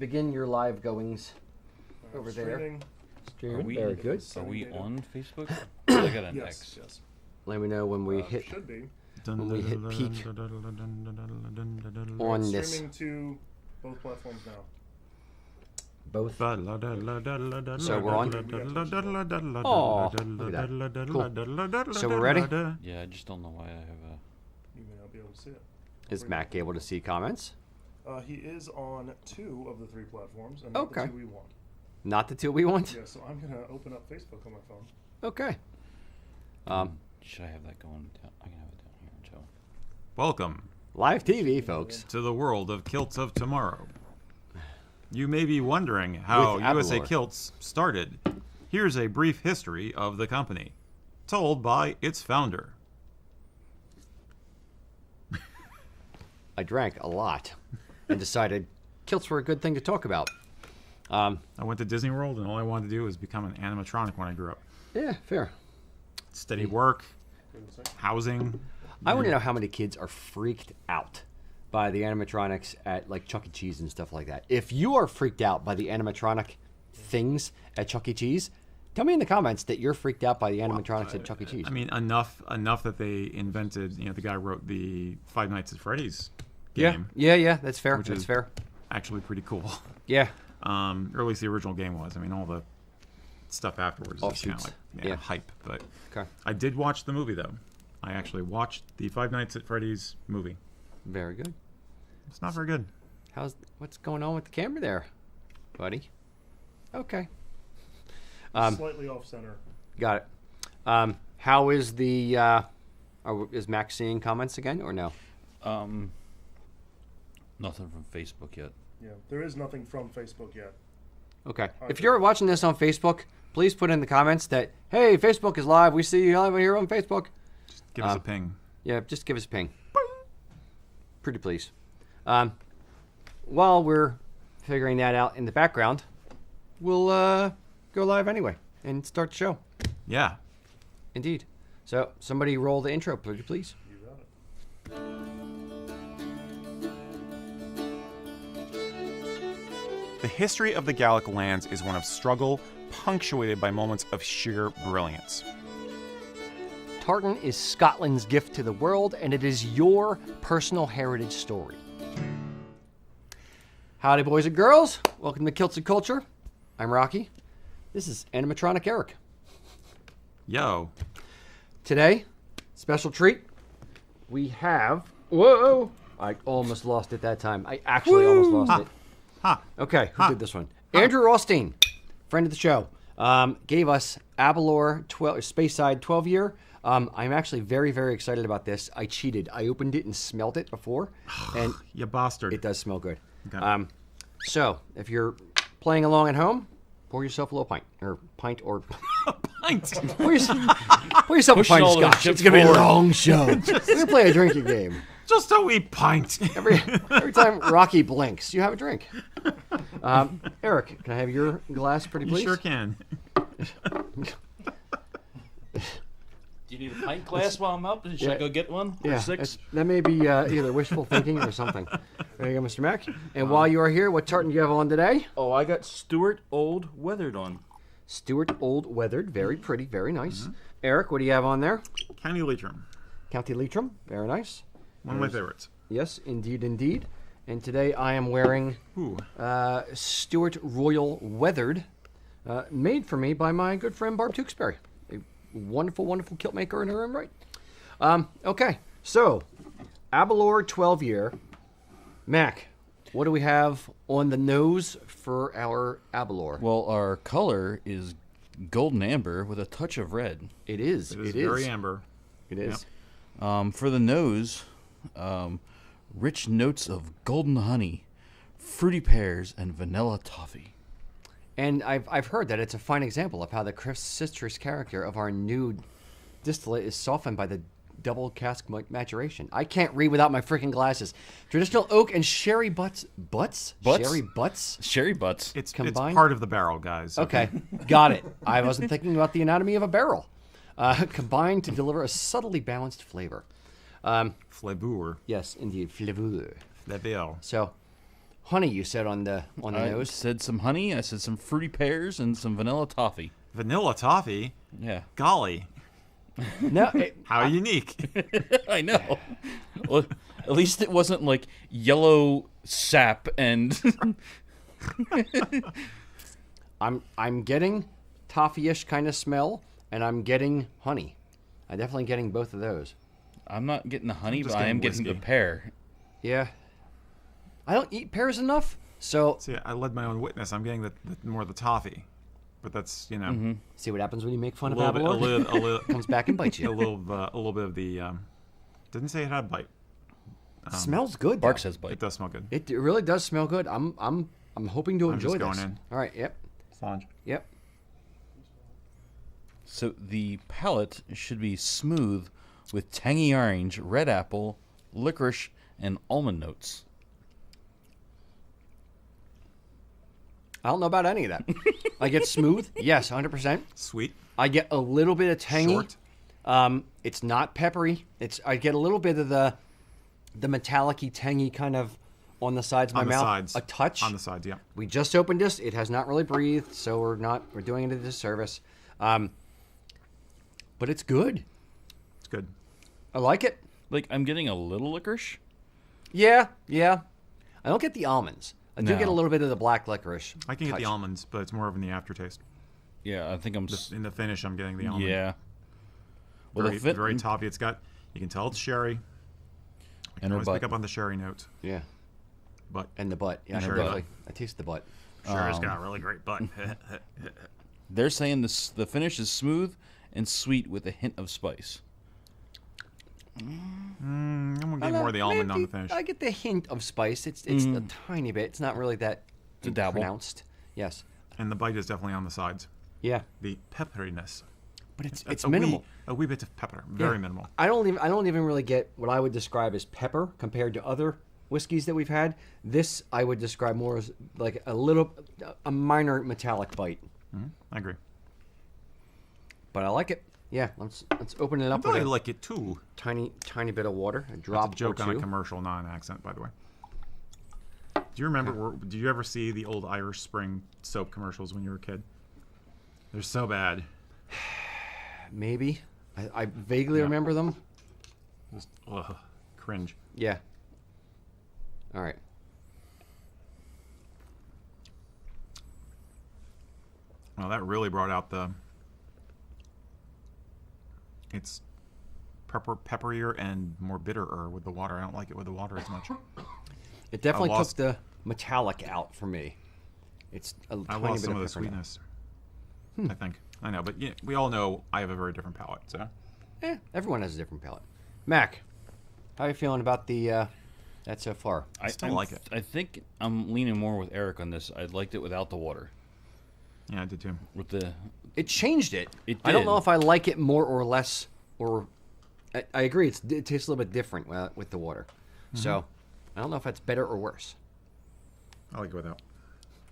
begin your live goings over there. Streaming. Very good. Are we on Facebook? I got an X. Yes. Let me know when we hit Should be. peak on this. Streaming to both platforms now. Both. So we're on. Oh, look at that. Cool. So we're ready? Yeah, I just don't know why I have a... You may not be able to see it. Is Mac able to see comments? He is on 2 of the 3 platforms, and Okay. not the 2 we want. Not the 2 we want? Yeah, so I'm going to open up Facebook on my phone. Okay. Should I have that going down? I can have it down here, Joe. Welcome Live TV, folks. to the world of Kilts of Tomorrow. You may be wondering how With USA Abalor. Kilts started. Here's a brief history of the company, told by its founder. I drank a lot and decided kilts were a good thing to talk about. I went to Disney World, and all I wanted to do was become an animatronic when I grew up. Yeah, fair. Steady work, housing. I want to know how many kids are freaked out by the animatronics at like Chuck E. Cheese and stuff like that. If you are freaked out by the animatronic things at Chuck E. Cheese, tell me in the comments that you're freaked out by the animatronics at Chuck E. Cheese. I mean, enough that they invented. You know, the guy wrote the Five Nights at Freddy's game. Yeah, that's fair. Which That's is fair. Actually, pretty cool. Yeah. Or at least the original game was. I mean, all the stuff afterwards is kind Offshoots. of like Yeah. hype. But Okay. I did watch the movie though. I actually watched the Five Nights at Freddy's movie. Very good. It's not very good. What's going on with the camera there, buddy? Okay. Slightly off center. Got it. How is the? Is Max seeing comments again or no? Nothing from Facebook yet. Yeah, there is nothing from Facebook yet. Okay. If you're watching this on Facebook, please put in the comments that, hey, Facebook is live. We see you live here on Facebook. Just give us a ping. Yeah, just give us a ping. Pretty please. While we're figuring that out in the background, we'll go live anyway and start the show. Yeah. Indeed. So somebody roll the intro, please. You got it. The history of the Gallic lands is one of struggle, punctuated by moments of sheer brilliance. Tartan is Scotland's gift to the world, and it is your personal heritage story. Howdy, boys and girls. Welcome to Kilts and Culture. I'm Rocky. This is animatronic Eric. Yo. Today, special treat. We have... Whoa! I almost lost it that time. I actually almost lost it. Okay, who did this one? Andrew Rothstein, friend of the show, gave us Abalor Speyside 12-year. I'm actually very, very excited about this. I cheated. I opened it and smelled it before, and You bastard. it does smell good. Okay. So if you're playing along at home, pour yourself a little pint or Pint. pour yourself a pint of all those scotch. chips It's gonna be a forward. long show. We're gonna play a drinking game. Just a wee pint. Every time Rocky blinks, you have a drink. Eric, can I have your glass, pretty You please? sure can. Do you need a pint glass while I'm up? Should Yeah. I go get one? Or Yeah, 6? that may be either wishful thinking or something. There you go, Mr. Mack. And while you are here, what tartan do you have on today? Oh, I got Stuart Old Weathered on. Stuart Old Weathered, very pretty, very nice. Eric, what do you have on there? County Leitrim. County Leitrim, very nice. One of my favorites. Yes, indeed, indeed. And today I am wearing Ooh. Stuart Royal Weathered, made for me by my good friend Barb Tewksbury, a wonderful, wonderful kilt maker in her own right. Okay, so Abalor 12-year. Mac, what do we have on the nose for our Abalor? Well, our color is golden amber with a touch of red. It is. It is very amber. It is. For the nose, rich notes of golden honey, fruity pears, and vanilla toffee. And I've heard that it's a fine example of how the citrus character of our new distillate is softened by the double cask maturation. I can't read without my freaking glasses. Traditional oak and sherry butts? Sherry butts? Sherry butts. It's Combined? part of the barrel, guys. Okay, got it. I wasn't thinking about the anatomy of a barrel. Combined to deliver a subtly balanced flavor. Flavor. Yes, indeed, flavor. Flavor. So, honey. You said on the I nose. said some honey. I said some fruity pears and some vanilla toffee. Vanilla toffee? Yeah. Golly. No, How unique. I know. Well, at least it wasn't like yellow sap and I'm getting toffee-ish kind of smell, and I'm getting honey. I'm definitely getting both of those. I'm not getting the honey, just but I am getting getting the whiskey. pear. Yeah. I don't eat pears enough, so See, I led my own witness. I'm getting the more the toffee. But that's, see what happens when you make fun a of little bit, Abelard. Comes back and bites a you. little bit of the, didn't say it had a bite. Smells good. Bark though. says bite. It does smell good. It really does smell good. I'm hoping to enjoy just going this. in. All right. Yep. Slange. Yep. So the palate should be smooth with tangy orange, red apple, licorice, and almond notes. I don't know about any of that. I get smooth. Yes, 100%. Sweet. I get a little bit of tangy. Short. It's not peppery. I get a little bit of the metallic-y, tangy kind of on the sides of my On the mouth. sides. A touch. On the sides, yeah. We just opened this. It has not really breathed, so we're doing it a disservice. But it's good. It's good. I like it. Like, I'm getting a little licorice. Yeah. I don't get the almonds. I do No. get a little bit of the black licorice. I can get the touch. almonds, but it's more of in the aftertaste. Yeah, I think I'm... In the finish, I'm getting the almond. Yeah. Well, Very, the fit- very toffee. It's got, you can tell it's sherry. I can And her always butt. pick up on the sherry notes. Yeah. But And the butt. Yeah, And I her definitely. butt. I taste the butt. sherry's got a really great butt. They're saying the finish is smooth and sweet with a hint of spice. I'm going to get more of the almond on the finish. I get the hint of spice. It's a tiny bit. It's not really that a dabble. pronounced. Yes. And the bite is definitely on the sides. Yeah. The pepperiness. But it's a minimal. a wee bit of pepper. Very Yeah. minimal. I don't even really get what I would describe as pepper compared to other whiskeys that we've had. This I would describe more as like a minor metallic bite. I agree. But I like it. Yeah, let's open it up I with a like it too. tiny bit of water, a That's drop a joke or on a two. commercial, not an accent, by the way. Do you remember? Do you ever see the old Irish Spring soap commercials when you were a kid? They're so bad. Maybe. I vaguely remember them. Just, ugh, cringe. Yeah. All right. Well, that really brought out the. It's pepperier and more bitterer with the water. I don't like it with the water as much. It definitely took lost- the metallic out for me. It's a I tiny lost bit some of of the pepper now. sweetness. I think. I know, but yeah, we all know I have a very different palate. So Everyone has a different palate. Mac, how are you feeling about the that so far? I still like it. I think I'm leaning more with Eric on this. I liked it without the water. Yeah, I did too. With the It changed it. It I don't did. know if I like it more or less, or I agree. It tastes a little bit different with the water. So I don't know if that's better or worse. I like it without.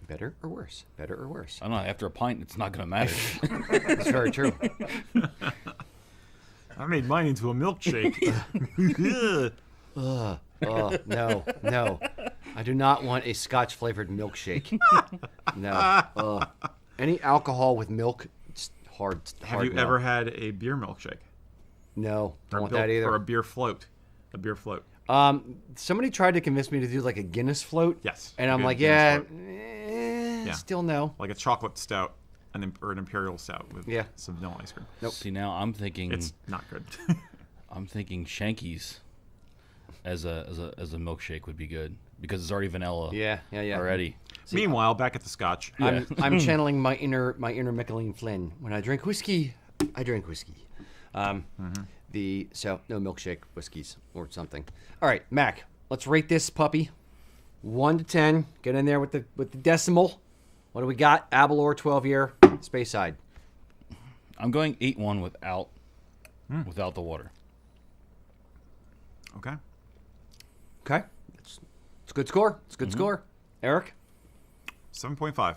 Better or worse? Better or worse? I don't know. After a pint, it's not going to matter. That's very true. I made mine into a milkshake. Oh, no. I do not want a Scotch flavored milkshake. No. Any alcohol with milk, it's hard. Have you no. ever had a beer milkshake? No, don't want Or that either. Or a beer float? A beer float. Somebody tried to convince me to do like a Guinness float. Yes, And a I'm good like, Guinness yeah, Yeah. still no. Like a chocolate stout, or an imperial stout with Yeah. some vanilla ice cream. Nope. See, now I'm thinking It's not good. I'm thinking Shanky's as a milkshake would be good because it's already vanilla. Yeah. Already. Meanwhile, back at the Scotch. I'm channeling my inner Micheline Flynn. When I drink whiskey, I drink whiskey. So no milkshake whiskeys or something. All right, Mac, let's rate this puppy. 1 to 10. Get in there with the decimal. What do we got? Abelard 12-year Speyside. I'm going 8-1 without the water. Okay. Okay, it's a good score. It's a good score. Eric, 7.5.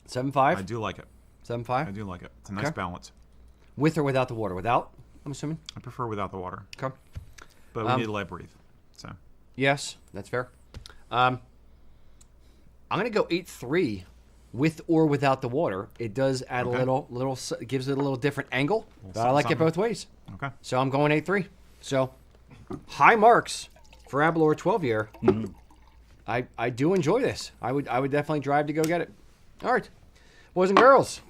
7.5. I do like it. 7.5. I do like it. It's a nice Okay. balance. With or without the water? Without, I'm assuming. I prefer without the water, Okay. but we need to let it breathe. So Yes, that's fair. I'm going to go 8-3 with or without the water. It does add Okay. a little, gives it a little different angle. But I something, like it something. both ways. Okay. So I'm going 8-3. So high marks for Abalor 12 year. I do enjoy this. I would definitely drive to go get it. All right, boys and girls,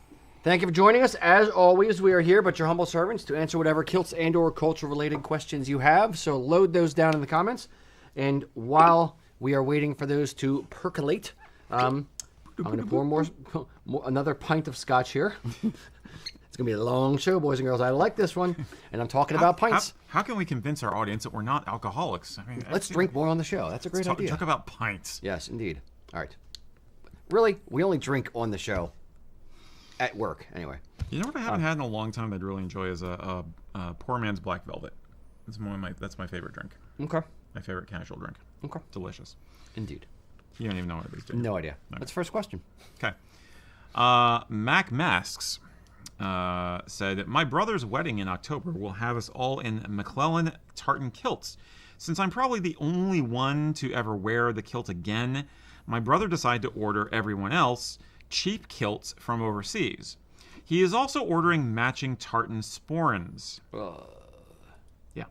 thank you for joining us. As always, we are here, but your humble servants, to answer whatever kilts and/or culture-related questions you have. So load those down in the comments. And while we are waiting for those to percolate, I'm going to pour more, another pint of scotch here. It's going to be a long show, boys and girls. I like this one, and I'm talking about pints. How can we convince our audience that we're not alcoholics? I mean, Let's drink more on the show. That's a great idea. Talk about pints. Yes, indeed. All right. Really, we only drink on the show. At work, anyway. You know what I haven't had in a long time that I'd really enjoy is a poor man's black velvet. That's my favorite drink. Okay. My favorite casual drink. Okay. Delicious. Indeed. You don't even know what it is, do you? No idea. That's the first question. Okay. Mac Masks said, my brother's wedding in October will have us all in McClellan tartan kilts. Since I'm probably the only one to ever wear the kilt again, my brother decided to order everyone else cheap kilts from overseas. He is also ordering matching tartan sporins. Yeah.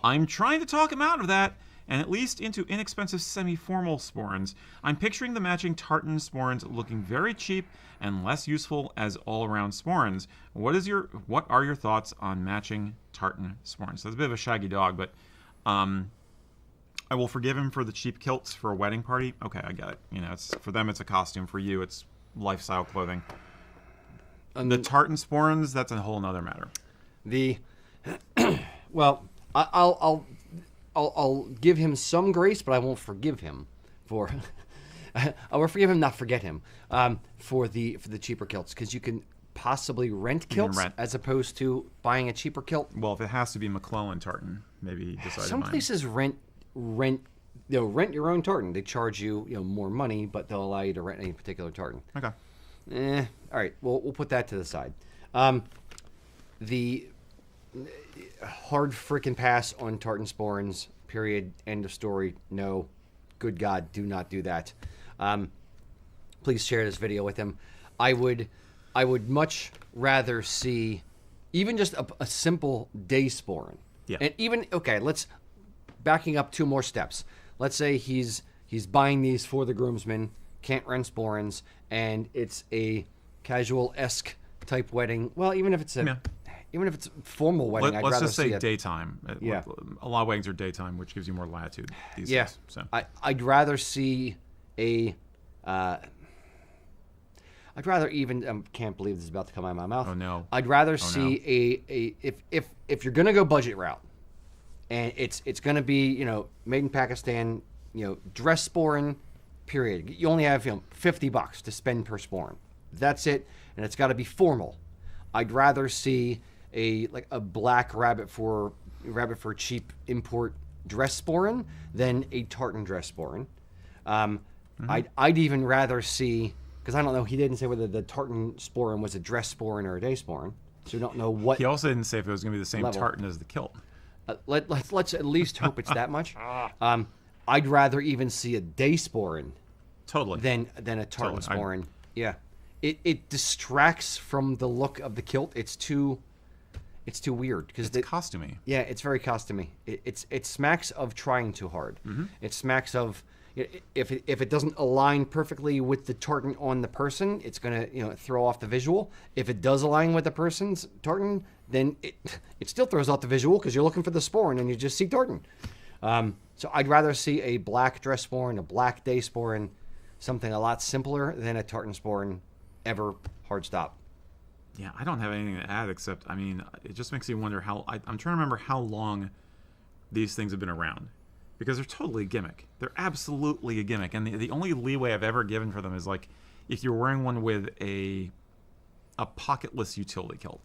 I'm trying to talk him out of that, and at least into inexpensive semi-formal sporins. I'm picturing the matching tartan sporins looking very cheap and less useful as all-around sporins. What are your thoughts on matching tartan sporins? So it's a bit of a shaggy dog, but I will forgive him for the cheap kilts for a wedding party. Okay, I get it. You know, it's for them it's a costume. For you, it's lifestyle clothing. The tartan sporins, that's a whole nother matter. Well, I'll give him some grace, but I won't forgive him for. I will forgive him, not forget him, for the cheaper kilts, because you can possibly rent kilts as opposed to buying a cheaper kilt. Well, if it has to be McClellan tartan, maybe decide. Some places rent your own tartan. They charge you more money, but they'll allow you to rent any particular tartan. Okay. All right. Well, we'll put that to the side. The hard frickin' pass on tartan sporins. Period. End of story. No. Good God, do not do that. Please share this video with him. I would much rather see even just a simple day sporin. Yeah. And even let's backing up 2 more steps. Let's say he's buying these for the groomsmen, can't rent sporins, and it's a casual-esque type wedding. Well, even if it's a formal wedding, I'd let's rather just say see daytime. Yeah. A lot of weddings are daytime, which gives you more latitude these days. So. I'd rather see a. I'd rather even. I can't believe this is about to come out of my mouth. Oh no! I'd rather see if you're gonna go budget route, and it's gonna be made in Pakistan, dress sporin, period. You only have $50 to spend per sporin. That's it, and it's got to be formal. I'd rather see a black rabbit for cheap import dress sporin than a tartan dress sporin. I'd even rather see, because I don't know, he didn't say whether the tartan sporin was a dress sporin or a day sporin, so we don't know what. He also didn't say if it was going to be the same level. tartan as the kilt. Let's at least hope it's that much. I'd rather even see a day sporin Totally. than a tartan Totally. sporin. Yeah. It distracts from the look of the kilt. It's too weird because It's costumey. Yeah, it's very costumey. It smacks of trying too hard. Mm-hmm. It smacks of if it doesn't align perfectly with the tartan on the person, it's gonna throw off the visual. If it does align with the person's tartan, then it still throws off the visual because you're looking for the sporin and you just see tartan. So I'd rather see a black dress sporin, a black day sporin, something a lot simpler than a tartan sporin. Ever hard stop. Yeah, I don't have anything to add except, it just makes me wonder how. I'm trying to remember how long these things have been around, because they're totally a gimmick. They're absolutely a gimmick, and the only leeway I've ever given for them is like if you're wearing one with a pocketless utility kilt.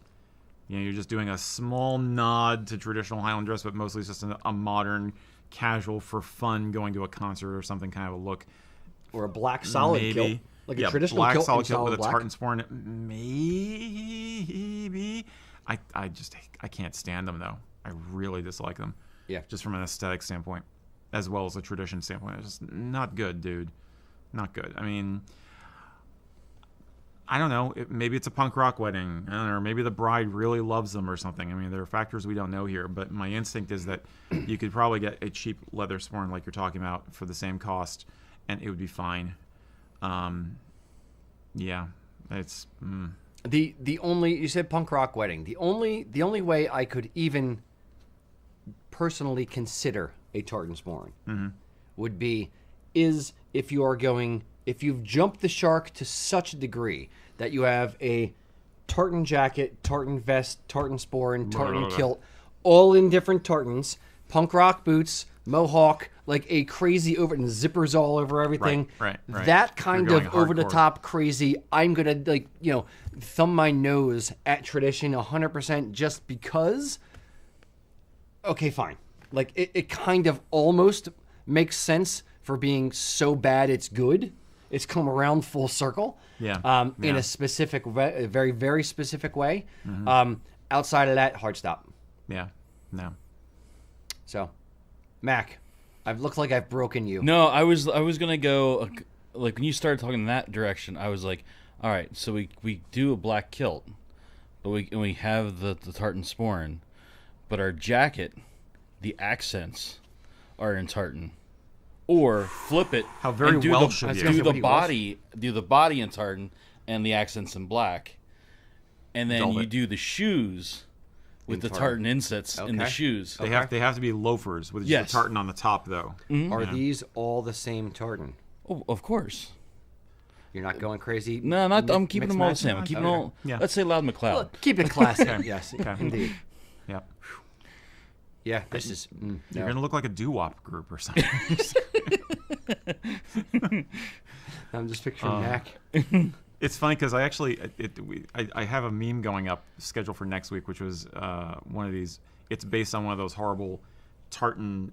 You're just doing a small nod to traditional Highland dress, but mostly it's just a modern, casual, for fun, going to a concert or something kind of a look. Or a black solid kilt. Like a traditional black kilt solid in kilt solid with black. a tartan sporin. Maybe. I can't stand them though. I really dislike them. Yeah. Just from an aesthetic standpoint, as well as a tradition standpoint. It's just not good, dude. Not good. I mean, I don't know. Maybe it's a punk rock wedding. I don't know, or maybe the bride really loves them or something. I mean, there are factors we don't know here, but my instinct is that you could probably get a cheap leather sporran like you're talking about for the same cost, and it would be fine. Yeah, it's... The only, you said punk rock wedding. The only way I could even personally consider a tartan sporran would be if you've jumped the shark to such a degree that you have a tartan jacket, tartan vest, tartan sporran, tartan kilt, all in different tartans, punk rock boots, mohawk, like a crazy and zippers all over everything. Right. That kind of over the top crazy. I'm gonna thumb my nose at tradition 100% just because. Okay, fine. Like it kind of almost makes sense for being so bad it's good. It's come around full circle. Yeah. In a specific way, a very, very specific way. Outside of that, hard stop. Yeah. No. So, Mac, I've looked like I've broken you. No, I was gonna go like when you started talking in that direction. I was like, all right, so we do a black kilt, but we have the tartan sporran, but our jacket, the accents are in tartan, or flip it. How very and do Welsh the, of you. do the body in tartan and the accents in black, and then you do the shoes with the tartan insets in the shoes. They have to be loafers with just the tartan on the top, though. Are these all the same tartan? Oh, of course. You're not going crazy? No, I'm keeping them all the same. I'm keeping them all. Yeah. Let's say Loud McLeod. Well, keep it classic. Yes, indeed. Yeah. Yeah, this is... You're going to look like a doo-wop group or something. I'm just picturing Mac. It's funny because I actually I have a meme going up scheduled for next week, which was one of these. It's based on one of those horrible tartan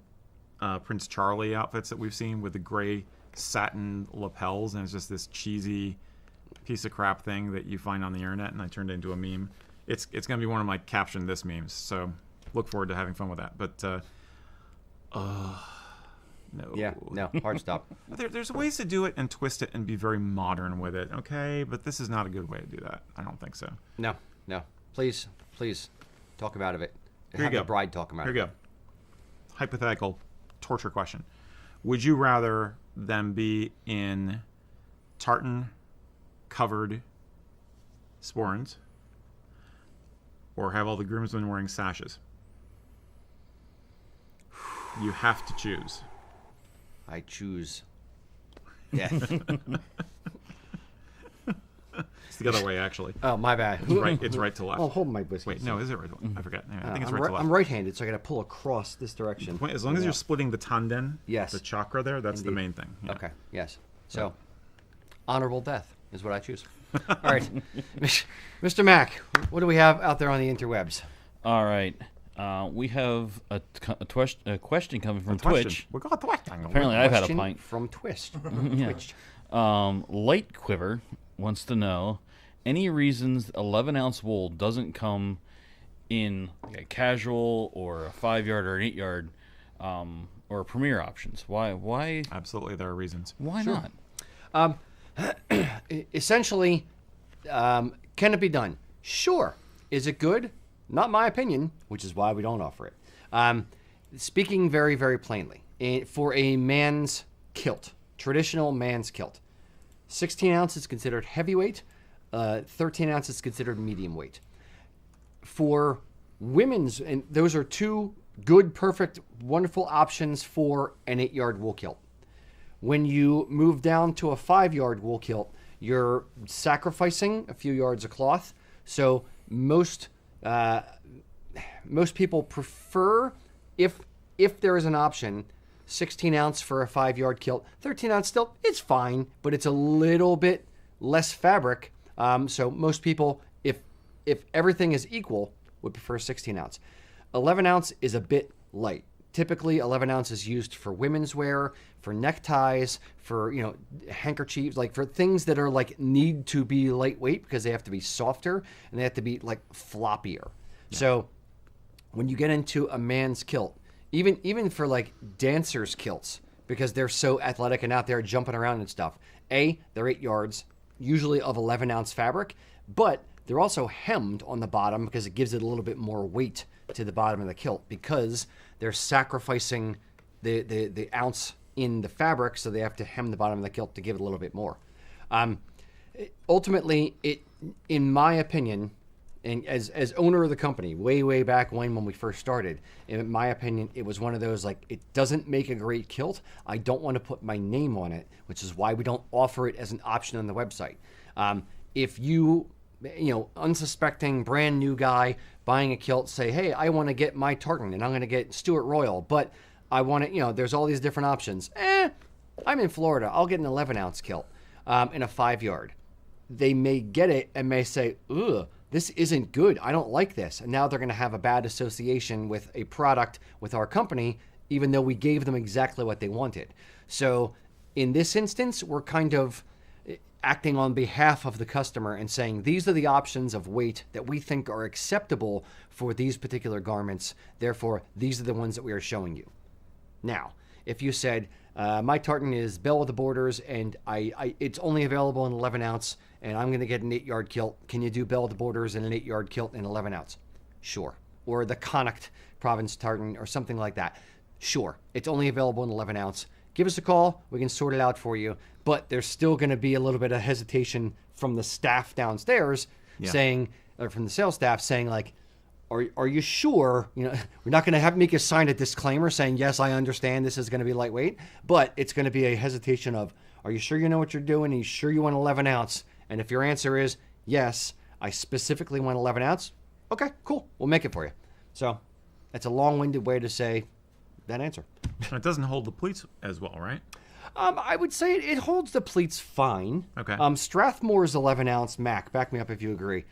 Prince Charlie outfits that we've seen with the gray satin lapels, and it's just this cheesy piece of crap thing that you find on the internet, and I turned it into a meme. It's going to be one of my caption this memes, so look forward to having fun with that. But no. Yeah, no, hard stop. There's ways to do it and twist it and be very modern with it, okay? But this is not a good way to do that. I don't think so. No. Please, talk about it. Here you Have go. the bride talk about it. Here you go. Hypothetical torture question. Would you rather them be in tartan-covered sporrans or have all the groomsmen wearing sashes? You have to choose. I choose death. It's the other way, actually. Oh, my bad. It's right to left. Oh, hold my whiskey. Wait, no, is it right to left? I forget. I think it's I'm right to left. I'm right-handed, so I got to pull across this direction. As long as you're splitting the tanden, Yes. the chakra there, that's the main thing. Yeah. Okay, yes. So, honorable death is what I choose. All right. Mr. Mac, what do we have out there on the interwebs? All right. We have a question coming from Twitch. We got a question. Apparently, I've had a Question pint. from Twist. Yeah. Twitch. Light Quiver wants to know any reasons 11-ounce wool doesn't come in like a casual or a 5-yard or an 8-yard or premier options. Why? Absolutely, there are reasons. Why not? Essentially, can it be done? Sure. Is it good? Not my opinion, which is why we don't offer it. Speaking very, very plainly, for a man's kilt, traditional man's kilt, 16 ounces is considered heavyweight, 13 ounces is considered medium weight. For women's, and those are two good, perfect, wonderful options for an 8-yard wool kilt. When you move down to a 5-yard wool kilt, you're sacrificing a few yards of cloth. So most people prefer, if there is an option, 16 ounce for a 5-yard kilt. 13 ounce still, it's fine, but it's a little bit less fabric. So most people, if everything is equal, would prefer 16 ounce. 11 ounce is a bit light. Typically, 11 ounce is used for women's wear, for neckties, for handkerchiefs, like for things that are like need to be lightweight because they have to be softer and they have to be like floppier. Yeah. So when you get into a man's kilt, even for like dancers' kilts, because they're so athletic and out there jumping around and stuff. They're 8 yards, usually of 11-ounce fabric, but they're also hemmed on the bottom because it gives it a little bit more weight to the bottom of the kilt because they're sacrificing the ounce in the fabric, so they have to hem the bottom of the kilt to give it a little bit more. Ultimately, in my opinion, and as owner of the company, way back when we first started, in my opinion, it was one of those, like, it doesn't make a great kilt. I don't want to put my name on it, which is why we don't offer it as an option on the website. If you unsuspecting, brand new guy buying a kilt, say, hey, I want to get my tartan, and I'm going to get Stuart Royal, but I want to, there's all these different options. I'm in Florida. I'll get an 11-ounce kilt in a 5-yard. They may get it and may say, ugh, this isn't good. I don't like this. And now they're going to have a bad association with a product with our company, even though we gave them exactly what they wanted. So in this instance, we're kind of acting on behalf of the customer and saying, these are the options of weight that we think are acceptable for these particular garments. Therefore, these are the ones that we are showing you. Now, if you said, my tartan is bell with the borders and it's only available in 11 ounce and I'm going to get an 8-yard kilt. Can you do bell with the borders and an 8-yard kilt in 11 ounce? Sure. Or the Connacht province tartan or something like that. Sure. It's only available in 11 ounce. Give us a call. We can sort it out for you. But there's still going to be a little bit of hesitation from the staff downstairs saying, or from the sales staff saying, like, are you sure? We're not going to make you sign a disclaimer saying, yes, I understand this is going to be lightweight, but it's going to be a hesitation of, are you sure you know what you're doing? Are you sure you want 11 ounce? And if your answer is, yes, I specifically want 11 ounce, okay, cool. We'll make it for you. So that's a long-winded way to say that answer. It doesn't hold the pleats as well, right? I would say it holds the pleats fine. Okay. Strathmore's 11 ounce, Mac, back me up if you agree.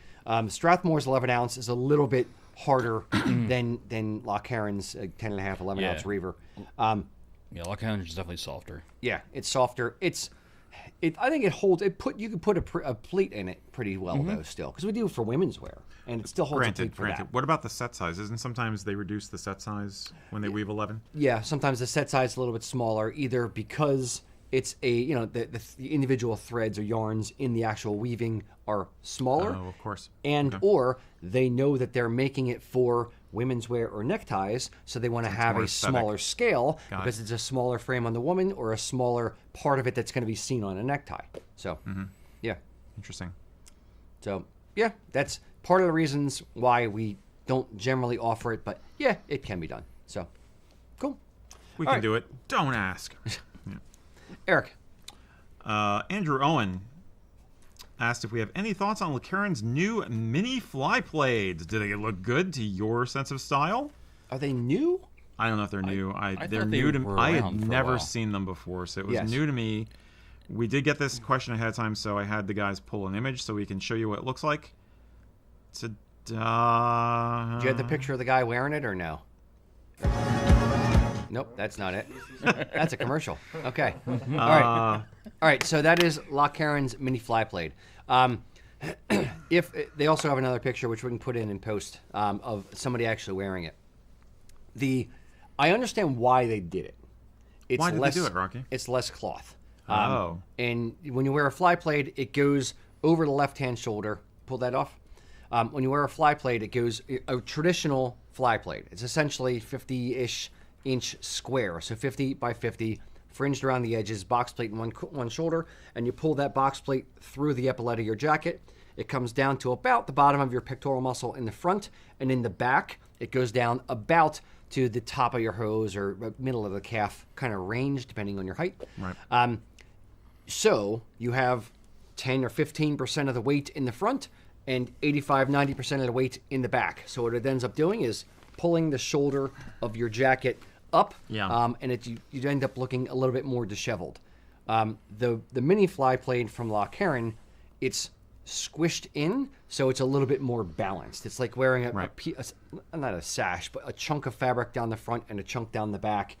Strathmore's 11 ounce is a little bit harder than Loch Heron's 10.5, 11 ounce Reaver. Loch Heron's is definitely softer. Yeah, it's softer. I think it holds. You could put a pleat in it pretty well though, still, because we do it for women's wear, and it still holds a pleat for that. What about the set size? Isn't sometimes they reduce the set size when they weave 11? Yeah, sometimes the set size is a little bit smaller, either because it's the individual threads or yarns in the actual weaving are smaller. Oh, of course. And or they know that they're making it for women's wear or neckties, so they want to have a smaller scale because it's a smaller frame on the woman or a smaller part of it that's going to be seen on a necktie. So, yeah. Interesting. So, yeah, that's part of the reasons why we don't generally offer it, but yeah, it can be done. So, cool. We can do it. Don't ask. Eric. Andrew Owen asked if we have any thoughts on LeCaron's new mini fly blades. Do they look good to your sense of style? Are they new? I don't know if they're new. They're new to me. I had never seen them before, so it was new to me. We did get this question ahead of time, so I had the guys pull an image so we can show you what it looks like. Did you have the picture of the guy wearing it or no? Nope, that's not it. That's a commercial. Okay. All right. So that is Loch Heron's mini fly blade. If they also have another picture, which we can put in post, of somebody actually wearing it. I understand why they did it. Why did they do it, Rocky? It's less cloth. And when you wear a fly blade, it goes over the left-hand shoulder. Pull that off. When you wear a fly blade, it goes a traditional fly blade. It's essentially 50-ish inch square, so 50 by 50, fringed around the edges, box plate in one shoulder, and you pull that box plate through the epaulette of your jacket. It comes down to about the bottom of your pectoral muscle in the front, and in the back, it goes down about to the top of your hose or middle of the calf kind of range, depending on your height. Right. So you have 10 or 15% of the weight in the front and 85-90% of the weight in the back. So what it ends up doing is pulling the shoulder of your jacket up, and you end up looking a little bit more disheveled. The mini fly blade from Loch Heron, it's squished in, so it's a little bit more balanced. It's like wearing not a sash, but a chunk of fabric down the front and a chunk down the back,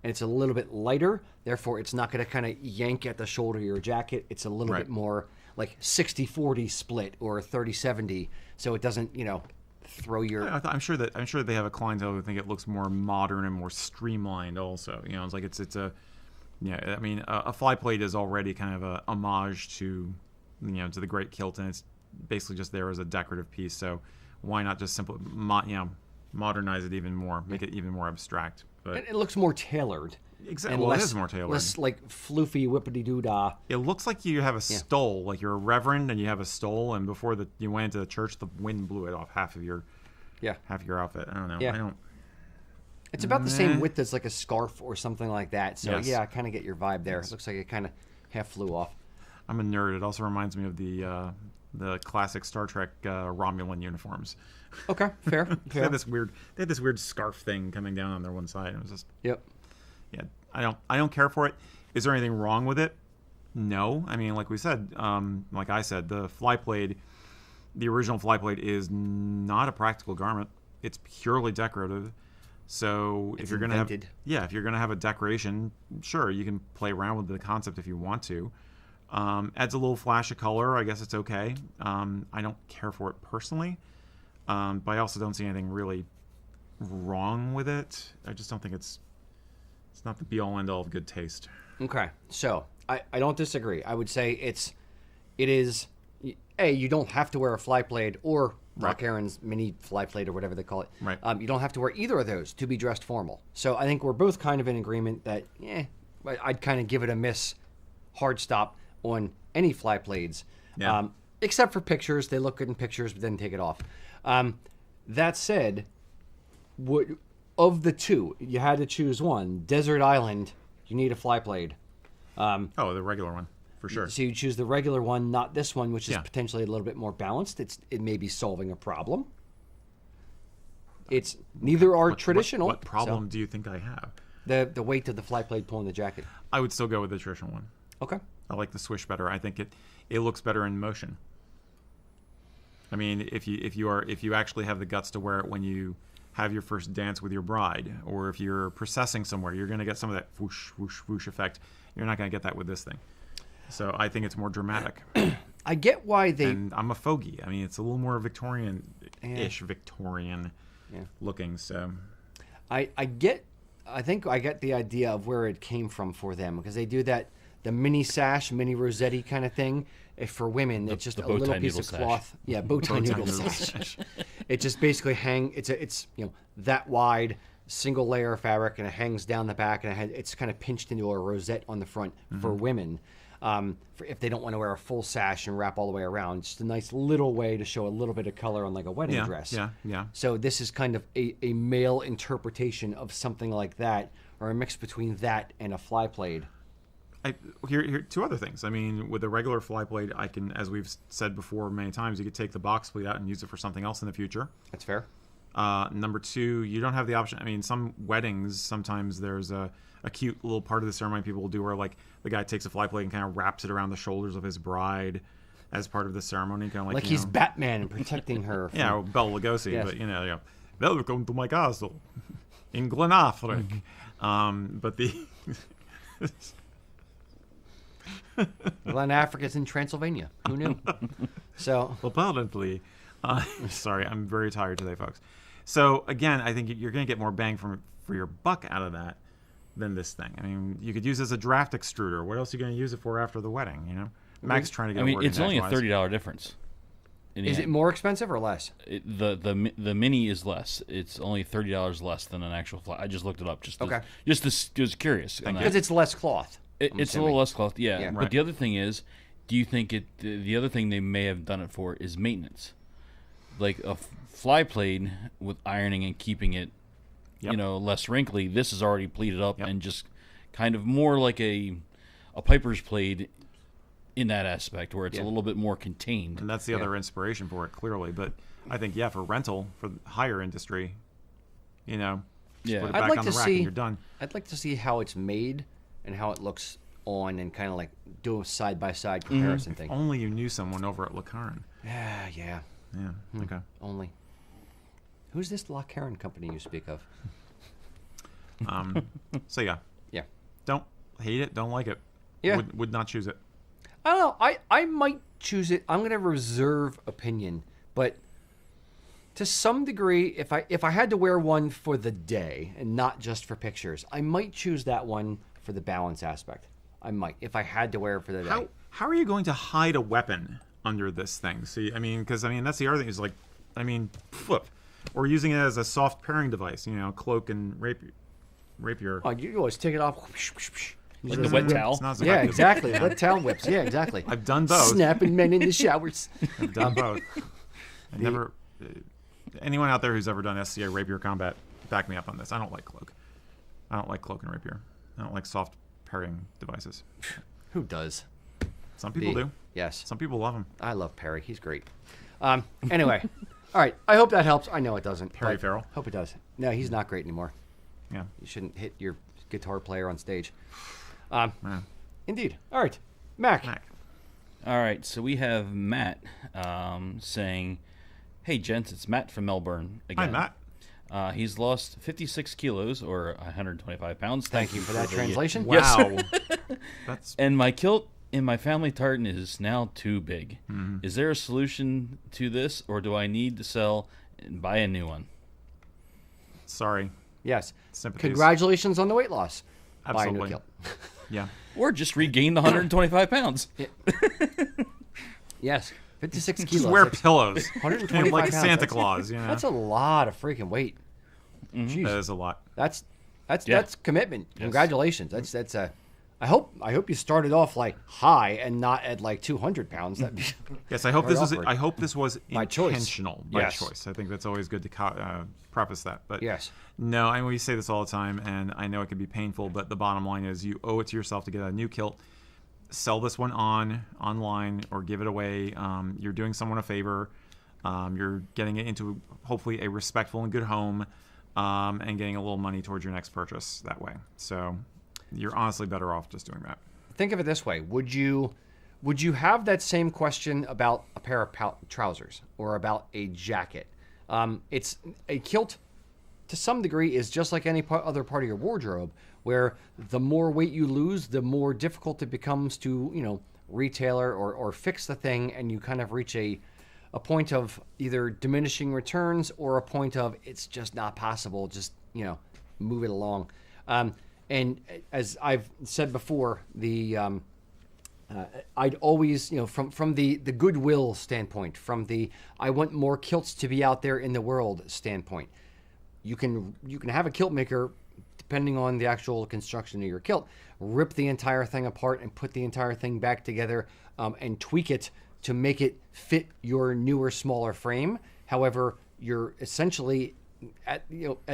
and it's a little bit lighter. Therefore, it's not going to kind of yank at the shoulder of your jacket. It's a little bit more like 60-40 split or 30-70, so it doesn't, throw your. I'm sure they have a clientele who think it looks more modern and more streamlined. Also, it's like it's a Yeah, I mean, a fly plate is already kind of a homage to, to the great kilt, and it's basically just there as a decorative piece. So why not just simply, modernize it even more, make it even more abstract? But And it looks more tailored. exactly, And well, less, it is more tailored. Less like floofy whippity doo dah. It looks like you have a stole, like you're a reverend and you have a stole, and before you went into the church, the wind blew it off half of your outfit. I don't know. Yeah. I don't. It's about the same width as like a scarf or something like that. So Yes. yeah, I kind of get your vibe there. It looks like it kind of half flew off. I'm a nerd. It also reminds me of the classic Star Trek Romulan uniforms. Okay, fair. They had this weird scarf thing coming down on their one side. It was just Yep. yeah. I don't care for it. Is there anything wrong with it? No. I mean, like we said, like I said, the original fly plate is not a practical garment. It's purely decorative. So if you're gonna have a decoration, sure, you can play around with the concept if you want to. Adds a little flash of color. I guess it's okay. I don't care for it personally, but I also don't see anything really wrong with it. I just don't think it's not the be all end all of good taste. Okay, so I don't disagree. I would say it is. You don't have to wear a fly blade or Rock Aaron's mini fly plate or whatever they call it. Right. You don't have to wear either of those to be dressed formal. So I think we're both kind of in agreement that I'd kind of give it a hard stop on any fly blades. Yeah. Except for pictures. They look good in pictures, but then take it off. That said, of the two, you had to choose one. Desert Island, you need a fly blade. The regular one, for sure. So you choose the regular one, not this one, which is potentially a little bit more balanced. It may be solving a problem. It's neither are traditional. What problem do you think I have? The weight of the fly blade pulling the jacket. I would still go with the traditional one. Okay. I like the swish better. I think it looks better in motion. I mean, if you actually have the guts to wear it when you have your first dance with your bride, or if you're processing somewhere, you're going to get some of that whoosh, whoosh, whoosh effect. You're not going to get that with this thing. So I think it's more dramatic. I get why And I'm a fogey. I mean, it's a little more Victorian-ish, Victorian looking. So I think I get the idea of where it came from for them, because they do the mini sash, mini Rossetti kind of thing. If for women, it's just a little piece of cloth. Yeah, bow tie noodle sash. It just basically it's that wide, single layer of fabric, and it hangs down the back, and it's kind of pinched into a rosette on the front for women. For if they don't want to wear a full sash and wrap all the way around, just a nice little way to show a little bit of color on like a wedding dress. Yeah. So this is kind of a male interpretation of something like that, or a mix between that and a fly blade. Here two other things. I mean, with a regular fly blade, I can, as we've said before many times, you could take the box blade out and use it for something else in the future. That's fair. Number two, you don't have the option. I mean, some weddings, sometimes there's a cute little part of the ceremony people will do where, like, the guy takes a fly blade and kind of wraps it around the shoulders of his bride as part of the ceremony. Kind of like he's Batman and protecting her. From... Yeah, Bela Lugosi. Yes. But, welcome to my castle in Glenafric. But the... Glen Africa's in Transylvania. Who knew? So apparently, sorry, I'm very tired today, folks. So again, I think you're going to get more bang for your buck out of that than this thing. I mean, you could use it as a draft extruder. What else are you going to use it for after the wedding? Mac's trying to get. I mean, it's only a $30 difference. Is it more expensive or less? The mini is less. It's only $30 less than an actual fly. I just looked it up just curious. Because it's less cloth. It's a little less cloth, yeah. Right. But the other thing is, do you think the other thing they may have done it for is maintenance? Like a fly blade with ironing and keeping it, less wrinkly. This is already pleated up and just kind of more like a piper's blade in that aspect, where it's a little bit more contained. And that's the other inspiration for it, clearly. But I think, for rental, for the higher industry, put it back on the rack and you're done. I'd like to see how it's made and how it looks on, and kind of like do a side-by-side comparison thing. Only you knew someone over at Lacaron. Yeah. Okay. Only. Who's this Lacaron company you speak of? So yeah. Don't hate it. Don't like it. Yeah. Would not choose it. I don't know. I might choose it. I'm going to reserve opinion, but to some degree, if I had to wear one for the day and not just for pictures, I might choose that one for the balance aspect. I might, if I had to wear it for the day. How are you going to hide a weapon under this thing? See, I mean, because that's the other thing is like, flip, or using it as a soft pairing device. Cloak and rapier. Oh, you always take it off. Like the wet towel. It's not as Yeah, effective. exactly. Wet towel whips. Yeah, exactly. I've done both. Snapping men in the showers. I've done both. I never. Anyone out there who's ever done SCA rapier combat, back me up on this. I don't like cloak. I don't like cloak and rapier. I don't like soft pairing devices. Who does? Some people do. Yes. Some people love him. I love Perry. He's great. Anyway, all right. I hope that helps. I know it doesn't. Perry but Farrell? Hope it does. No, he's not great anymore. Yeah. You shouldn't hit your guitar player on stage. Yeah. Indeed. All right, Mac. All right, so we have Matt saying, "Hey, gents, it's Matt from Melbourne again." Hi, Matt. He's lost 56 kilos, or 125 pounds. Thank you for that the- translation. Wow. That's And my kilt in my family tartan is now too big. Mm-hmm. Is there a solution to this, or do I need to sell and buy a new one? sorry. Yes. Sympathies. Congratulations on the weight loss. Buy a new Absolutely. kilt. Yeah. Or just regain the 125 pounds. Yes. 56 kilos. Just wear That's pillows. 125 like pounds. Santa That's- Claus, That's a lot of freaking weight. Jeez. That is a lot. That's Yeah. commitment. Yes. Congratulations. That's a. I hope you started off like high and not at like 200 pounds. That'd be Yes, I hope very this was. awkward. I hope this was By choice. intentional by Yes. choice. I think that's always good to preface that. But Yes. no, I mean, we say this all the time, and I know it can be painful. But the bottom line is, you owe it to yourself to get a new kilt. Sell this one online or give it away. You're doing someone a favor. You're getting it into hopefully a respectful and good home, and getting a little money towards your next purchase that way. So you're honestly better off just doing that. Think of it this way: Would you have that same question about a pair of trousers or about a jacket? It's a kilt. To some degree, is just like any other part of your wardrobe, where the more weight you lose, the more difficult it becomes to, retailer or fix the thing, and you kind of reach a point of either diminishing returns or a point of it's just not possible. Just move it along. And as I've said before, I'd always, from the goodwill standpoint, from the I want more kilts to be out there in the world standpoint. You can have a kilt maker, depending on the actual construction of your kilt, rip the entire thing apart and put the entire thing back together, and tweak it to make it fit your newer, smaller frame. However, you're essentially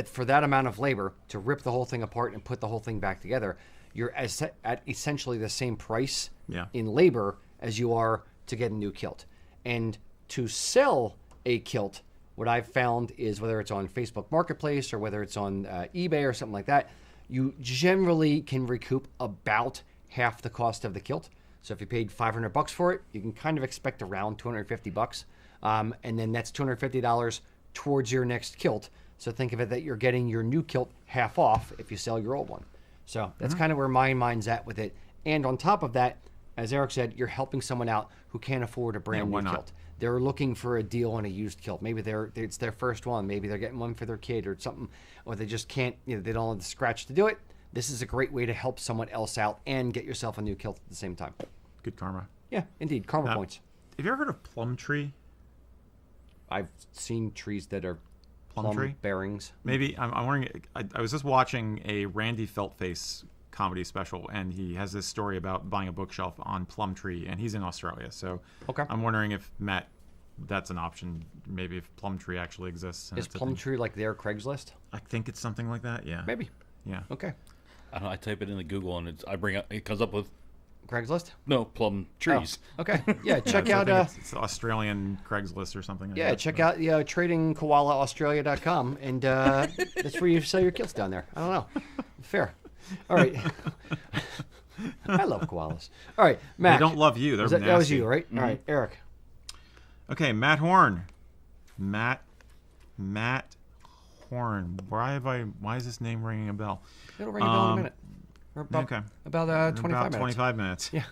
for that amount of labor to rip the whole thing apart and put the whole thing back together, you're at essentially the same price in labor as you are to get a new kilt. And to sell a kilt, what I've found is whether it's on Facebook Marketplace or whether it's on eBay or something like that, you generally can recoup about half the cost of the kilt. So if you paid $500 for it, you can kind of expect around $250, and then that's $250 towards your next kilt. So think of it that you're getting your new kilt half off if you sell your old one. So that's kind of where my mind's at with it. And on top of that, as Eric said, you're helping someone out who can't afford a brand new kilt. They're looking for a deal on a used kilt. Maybe it's their first one. Maybe they're getting one for their kid or something, or they just can't, they don't have the scratch to do it. This is a great way to help someone else out and get yourself a new kilt at the same time. Good karma. Yeah, indeed. Karma points. Have you ever heard of Plum Tree? I've seen trees that are Plum tree bearings. Maybe I'm wondering. I was just watching a Randy Feltface comedy special, and he has this story about buying a bookshelf on Plum Tree, and he's in Australia. So Okay. I'm wondering if Matt, that's an option. Maybe if Plum Tree actually exists. and Is it's a Plum thing. Tree like their Craigslist? I think it's something like that. Yeah. Maybe. Yeah. Okay. I don't know, I type it in the Google and it comes up with Craigslist? plum trees. Oh, okay. Yeah, check I out think it's Australian Craigslist or something. Like that, check but- out tradingkoalaaustralia.com, and that's where you sell your kilts down there. I don't know. Fair. All right. I love koalas. All right, Matt. They don't love you. They're that was nasty. you, right? All right, Eric. Okay, Matt Horn. Matt Horn. Why is this name ringing a bell? It'll ring a bell in a minute. Or about, okay. About 25 About minutes. 25 minutes. Yeah.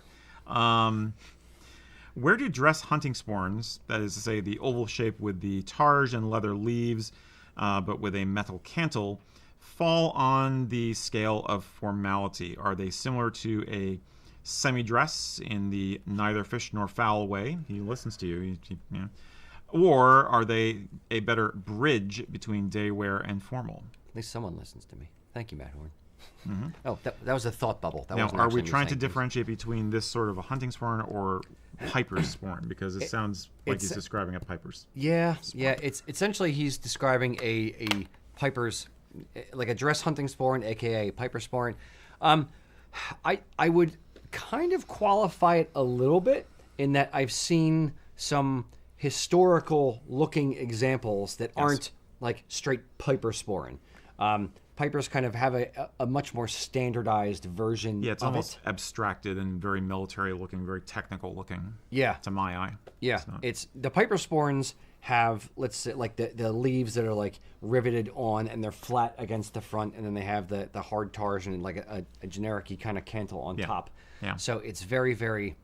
Where do dress hunting sporns, that is to say the oval shape with the targe and leather leaves, but with a metal cantle, fall on the scale of formality? Are they similar to a semidress in the neither fish nor fowl way? He listens to you. Or are they a better bridge between day wear and formal? At least someone listens to me. Thank you, Matt Horn. Oh, that was a thought bubble. That Now, wasn't are actually we me trying to saying things. differentiate between this sort of a hunting sporn or piper's sporn? Because it sounds like he's describing a piper's. Yeah. It's essentially he's describing a piper's, like a dress hunting sporn, aka piper sporn. I would kind of qualify it a little bit in that I've seen some historical looking examples that aren't like straight piper sporn. Pipers kind of have a much more standardized version Yeah, it's of almost it. abstracted and very military looking, very technical looking. Yeah. To my eye. Yeah, it's the piper sporns have, let's say, like the leaves that are like riveted on and they're flat against the front, and then they have the hard targe and like a generic-y kind of cantle on top. Yeah. So it's very, very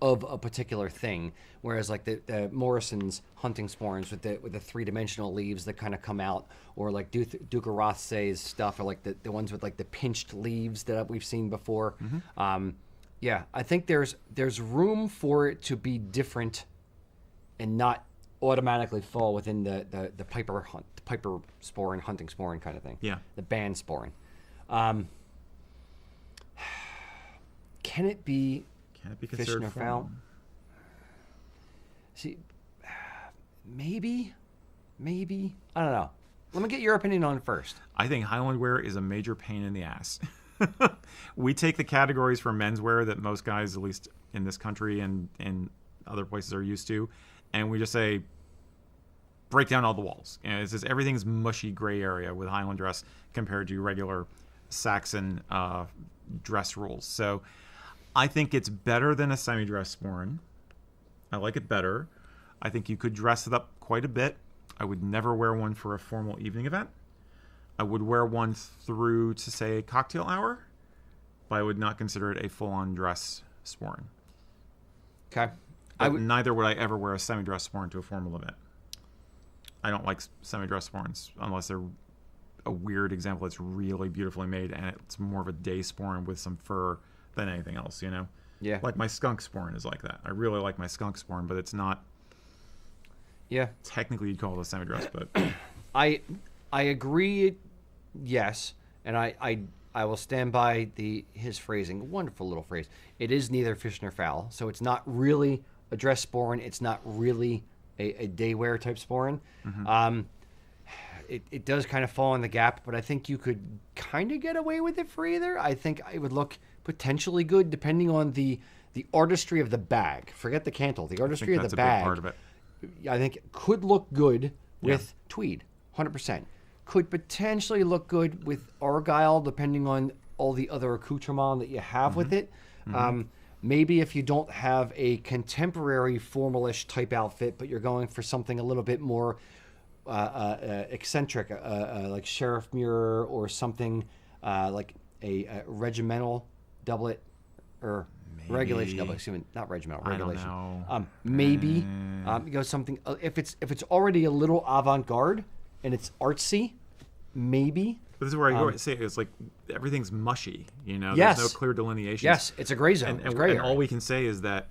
of a particular thing. Whereas like the Morrison's hunting sporns with the three-dimensional leaves that kind of come out, or like Duke of Rothsay's stuff, or like the ones with like the pinched leaves that we've seen before. Yeah, I think there's room for it to be different and not automatically fall within the piper sporn, hunting sporn kind of thing. Yeah. The band sporn. Can it be fish considered nor formal? fowl? See, maybe. I don't know. Let me get your opinion on it first. I think Highland wear is a major pain in the ass. We take the categories for menswear that most guys, at least in this country and other places, are used to, and we just say, break down all the walls. And it's just everything's mushy gray area with Highland dress compared to regular Saxon dress rules. So I think it's better than a semi-dress sporn. I like it better. I think you could dress it up quite a bit. I would never wear one for a formal evening event. I would wear one through to, say, cocktail hour, but I would not consider it a full-on dress sporn. Okay. Neither would I ever wear a semi-dress sporn to a formal event. I don't like semi-dress sporns unless they're a weird example that's really beautifully made and it's more of a day sporn with some fur than anything else, you know? Yeah. Like my skunk sporn is like that. I really like my skunk sporn, but it's not... Yeah. Technically, you'd call it a semi-dress, but... I agree, yes, and I will stand by his phrasing. Wonderful little phrase. It is neither fish nor fowl, so it's not really a dress sporn. It's not really a day wear type sporn. It does kind of fall in the gap, but I think you could kind of get away with it for either. I think it would look potentially good depending on the artistry of the bag. Forget the cantle. The artistry of the bag. Big part of it. I think it could look good with tweed, 100%. Could potentially look good with argyle, depending on all the other accoutrement that you have with it. Maybe if you don't have a contemporary formalish type outfit, but you're going for something a little bit more eccentric, like Sheriff Muir or something like a regimental doublet or regulation doublet. Excuse me, not regimental, regulation. I don't know. Maybe you go something. If it's already a little avant-garde and it's artsy, maybe. But this is where I go say it's like everything's mushy, you know? Yes. There's no clear delineation. Yes, it's a gray zone. It's gray and area. all we can say is that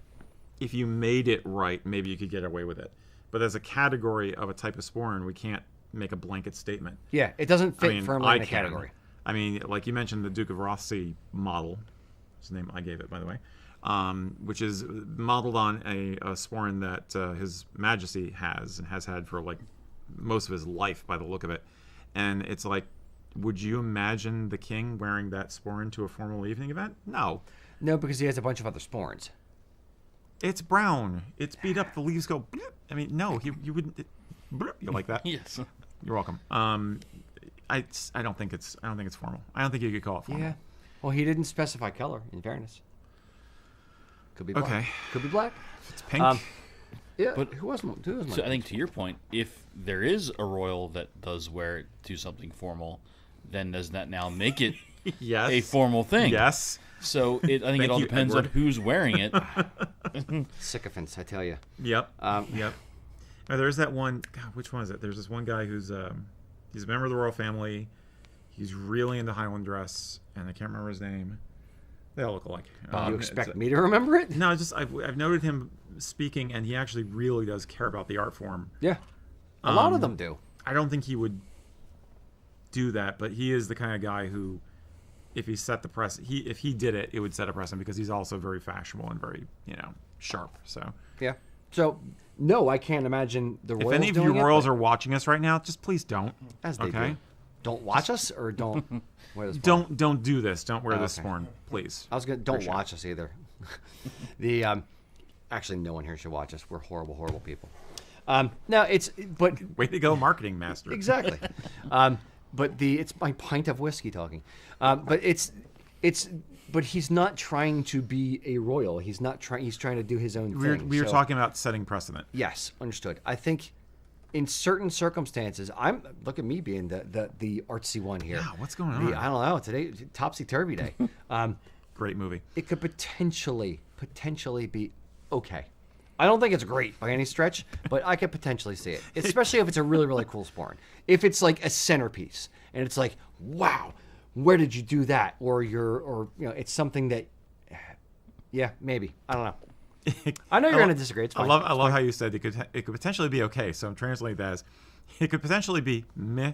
if you made it right, maybe you could get away with it. But as a category of a type of sporn, we can't make a blanket statement. Yeah, it doesn't fit I mean, firmly in a can. category. I mean, like you mentioned, the Duke of Rossi model, that's the name I gave it, by the way, which is modeled on a sporn that His Majesty has and has had for like most of his life by the look of it. And it's like, would you imagine the king wearing that sporn to a formal evening event? No. No, because he has a bunch of other sporns. It's brown. It's beat up. The leaves go. Bloop. I mean, no, you wouldn't. Bloop. You like that? Yes. You're welcome. I don't think it's formal. I don't think you could call it formal. Yeah. Well, he didn't specify color. In fairness, could be black. Okay. Could be black. It's pink. Yeah. But- who wasn't? So I think to your point, if there is a royal that does wear it to something formal, then does that now make it yes. a formal thing? Yes. So I think Thank it all you, depends Edward. on who's wearing it. Sycophants, I tell you. Yep. Um, Yep. Now, there's that one. God, which one is it? There's this one guy who's he's a member of the royal family. He's really into Highland Dress, and I can't remember his name. They all look alike. You expect me to remember it? No, just I've noted him speaking, and he actually really does care about the art form. Yeah. A lot of them do. I don't think he would do that, but he is the kind of guy who, if he set the press, if he did it, it would set a precedent because he's also very fashionable and very, sharp. So Yeah. So, no, I can't imagine the Royals if any of you doing it, Royals but are watching us right now, just please don't. as they okay? do. Don't watch us or don't wear this. Don't do this. Don't wear this okay. sporn, please. I was gonna don't watch us either. The actually, no one here should watch us. We're horrible, horrible people. No, but Way to go, marketing master. exactly. But it's my pint of whiskey talking. But but he's not trying to be a royal. He's not trying. He's trying to do his own thing. We were So, talking about setting precedent. Yes, understood. I think in certain circumstances, look at me being the artsy one here. Yeah, what's going on? I don't know. Today, topsy turvy day. Great movie. It could potentially be okay. I don't think it's great by any stretch, but I could potentially see it, especially if it's a really, really cool sporn. If it's like a centerpiece and it's like, wow, where did you do that? Or it's something that, yeah, maybe. I don't know. I know you're going to disagree. It's fine. I love how you said it could potentially be okay. So I'm translating that as it could potentially be meh.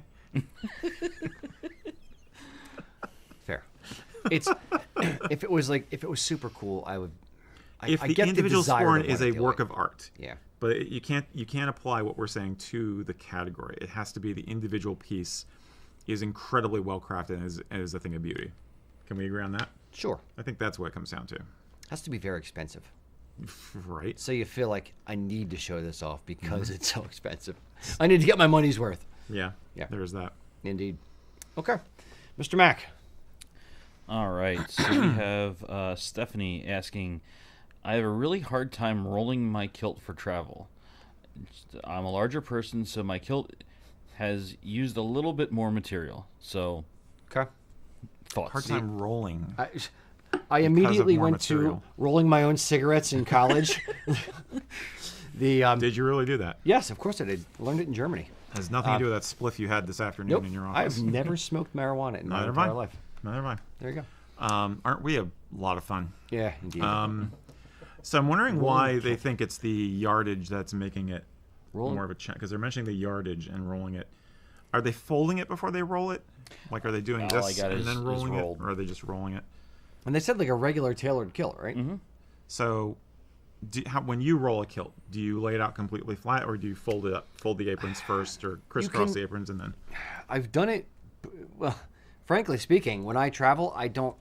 Fair. It's if it was super cool, I would. If I the get individual desire sporn to is wanna a do work it. of art, Yeah. but you can't apply what we're saying to the category. It has to be the individual piece is incredibly well crafted and is a thing of beauty. Can we agree on that? Sure. I think that's what it comes down to. Has to be very expensive. Right. So you feel like I need to show this off because it's so expensive. I need to get my money's worth. Yeah. Yeah. There's that. Indeed. Okay. Mr. Mack. All right. So we have Stephanie asking, I have a really hard time rolling my kilt for travel. I'm a larger person, so my kilt has used a little bit more material. So, Okay. thoughts? Hard time rolling. I immediately more went material. to rolling my own cigarettes in college. Did you really do that? Yes, of course I did. Learned it in Germany. Has nothing to do with that spliff you had this afternoon Nope. in your I office. have never smoked marijuana in my Neither have entire I. life. Neither mind. There you go. Aren't we a lot of fun? Yeah, indeed. So I'm wondering why they think it's the yardage that's making it Rolling? more of a challenge. Because they're mentioning the yardage and rolling it. Are they folding it before they roll it? Like, are they doing All I this got and is- then is rolling it? rolled. Or are they just rolling it? And they said like a regular tailored kilt, right? Mm-hmm. So when you roll a kilt, do you lay it out completely flat, or do you fold it up, fold the aprons first, or crisscross can- the aprons and then? I've done it. Well, frankly speaking, when I travel, I don't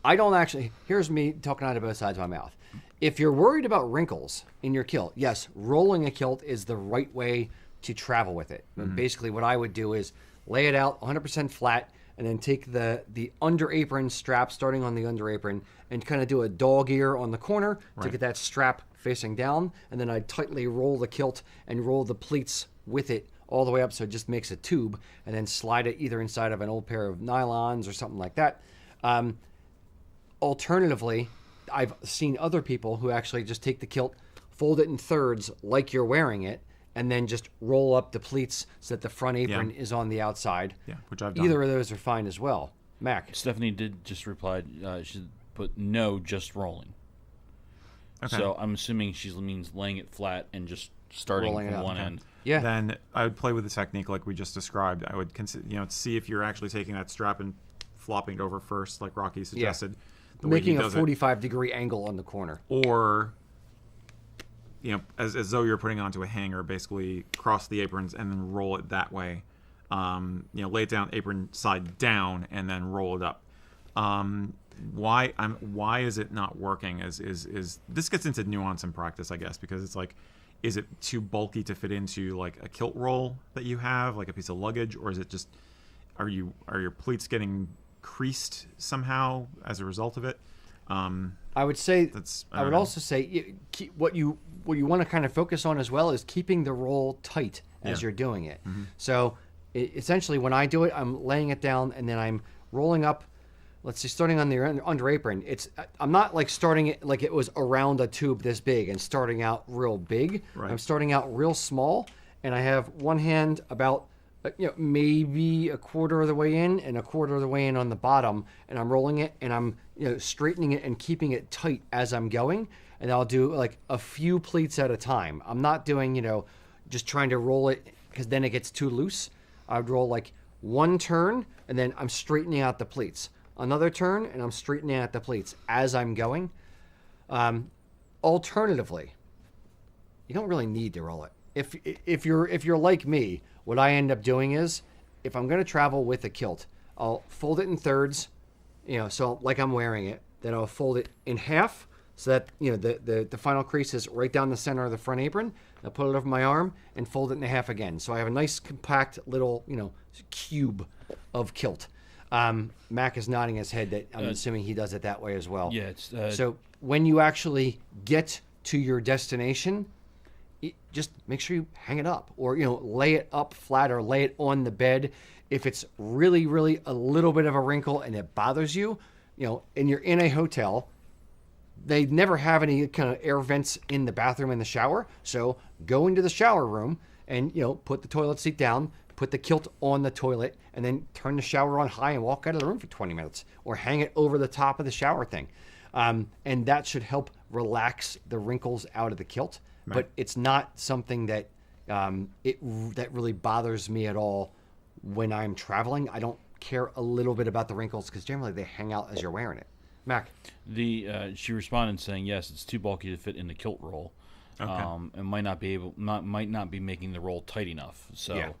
actually. Here's me talking out of both sides of my mouth. If you're worried about wrinkles in your kilt, yes, rolling a kilt is the right way to travel with it. And basically, what I would do is lay it out 100% flat, and then take the under apron strap, starting on the under apron, and kind of do a dog ear on the corner to get that strap facing down, and then I'd tightly roll the kilt and roll the pleats with it all the way up so it just makes a tube, and then slide it either inside of an old pair of nylons or something like that. Alternatively, I've seen other people who actually just take the kilt, fold it in thirds like you're wearing it, and then just roll up the pleats so that the front apron is on the outside. Yeah, which I've done. Either of those are fine as well. Mac. Stephanie did just reply. She put no, just rolling. Okay. So I'm assuming she means laying it flat and just starting Rolling it from out, one okay. end. Yeah. Then I would play with the technique like we just described. I would see if you're actually taking that strap and flopping it over first, like Rocky suggested. The way he Making a does it. 45-degree angle on the corner. Or as though you're putting it onto a hanger, basically cross the aprons and then roll it that way. Lay it down apron side down and then roll it up. Why is it not working? Is this gets into nuance and practice, I guess, because it's like, is it too bulky to fit into like a kilt roll that you have, like a piece of luggage, or is it just are your pleats getting creased somehow as a result of it? I would say That's- I I would don't know. also say what you want to kind of focus on as well is keeping the roll tight as Yeah. you're doing it. So essentially, when I do it, I'm laying it down and then I'm rolling up. Let's see, starting on the under apron. I'm not like starting it like it was around a tube this big and starting out real big. Right. I'm starting out real small, and I have one hand about maybe a quarter of the way in and a quarter of the way in on the bottom, and I'm rolling it and I'm straightening it and keeping it tight as I'm going, and I'll do like a few pleats at a time. I'm not doing just trying to roll it because then it gets too loose. I'd roll like one turn and then I'm straightening out the pleats, another turn and I'm straightening out the pleats as I'm going. Alternatively, you don't really need to roll it. If you're like me, what I end up doing is, if I'm going to travel with a kilt, I'll fold it in thirds, so like I'm wearing it. Then I'll fold it in half so that the final crease is right down the center of the front apron. I'll put it over my arm and fold it in half again. So I have a nice compact little cube of kilt. Mac is nodding his head that I'm assuming he does it that way as well. Yeah. It's, so when you actually get to your destination, just make sure you hang it up or lay it up flat or lay it on the bed. If it's really, really a little bit of a wrinkle and it bothers you, and you're in a hotel, they never have any kind of air vents in the bathroom and the shower. So go into the shower room and put the toilet seat down, put the kilt on the toilet, and then turn the shower on high and walk out of the room for 20 minutes or hang it over the top of the shower thing. And that should help relax the wrinkles out of the kilt. Right. But it's not something that that really bothers me at all when I'm traveling. I don't care a little bit about the wrinkles because generally they hang out as you're wearing it. Mac, she responded saying yes, it's too bulky to fit in the kilt roll, and might not be making the roll tight enough. So,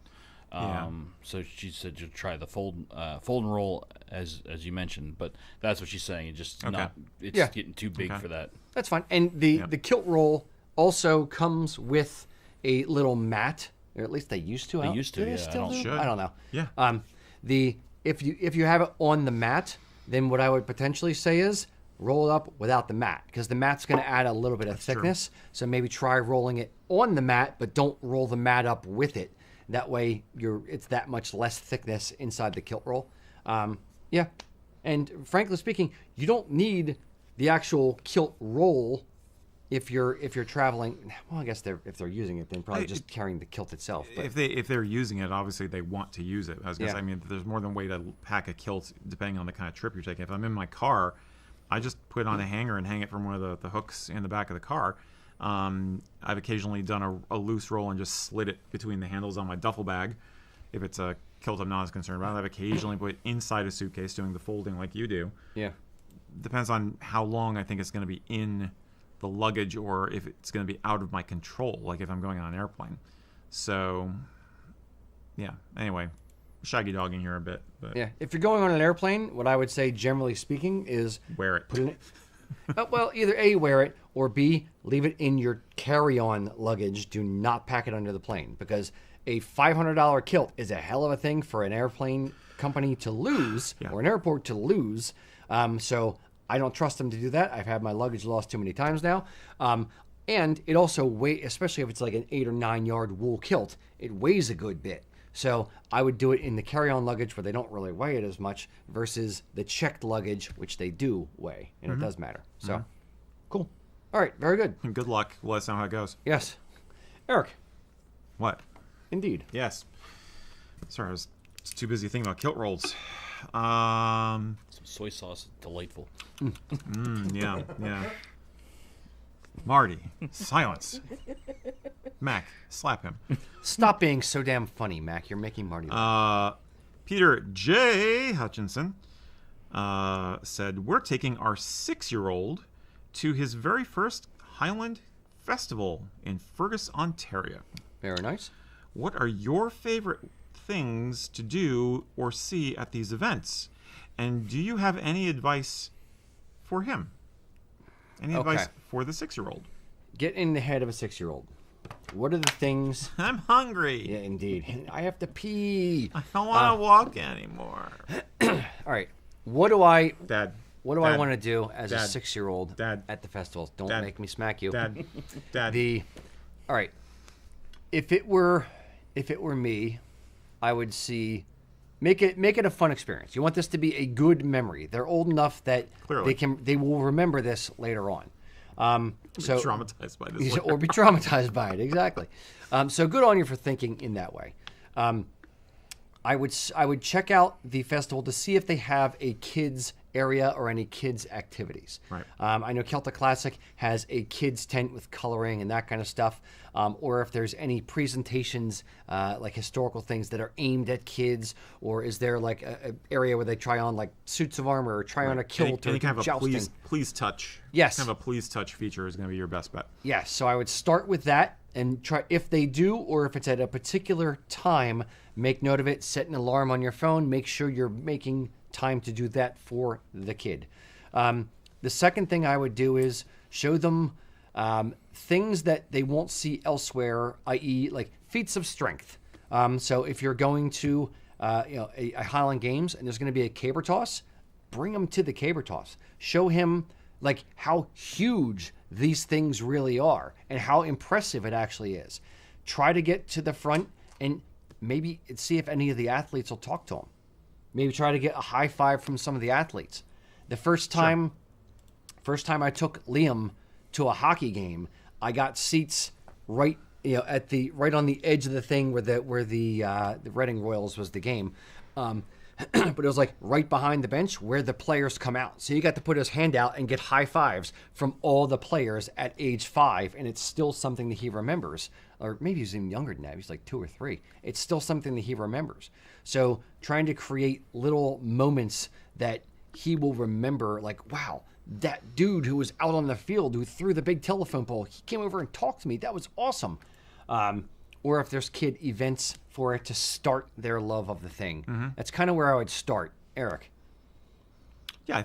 so she said to try the fold and roll as you mentioned, but that's what she's saying. It's just getting too big for that. That's fine. And the kilt roll also comes with a little mat, or at least they used to. They used to. I don't know. Yeah. If you have it on the mat, then what I would potentially say is roll it up without the mat, because the mat's going to add a little bit of thickness. True. So maybe try rolling it on the mat, but don't roll the mat up with it. That way, it's that much less thickness inside the kilt roll. And frankly speaking, you don't need the actual kilt roll if you're traveling. Well, I guess if they're using it, then probably just carrying the kilt itself. But if they're using it, obviously they want to use it. I was gonna say, I mean, there's more than one way to pack a kilt depending on the kind of trip you're taking. If I'm in my car, I just put it on a hanger and hang it from one of the hooks in the back of the car. I've occasionally done a loose roll and just slid it between the handles on my duffel bag. If it's a kilt I'm not as concerned about, I've occasionally put it inside a suitcase doing the folding like you do. Yeah. Depends on how long I think it's going to be in the luggage or if it's going to be out of my control, like if I'm going on an airplane. So, yeah. Anyway, shaggy dogging here a bit. But yeah. If you're going on an airplane, what I would say, generally speaking, is wear it. Put it in, well, either A, wear it, or B, leave it in your carry-on luggage. Do not pack it under the plane, because a $500 kilt is a hell of a thing for an airplane company to lose, or an airport to lose. So I don't trust them to do that. I've had my luggage lost too many times now. And it also weighs, especially if it's like an 8 or 9 yard wool kilt, it weighs a good bit. So I would do it in the carry-on luggage where they don't really weigh it as much versus the checked luggage, which they do weigh, and it does matter. So, cool. All right, very good. And good luck. Let us know how it goes. Yes. Eric. What? Indeed. Yes. Sorry, I was too busy thinking about kilt rolls. Some soy sauce, delightful. Yeah. Marty, silence. Mac, slap him. Stop being so damn funny, Mac. You're making Marty laugh. Peter J. Hutchinson said, we're taking our 6-year-old to his very first Highland Festival in Fergus, Ontario. Very nice. What are your favorite things to do or see at these events? And do you have any advice for him? Any advice for the 6-year-old? Get in the head of a 6-year-old. What are the things? I'm hungry. Yeah, indeed. I have to pee. I don't want to walk anymore. All right. What do I I want to do as a 6-year-old at the festivals? Don't make me smack you. Dad. All right. If it were me, I would make it a fun experience. You want this to be a good memory. They're old enough that they will remember this later on. So traumatized by this or be traumatized by it, exactly. So good on you for thinking in that way. I would check out the festival to see if they have a kids area or any kids activities. Right. I know Celtic Classic has a kids tent with coloring and that kind of stuff. Or if there's any presentations, like historical things that are aimed at kids, or is there like a area where they try on like suits of armor or try on a kilt or any kind of a jousting? please touch. Yes. Kind of a please touch feature is going to be your best bet. Yes, so I would start with that and try, if they do, or if it's at a particular time, make note of it, set an alarm on your phone, make sure you're making time to do that for the kid. The second thing I would do is show them things that they won't see elsewhere, i.e. like feats of strength. So if you're going to a Highland Games and there's going to be a caber toss, bring him to the caber toss. Show him like how huge these things really are and how impressive it actually is. Try to get to the front and maybe see if any of the athletes will talk to him. Maybe try to get a high five from some of the athletes. The first time I took Liam to a hockey game, I got seats right on the edge of the thing where the Reading Royals was the game. But it was like right behind the bench where the players come out. So you got to put his hand out and get high fives from all the players at age 5. And it's still something that he remembers. Or maybe he's even younger than that. He's like 2 or 3. It's still something that he remembers. So trying to create little moments that he will remember, like, wow, that dude who was out on the field who threw the big telephone pole, he came over and talked to me. That was awesome. Or if there's kid events for it to start their love of the thing. Mm-hmm. That's kind of where I would start. Eric. Yeah,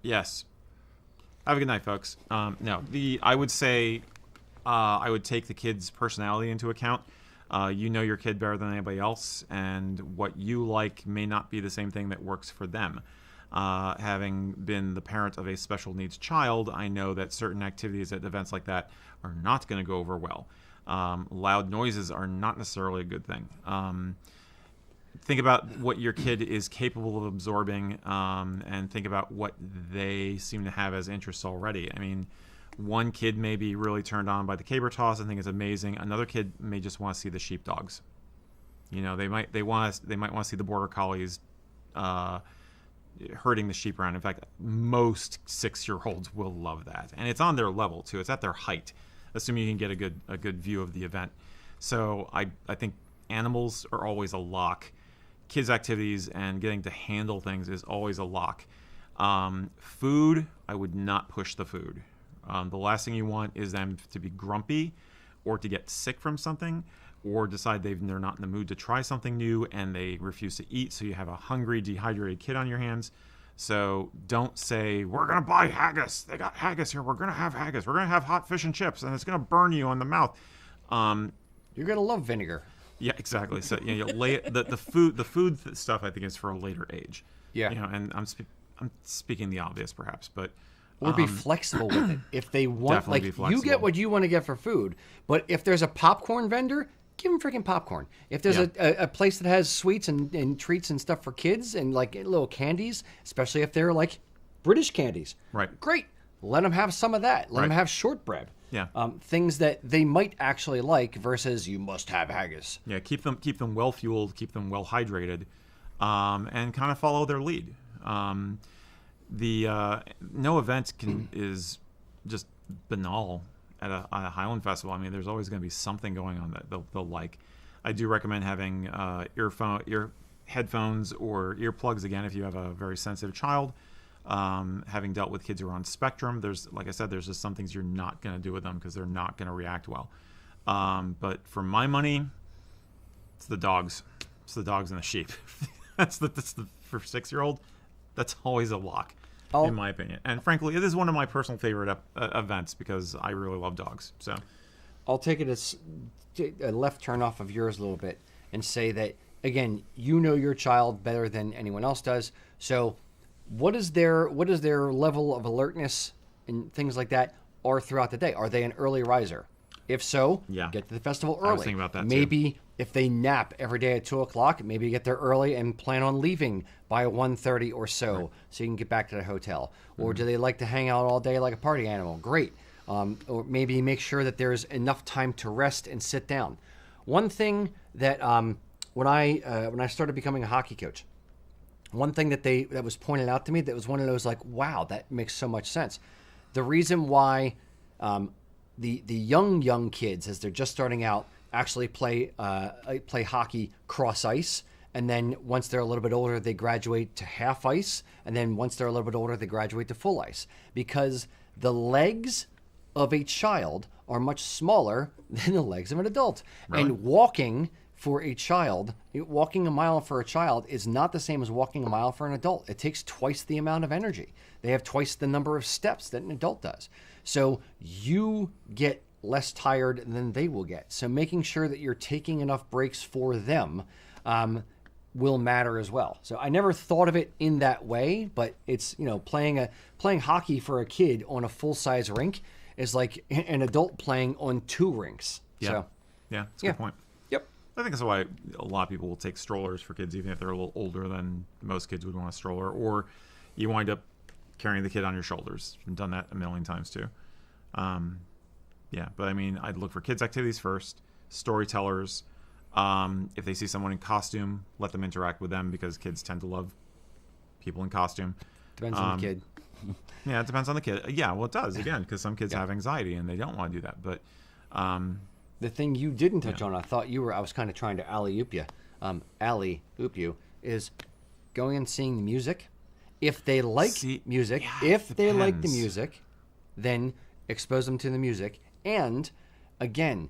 yes. Have a good night, folks. I would say I would take the kid's personality into account. You know your kid better than anybody else, and what you like may not be the same thing that works for them. Having been the parent of a special needs child, I know that certain activities at events like that are not going to go over well. Loud noises are not necessarily a good thing. Think about what your kid is capable of absorbing, and think about what they seem to have as interests already. I mean, one kid may be really turned on by the caber toss and think it's amazing. Another kid may just want to see the sheepdogs. You know, they might want to see the border collies herding the sheep around. In fact, most 6-year-olds will love that, and it's on their level too. It's at their height, assuming you can get a good view of the event. So I think animals are always a lock. Kids' activities and getting to handle things is always a lock. Food, I would not push the food. The last thing you want is them to be grumpy or to get sick from something or decide they're not in the mood to try something new and they refuse to eat, so you have a hungry, dehydrated kid on your hands. So don't say, we're going to buy haggis. They got haggis here. We're going to have haggis. We're going to have hot fish and chips, and it's going to burn you on the mouth. You're going to love vinegar. Yeah, exactly. So you lay the food stuff I think is for a later age. Yeah. And I'm speaking the obvious perhaps, but or be flexible with it. If they want, like, you get what you want to get for food, but if there's a popcorn vendor, give them freaking popcorn. If there's a place that has sweets and treats and stuff for kids and like little candies, especially if they're like British candies, right? Great. Let them have some of that. Let them have shortbread. Yeah. Things that they might actually like versus you must have haggis. Yeah. Keep them well fueled. Keep them well hydrated, and kind of follow their lead. No event is just banal at a Highland Festival. I mean, there's always going to be something going on that they'll like. I do recommend having ear headphones or earplugs, again, if you have a very sensitive child. Having dealt with kids who are on spectrum, like I said, there's just some things you're not going to do with them because they're not going to react well. But for my money, it's the dogs. It's the dogs and the sheep. that's the for 6-year-old. That's always a lock, in my opinion. And frankly, it is one of my personal favorite events because I really love dogs. So, I'll take it as a left turn off of yours a little bit and say that, again, you know your child better than anyone else does. So, what is their level of alertness and things like that are throughout the day? Are they an early riser? If so, get to the festival early. I was thinking about that maybe too. If they nap every day at 2:00, maybe get there early and plan on leaving by 1:30 or so you can get back to the hotel. Or do they like to hang out all day like a party animal? Great. Or maybe make sure that there's enough time to rest and sit down. One thing that when I started becoming a hockey coach, one thing that was pointed out to me that was one of those like, wow, that makes so much sense. The reason why the young kids, as they're just starting out, actually play hockey cross ice, and then once they're a little bit older, they graduate to half ice, and then once they're a little bit older, they graduate to full ice, because the legs of a child are much smaller than the legs of an adult. Really? And walking a mile for a child is not the same as walking a mile for an adult. It takes twice the amount of energy. They have twice the number of steps that an adult does. So you get less tired than they will get. So making sure that you're taking enough breaks for them will matter as well. So I never thought of it in that way, but it's, playing hockey for a kid on a full-size rink is like an adult playing on 2 rinks. Yeah. So, Yeah, that's a good point. Yep. I think that's why a lot of people will take strollers for kids, even if they're a little older than most kids would want a stroller. Or you wind up carrying the kid on your shoulders. I've done that a million times too. Yeah, but I mean, I'd look for kids' activities first, storytellers. If they see someone in costume, let them interact with them, because kids tend to love people in costume. Depends on the kid. Yeah, it depends on the kid. Yeah, well, it does, again, because some kids have anxiety and they don't want to do that. But the thing you didn't touch on, I was kind of trying to alley-oop you, is going and seeing the music. If they like music, then expose them to the music. And again,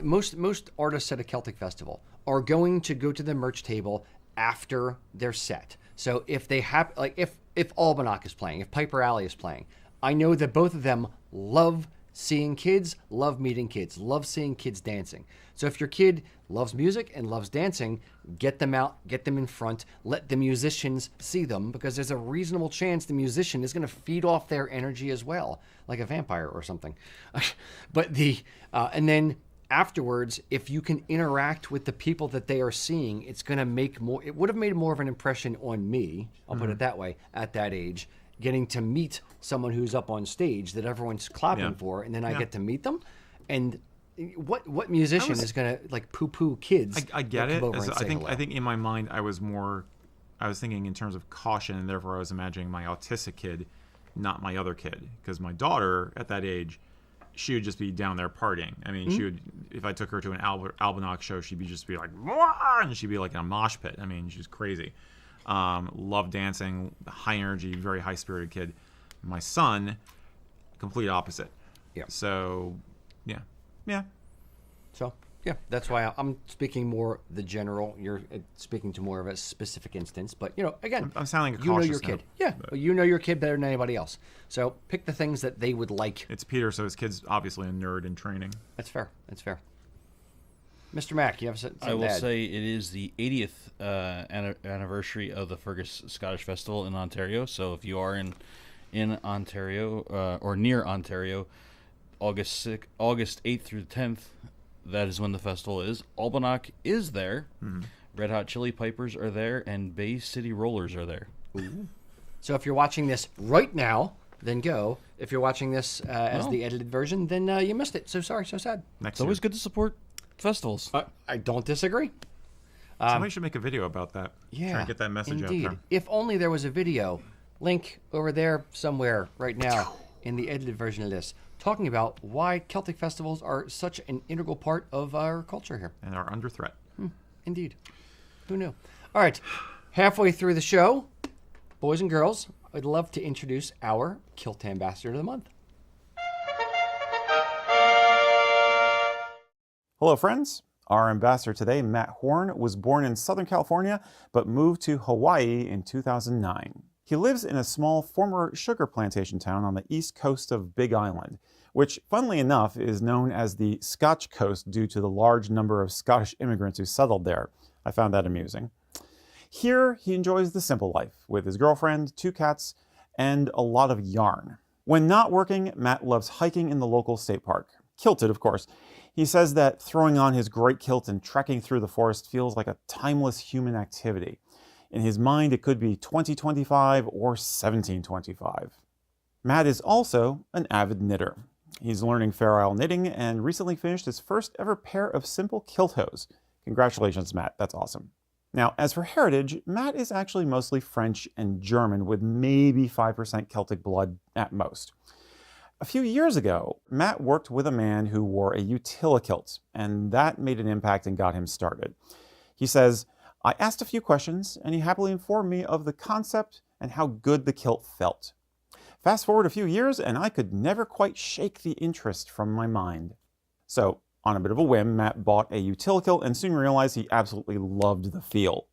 most artists at a Celtic festival are going to go to the merch table after their set. So if they have, like, if Almanac is playing, if Piper Alley is playing, I know that both of them love seeing kids, love meeting kids, love seeing kids dancing. So if your kid loves music and loves dancing, get them out, get them in front, let the musicians see them, because there's a reasonable chance the musician is going to feed off their energy as well, like a vampire or something. But and then afterwards, if you can interact with the people that they are seeing, it would have made more of an impression on me, I'll put it that way, at that age, getting to meet someone who's up on stage that everyone's clapping for, and then I get to meet them. And what musician is going to like poo-poo kids? I get it. I think in my mind I was thinking in terms of caution, and therefore I was imagining my autistic kid, not my other kid, because my daughter at that age, she would just be down there partying. I mean, she would, if I took her to an Almanac show, she'd just be like, "Wah!" And she'd be like in a mosh pit. I mean, she's crazy. Love dancing, high energy, very high spirited kid. My son, complete opposite. Yeah. So, yeah. So, yeah, that's why I'm speaking more the general. You're speaking to more of a specific instance. But, again, I'm sounding you know cautious your kid. now, Yeah, but you know your kid better than anybody else. So pick the things that they would like. It's Peter, so his kid's obviously a nerd in training. That's fair. Mr. Mack, you have something I will to add? say it is the 80th anniversary of the Fergus Scottish Festival in Ontario. So if you are in Ontario or near Ontario, August 8th through the 10th, that is when the festival is. Almanac is there. Mm-hmm. Red Hot Chili Pipers are there, and Bay City Rollers are there. Ooh. So if you're watching this right now, then go. If you're watching this as the edited version, then you missed it. So sorry, so sad. It's always good to support festivals. I don't disagree. Somebody should make a video about that. Yeah, try and get that message indeed. out there. If only there was a video. Link over there somewhere right now in the edited version of this, talking about why Celtic festivals are such an integral part of our culture here. And are under threat. Indeed. Who knew? All right. Halfway through the show, boys and girls, I'd love to introduce our Kilt Ambassador of the Month. Hello, friends. Our ambassador today, Matt Horn, was born in Southern California, but moved to Hawaii in 2009. He lives in a small former sugar plantation town on the east coast of Big Island, which, funnily enough, is known as the Scotch Coast due to the large number of Scottish immigrants who settled there. I found that amusing. Here, he enjoys the simple life, with his girlfriend, 2 cats, and a lot of yarn. When not working, Matt loves hiking in the local state park. Kilted, of course. He says that throwing on his great kilt and trekking through the forest feels like a timeless human activity. In his mind, it could be 2025 or 1725. Matt is also an avid knitter. He's learning Fair Isle knitting and recently finished his first ever pair of simple kilt hose. Congratulations, Matt. That's awesome. Now, as for heritage, Matt is actually mostly French and German with maybe 5% Celtic blood at most. A few years ago, Matt worked with a man who wore a utilikilt, and that made an impact and got him started. He says, I asked a few questions, and he happily informed me of the concept and how good the kilt felt. Fast forward a few years, and I could never quite shake the interest from my mind. So, on a bit of a whim, Matt bought a utilikilt and soon realized he absolutely loved the feel.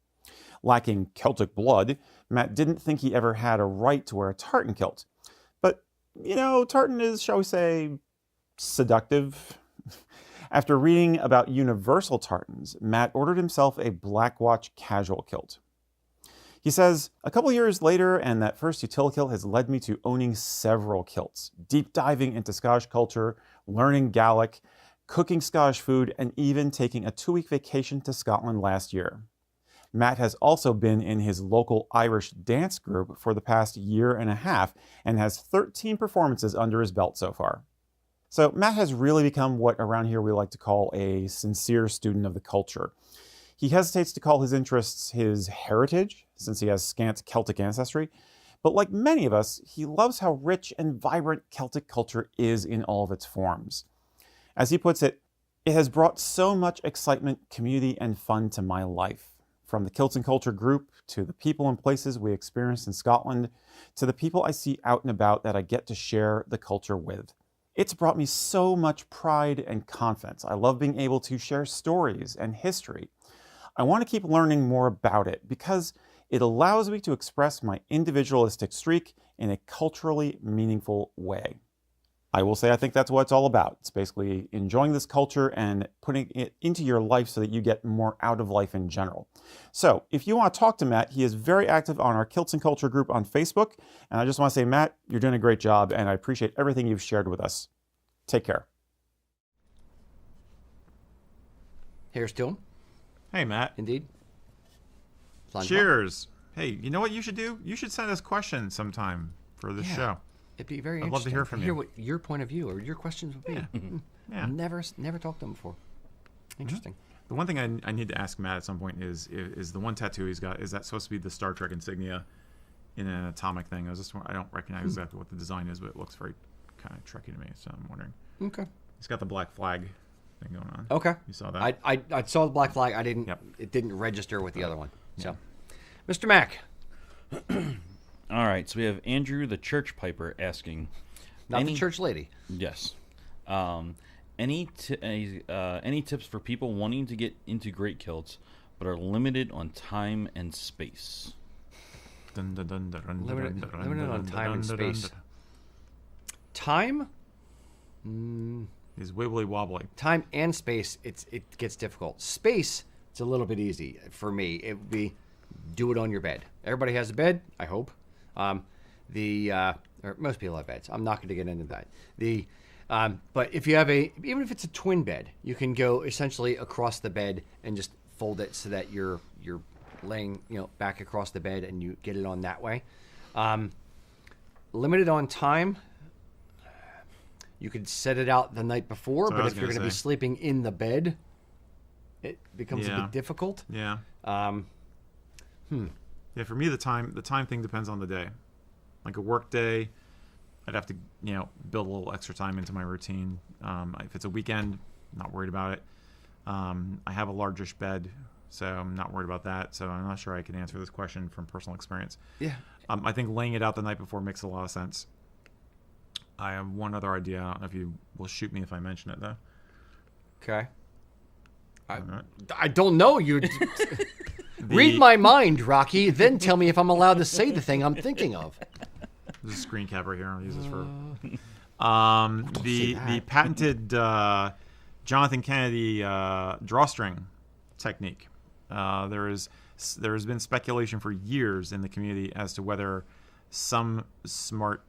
Lacking Celtic blood, Matt didn't think he ever had a right to wear a tartan kilt. But, tartan is, shall we say, seductive. After reading about universal tartans, Matt ordered himself a Black Watch casual kilt. He says, a couple years later, and that first utilikilt has led me to owning several kilts, deep diving into Scottish culture, learning Gaelic, cooking Scottish food, and even taking a 2-week vacation to Scotland last year. Matt has also been in his local Irish dance group for the past year and a half and has 13 performances under his belt so far. So Matt has really become what around here we like to call a sincere student of the culture. He hesitates to call his interests his heritage, since he has scant Celtic ancestry, but like many of us, he loves how rich and vibrant Celtic culture is in all of its forms. As he puts it, it has brought so much excitement, community, and fun to my life. From the Kilts and Culture group, to the people and places we experience in Scotland, to the people I see out and about that I get to share the culture with. It's brought me so much pride and confidence. I love being able to share stories and history. I want to keep learning more about it because it allows me to express my individualistic streak in a culturally meaningful way. I will say I think that's what it's all about. It's basically enjoying this culture and putting it into your life so that you get more out of life in general. So if you want to talk to Matt, he is very active on our Kilts and Culture group on Facebook. And I just want to say, Matt, you're doing a great job and I appreciate everything you've shared with us. Take care. Here's to him. Hey, Matt. Indeed. Cheers. Hey, you know what you should do? You should send us questions sometime for this show. It'd be very I'd interesting. love to hear from you. What your point of view or your questions would be. Yeah. Never talked to him before. Interesting. The one thing I need to ask Matt at some point is the one tattoo he's got, is that supposed to be the Star Trek insignia in an atomic thing? I don't recognize exactly what the design is, but it looks very kind of Trekky to me, so I'm wondering. Okay. He's got the black flag thing going on. Okay. You saw that? I saw the black flag. I didn't. Yep. It didn't register with the other one. So, Mr. Mack. All right, so we have Andrew the Church Piper asking. Not the church lady. Yes. Any tips for people wanting to get into great kilts but are limited on time and space? Limited on time and space. Time? Is wibbly wobbly. Time and space, it gets difficult. Space, it's a little bit easy for me. It would be do it on your bed. Everybody has a bed, I hope. Or most people have beds. I'm not going to get into that. But if you have even if it's a twin bed, you can go essentially across the bed and just fold it so that you're laying back across the bed and you get it on that way. Limited on time. You could set it out the night before, but if you're going to be sleeping in the bed, it becomes a bit difficult. Yeah. Yeah, for me the time thing depends on the day. Like a work day, I'd have to build a little extra time into my routine. If it's a weekend, I'm not worried about it. I have a largish bed, so I'm not worried about that. So I'm not sure I can answer this question from personal experience. Yeah. I think laying it out the night before makes a lot of sense. I have one other idea. I don't know if you will shoot me if I mention it though. Okay. Right. I don't know. You read my mind, Rocky. Then tell me if I'm allowed to say the thing I'm thinking of. There's a screen cap right here. I'll use this for. The patented Jonathan Kennedy drawstring technique. There has been speculation for years in the community as to whether some smart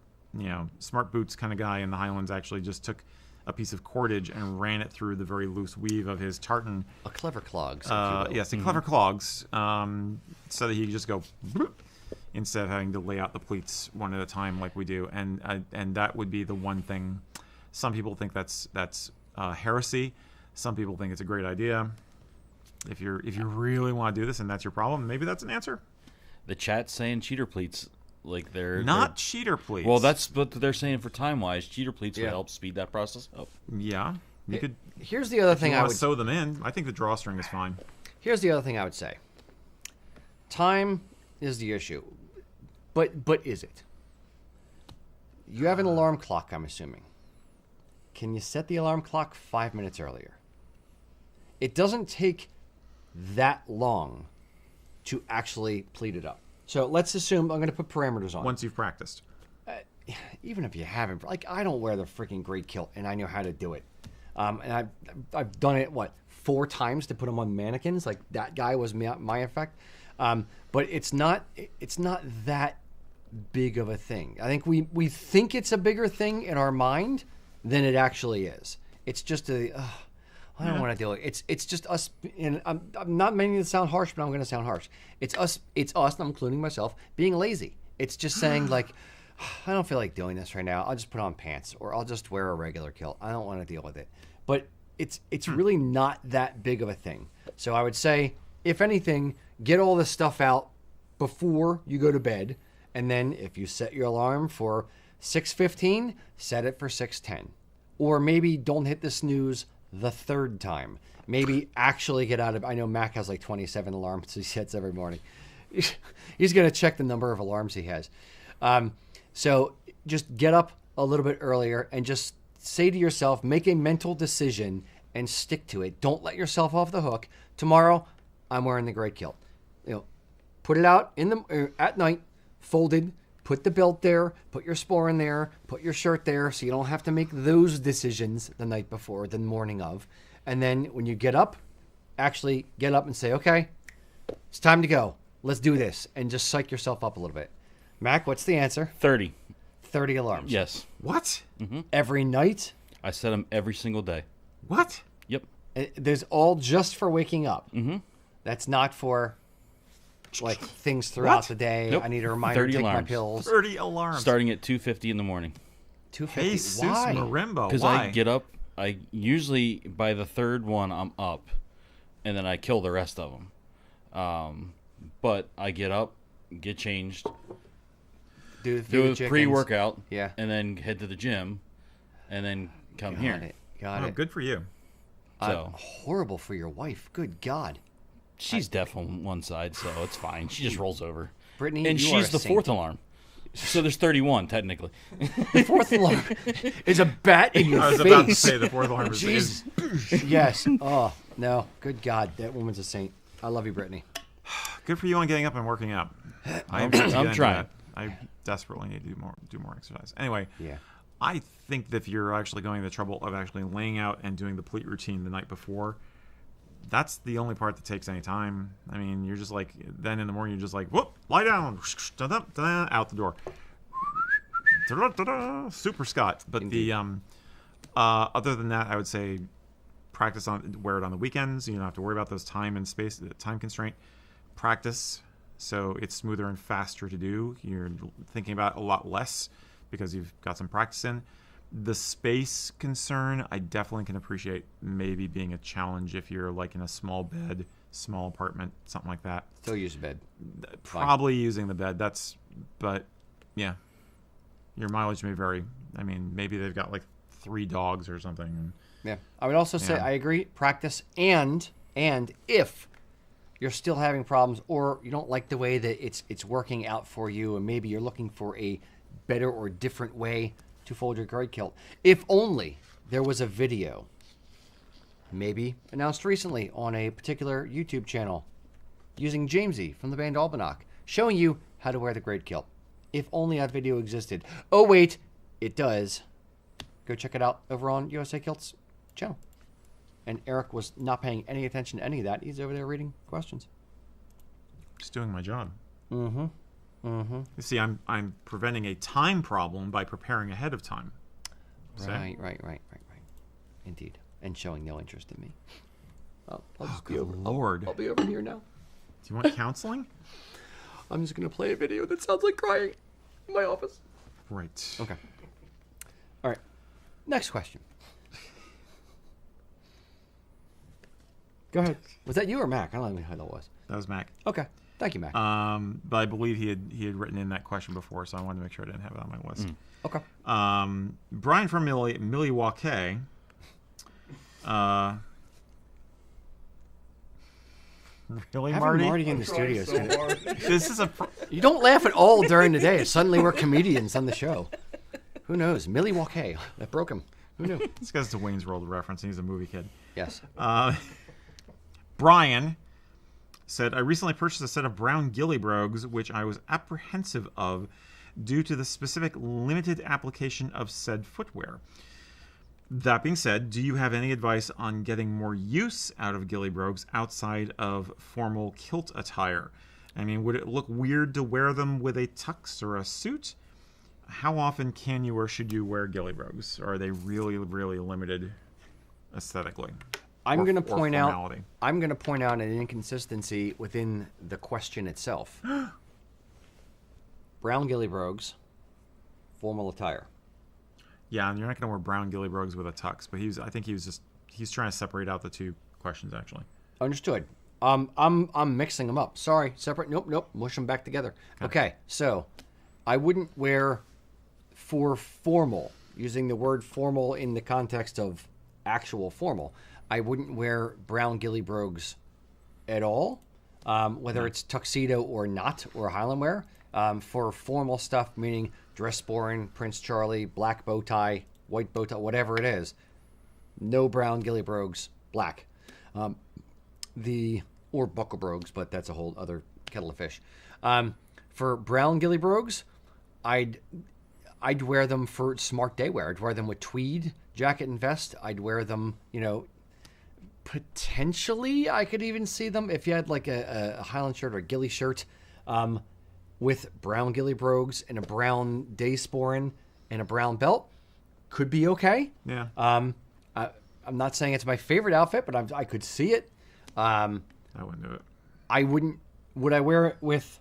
boots kind of guy in the Highlands actually just took a piece of cordage and ran it through the very loose weave of his tartan. A clever clogs. Yes, a clever clogs, so that he could just go bloop, instead of having to lay out the pleats one at a time like we do. And that would be the one thing Some people think that's heresy. Some people think it's a great idea. If you really want to do this and that's your problem, maybe that's an answer. The chat's saying cheater pleats. Like they're cheater pleats. Well, that's what they're saying for time wise. Cheater pleats would Yeah. help speed that process up. Yeah, you could. Here's the other thing You I want would to sew them in. I think the drawstring is fine. Here's the other thing I would say. Time is the issue. But is it? You have an alarm clock, I'm assuming. Can you set the alarm clock 5 minutes earlier? It doesn't take that long to actually pleat it up. So let's assume I'm going to put parameters on. Once you've practiced. Even if you haven't, like I don't wear the freaking great kilt, and I know how to do it. And I've done it 4 times to put them on mannequins. Like that guy was my effect. But it's not that big of a thing. I think we think it's a bigger thing in our mind than it actually is. It's just I don't want to do it. It's just us. And I'm not meaning to sound harsh, but I'm going to sound harsh. It's us. And I'm including myself being lazy. It's just saying like, I don't feel like doing this right now. I'll just put on pants, or I'll just wear a regular kilt. I don't want to deal with it. But it's really not that big of a thing. So I would say, if anything, get all this stuff out before you go to bed, and then if you set your alarm for 6:15, set it for 6:10, or maybe don't hit the snooze the third time. Maybe actually get out of. I know Mac has like 27 alarms he sets every morning. He's gonna check the number of alarms he has. So just get up a little bit earlier and just say to yourself, make a mental decision and stick to it. Don't let yourself off the hook. Tomorrow, I'm wearing the gray kilt. Put it out at night, folded. Put the belt there. Put your sporin there. Put your shirt there, so you don't have to make those decisions the night before, the morning of. And then when you get up, actually get up and say, okay, it's time to go. Let's do this, and just psych yourself up a little bit. Mac, what's the answer? 30. 30 alarms. Yes. What? Every night? I set them every single day. What? Yep. There's all just for waking up. Mm-hmm. That's not for like things throughout the day. Nope. I need a reminder to take my alarms. pills. 30 alarms. Starting at 2:50 in the morning. 250. Jesus Why? Marimbo. Because Why? I get up. I usually by the third one I'm up, and then I kill the rest of them. But I get up, get changed, Do do a pre-workout, Yeah. and then head to the gym, and then come here. Got Oh, it. good for you. So Horrible for your wife. Good God. she's deaf on one side, so it's fine. She just rolls over. Brittany, And you are she's a the saint. fourth alarm. So there's 31 technically. The fourth alarm is a bat in your I was face. about to say the fourth alarm is Jeez. Yes. Oh, no. Good God. That woman's a saint. I love you, Brittany. good for you on getting up and working out. I'm I'm trying. I desperately need to do more exercise. Anyway, Yeah. I think that if you're actually going to the trouble of actually laying out and doing the pleat routine the night before, that's the only part that takes any time. I mean, you're just like, then in the morning, you're just like, whoop, lie down, out the door. Super Scott. But Indeed. the other than that, I would say practice wear it on the weekends. You don't have to worry about those time and space, the time constraint. Practice so it's smoother and faster to do. You're thinking about it a lot less because you've got some practice in. The space concern, I definitely can appreciate maybe being a challenge if you're like in a small bed, small apartment, something like that. Still use bed. Probably using the bed. But yeah, your mileage may vary. I mean, maybe they've got like 3 dogs or something. Yeah. I would also say, Yeah. I agree, practice, and if you're still having problems or you don't like the way that it's working out for you, and maybe you're looking for a better or different way to fold your gray kilt. If only there was a video, maybe announced recently on a particular YouTube channel, using Jamesy from the band Albanac, showing you how to wear the gray kilt. If only that video existed. Oh wait, it does. Go check it out over on USA Kilts channel. And Eric was not paying any attention to any of that. He's over there reading questions. Just doing my job. Mm-hmm. You see, I'm preventing a time problem by preparing ahead of time. So- Right. Indeed. And showing no interest in me. I'll just be Good over. Lord. I'll be over here now. Do you want counseling? I'm just gonna play a video that sounds like crying in my office. Right. Okay. All right. Next question. Go ahead. Was that you or Mac? I don't know who that was. That was Mac. Okay. Thank you, Mac. But I believe he had written in that question before, so I wanted to make sure I didn't have it on my list. Okay. Brian from Milwaukee. Really, Having Marty? Marty in the Trying studio. so hard. This is a. You don't laugh at all during the day. Suddenly we're comedians on the show. Who knows? Milwaukee. That broke him. Who knew? This guy's a Wayne's World reference. And he's a movie kid. Yes. Brian said, I recently purchased a set of brown ghillie brogues, which I was apprehensive of due to the specific limited application of said footwear. That being said, do you have any advice on getting more use out of ghillie brogues outside of formal kilt attire? I mean, would it look weird to wear them with a tux or a suit? How often can you or should you wear ghillie brogues? Or are they really, really limited aesthetically? I'm going to point out. formality? I'm going to point out an inconsistency within the question itself. Brown ghillie brogues, formal attire. Yeah, and you're not going to wear brown ghillie brogues with a tux, but I think he's trying to separate out the two questions actually. Understood. I'm mixing them up. Sorry, separate. Nope. Mush them back together. Okay, so I wouldn't wear for formal, using the word formal in the context of actual formal. I wouldn't wear brown ghillie brogues at all, whether it's tuxedo or not, or Highland wear. For formal stuff, meaning dress sporin, Prince Charlie, black bow tie, white bow tie, whatever it is, no brown ghillie brogues, black. Or buckle brogues, but that's a whole other kettle of fish. For brown ghillie brogues, I'd wear them for smart day wear. I'd wear them with tweed jacket and vest. I'd wear them, potentially I could even see them if you had like a Highland shirt or a ghillie shirt, with brown ghillie brogues and a brown day sporin and a brown belt. Could be okay. Yeah. I'm not saying it's my favorite outfit, but I could see it. I wouldn't do it. I wouldn't. Would I wear it with,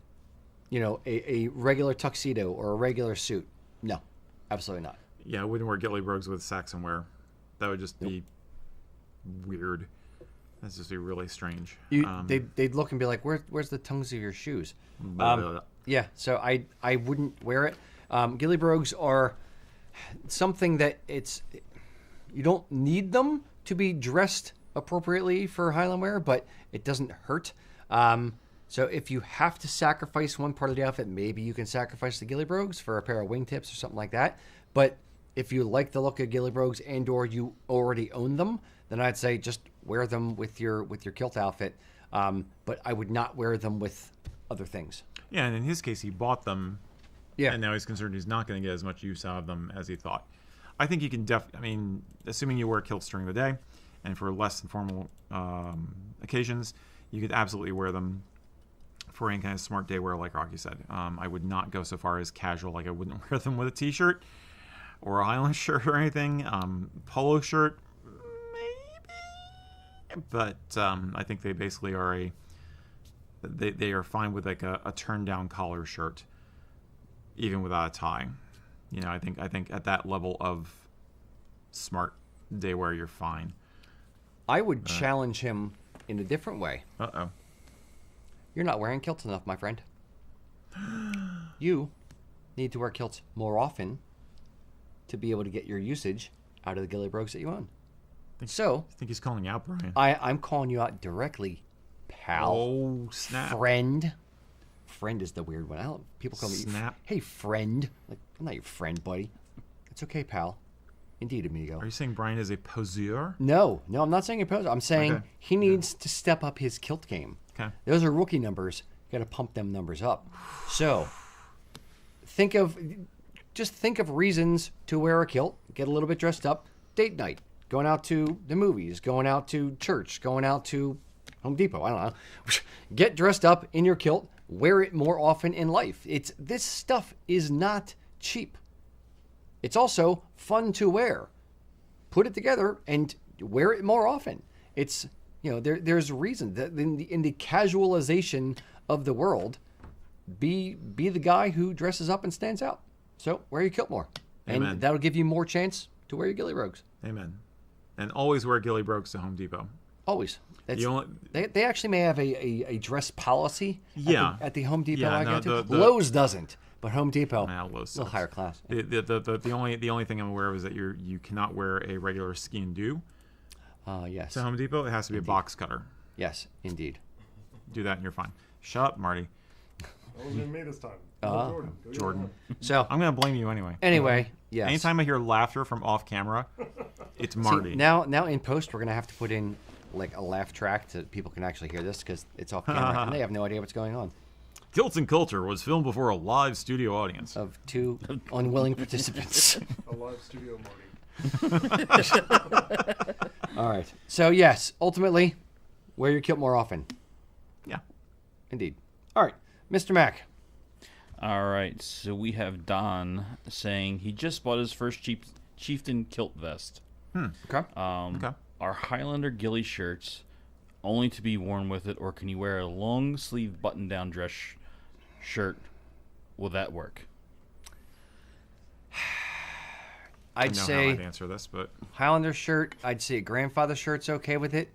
a regular tuxedo or a regular suit? No, absolutely not. Yeah, I wouldn't wear ghillie brogues with Saxon wear. That would just be weird. That's just be really strange. They'd look and be like, "Where's the tongues of your shoes?" Blah. Yeah, so I wouldn't wear it. Ghillie brogues are something that you don't need them to be dressed appropriately for Highland wear, but it doesn't hurt. So if you have to sacrifice one part of the outfit, maybe you can sacrifice the ghillie brogues for a pair of wingtips or something like that. But if you like the look of ghillie brogues and/or you already own them, then I'd say just wear them with your kilt outfit. But I would not wear them with other things. Yeah, and in his case, he bought them. Yeah. And now he's concerned he's not going to get as much use out of them as he thought. I think you can assuming you wear kilts during the day, and for less than formal occasions, you could absolutely wear them for any kind of smart day wear, like Rocky said. I would not go so far as casual, like I wouldn't wear them with a t-shirt or a Highland shirt or anything. Polo shirt, maybe. But I think they basically are they are fine with like a turned down collar shirt, even without a tie. I think at that level of smart day wear, you're fine. I would challenge him in a different way. Uh-oh. You're not wearing kilts enough, my friend. You need to wear kilts more often to be able to get your usage out of the ghillie brogues that you own. I think he's calling you out, Brian. I'm calling you out directly, pal. Oh, snap. Friend. Friend is the weird one. People call me, Snap. hey, friend. Like, I'm not your friend, buddy. It's okay, pal. Indeed, amigo. Are you saying Brian is a poseur? No, I'm not saying a poser. I'm saying Okay. he needs to step up his kilt game. Okay. Those are rookie numbers. Got to pump them numbers up. So, think of reasons to wear a kilt. Get a little bit dressed up. Date night. Going out to the movies. Going out to church. Going out to Home Depot. I don't know. Get dressed up in your kilt. Wear it more often in life. This stuff is not cheap. It's also fun to wear. Put it together and wear it more often. It's, there's a reason that in the casualization of the world, be the guy who dresses up and stands out. So wear your kilt more. Amen. And that'll give you more chance to wear your ghillie brogues. Amen. And always wear ghillie brogues to Home Depot. Always. That's, You only- they actually may have a dress policy Yeah. at the Home Depot Yeah, I no, go to. the- Lowe's doesn't, but Home Depot, Nah, Lowe's a little sucks. higher class. The only thing I'm aware of is that you cannot wear a regular ski and do Yes. to Home Depot. It has to be a box cutter. Yes, indeed. Do that and you're fine. Shut up, Marty. That wasn't even me this time. Jordan. Go get Jordan. one. So, I'm gonna blame you anyway. anyway, yes. Anytime I hear laughter from off camera, it's See, Marty. now in post, we're going to have to put in like a laugh track so people can actually hear this because it's off camera and they have no idea what's going on. Kilts and Culture was filmed before a live studio audience. Of two unwilling participants. A live studio Marty. All right. So, yes, ultimately, wear your kilt more often. Yeah. Indeed. All right. Mr. Mac. All right, so we have Don saying he just bought his first chieftain kilt vest. Okay. Okay. Are Highlander ghillie shirts only to be worn with it, or can you wear a long sleeve button down dress shirt? Will that work? I I'd know how say I'd answer this, but Highlander shirt. I'd say grandfather shirt's okay with it.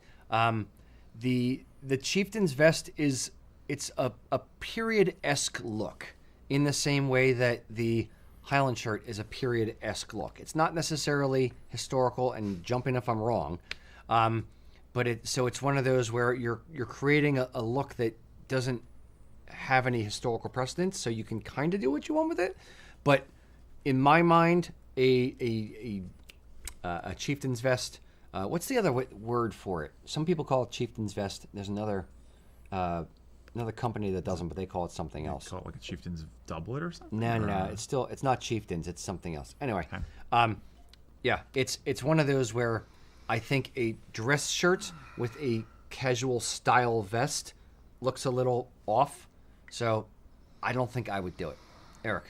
The chieftain's vest it's a period-esque look in the same way that the Highland shirt is a period-esque look. It's not necessarily historical, and jump in if I'm wrong, but it's one of those where you're creating a look that doesn't have any historical precedence, so you can kind of do what you want with it. But in my mind, a chieftain's vest. What's the other word for it? Some people call it chieftain's vest. There's another company that doesn't, but they call it something else. call it like a chieftain's doublet or something. No. It's not chieftains. It's something else. Anyway, yeah, it's one of those where I think a dress shirt with a casual style vest looks a little off. So I don't think I would do it. Eric.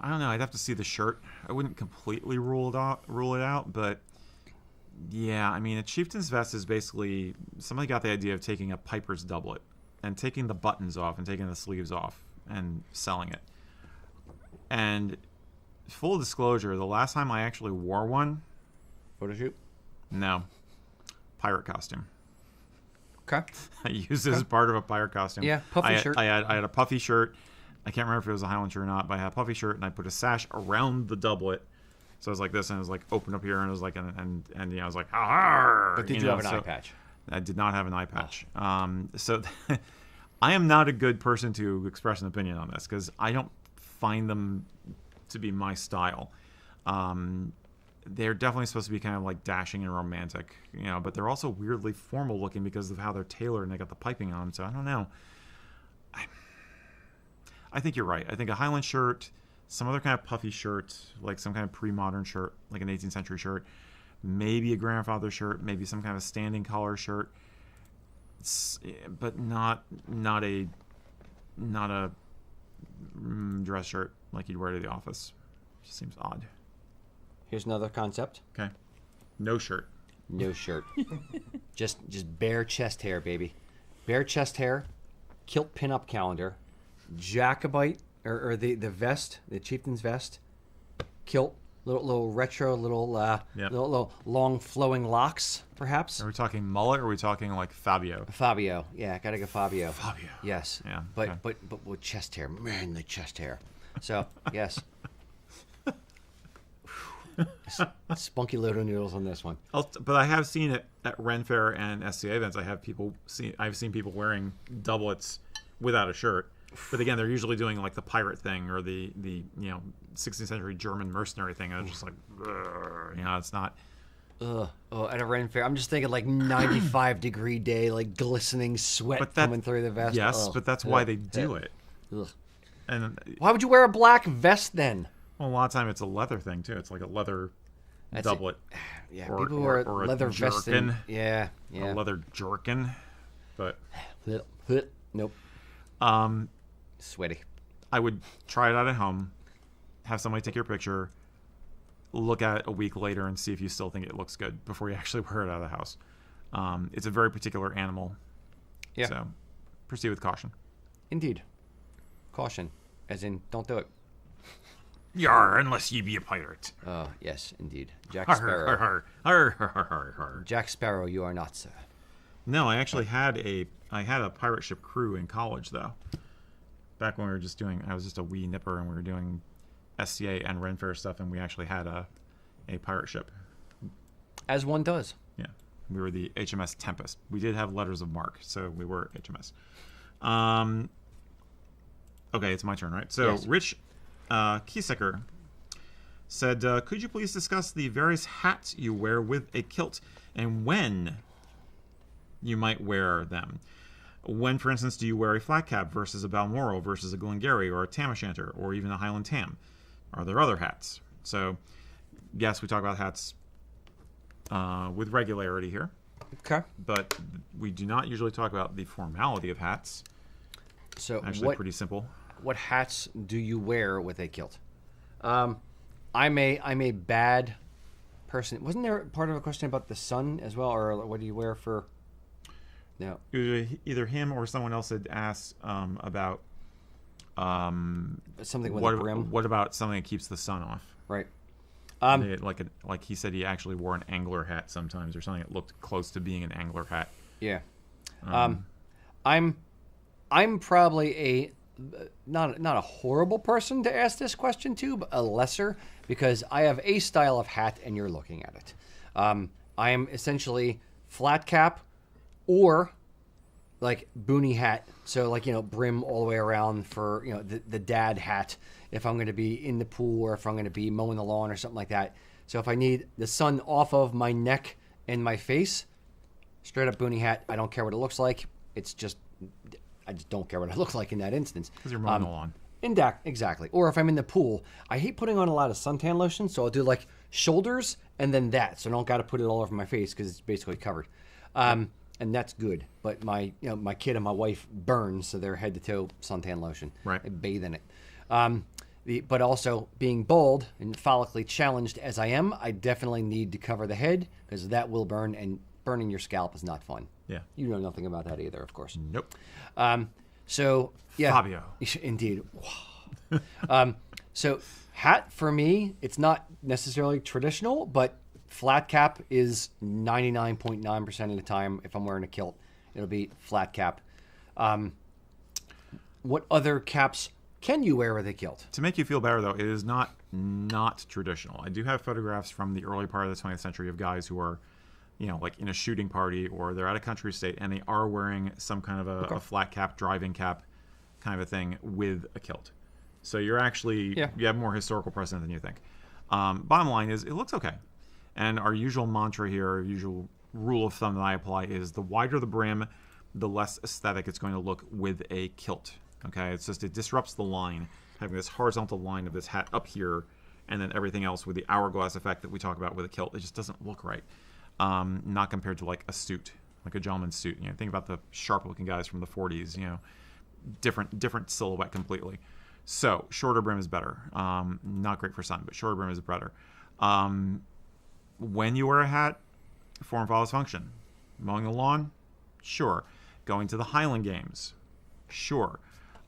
I don't know. I'd have to see the shirt. I wouldn't completely rule it out, but yeah, I mean, a chieftain's vest is basically somebody got the idea of taking a piper's doublet and taking the buttons off and taking the sleeves off and selling it. And full disclosure, the last time I actually wore one, Photo shoot. no, pirate costume. Okay. I used it as part of a pirate costume. Yeah, puffy shirt. I had a puffy shirt. I can't remember if it was a Highland shirt or not, but I had a puffy shirt and I put a sash around the doublet. So it was like this, and it was like opened up here, and it was like, and you know, I was like, ah. But did you have an eye patch? I did not have an eye patch. So I am not a good person to express an opinion on this because I don't find them to be my style. They're definitely supposed to be kind of like dashing and romantic, you know, but they're also weirdly formal looking because of how they're tailored and they got the piping on them. So I don't know. I think you're right. I think a Highland shirt, some other kind of puffy shirt, like some kind of pre-modern shirt, like an 18th century shirt, maybe a grandfather shirt, maybe some kind of standing collar shirt, but not a dress shirt like you'd wear to the office. Just seems odd. Here's another concept. Okay. No shirt. No shirt. just bare chest hair, baby. Bare chest hair, kilt pin-up calendar, Jacobite, or the vest, the chieftain's vest, kilt, little retro, little long flowing locks, perhaps. Are we talking mullet or are we talking like Fabio? Fabio. Yeah, gotta go Fabio. Fabio. Yes. Yeah, But okay. but with chest hair. Man, the chest hair. So, yes. Spunky load of noodles on this one. But I have seen it at Ren Fair and SCA events. I've seen people wearing doublets without a shirt. But again, they're usually doing like the pirate thing or the 16th century German mercenary thing. And it's just like, it's not. Oh, at a Ren Fair, I'm just thinking like 95-degree day, like glistening sweat coming through the vest. Yes, Ugh. but that's why they do it. Ugh. And Why would you wear a black vest then? well, a lot of time it's a leather thing too. It's like a leather doublet. Yeah, Or- people or- wear or a leather vests. jerkin. Yeah. A leather jerkin. But Nope. um, Sweaty. I would try it out at home, have somebody take your picture, look at it a week later and see if you still think it looks good before you actually wear it out of the house. It's a very particular animal. Yeah. So proceed with caution. Indeed. Caution, as in don't do it. Yar, unless ye be a pirate. Oh, yes, indeed. Jack Har, Sparrow. har, har, har, har, har, har. Jack Sparrow, you are not, sir. No, I actually had a pirate ship crew in college though. Back when we were just doing, I was just a wee nipper and we were doing SCA and Ren Fair stuff, and we actually had a pirate ship. As one does. Yeah, we were the HMS Tempest. We did have letters of marque, so we were HMS. Okay, it's my turn, right? So Yes. Rich Kiesecker said, could you please discuss the various hats you wear with a kilt and when you might wear them? When, for instance, do you wear a flat cap versus a Balmoral versus a Glengarry or a Tam O'Shanter or even a Highland Tam? Are there other hats? So, yes, we talk about hats with regularity here, Okay. but we do not usually talk about the formality of hats. So Actually, pretty simple. what hats do you wear with a kilt? I'm a bad person. Wasn't there part of a question about the sun as well, or what do you wear for? No. Either him or someone else had asked about Something with what, a brim. what about something that keeps the sun off? Right. Like he said, he actually wore an angler hat sometimes, or something that looked close to being an angler hat. Yeah. I'm probably a not a horrible person to ask this question to, but a lesser, because I have a style of hat and you're looking at it. I am essentially flat cap or like boonie hat. So like, brim all the way around for, the dad hat if I'm going to be in the pool or if I'm going to be mowing the lawn or something like that. So if I need the sun off of my neck and my face, straight up boonie hat. I don't care what it looks like. I just don't care what it looks like in that instance. Because you're mowing the lawn. Exactly. Or if I'm in the pool, I hate putting on a lot of suntan lotion, so I'll do like shoulders and then that, so I don't got to put it all over my face because it's basically covered. And that's good. But my kid and my wife burn, so they're head to toe suntan lotion. Right. I bathe in it. But also being bald and follically challenged as I am, I definitely need to cover the head because that will burn, and burning your scalp is not fun. Yeah. You know nothing about that either, of course. Nope. So yeah, Fabio. Indeed. So hat for me, it's not necessarily traditional, but flat cap is 99.9% of the time. If I'm wearing a kilt, it'll be flat cap. What other caps can you wear with a kilt? To make you feel better, though, it is not traditional. I do have photographs from the early part of the 20th century of guys who are, like in a shooting party or they're at a country estate and they are wearing some kind of a flat cap, driving cap kind of a thing with a kilt. So you're actually, you have more historical precedent than you think. Bottom line is, it looks okay. And our usual mantra here, our usual rule of thumb that I apply is the wider the brim, the less aesthetic it's going to look with a kilt. Okay, it's just, it disrupts the line, having this horizontal line of this hat up here, and then everything else with the hourglass effect that we talk about with a kilt. It just doesn't look right. Not compared to like a suit, like a gentleman's suit. Think about the sharp-looking guys from the 40s. Different silhouette completely. So shorter brim is better. Not great for sun, but shorter brim is better. When you wear a hat, form follows function. Mowing the lawn, sure. Going to the Highland Games, sure.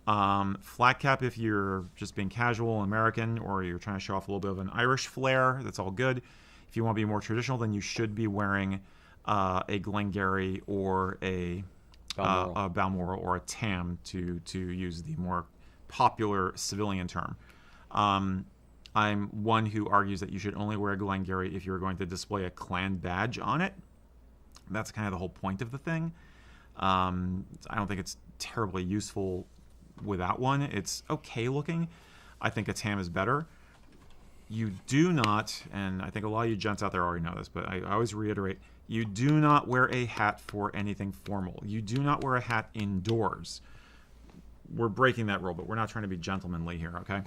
Flat cap if you're just being casual American or you're trying to show off a little bit of an Irish flair, that's all good. If you want to be more traditional, then you should be wearing a Glengarry or a Balmoral or a Tam to use the more popular civilian term. I'm one who argues that you should only wear a Glengarry if you're going to display a clan badge on it. That's kind of the whole point of the thing. I don't think it's terribly useful without one. It's okay looking. I think a Tam is better. You do not, and I think a lot of you gents out there already know this, but I always reiterate, you do not wear a hat for anything formal. You do not wear a hat indoors. We're breaking that rule, but we're not trying to be gentlemanly here, okay?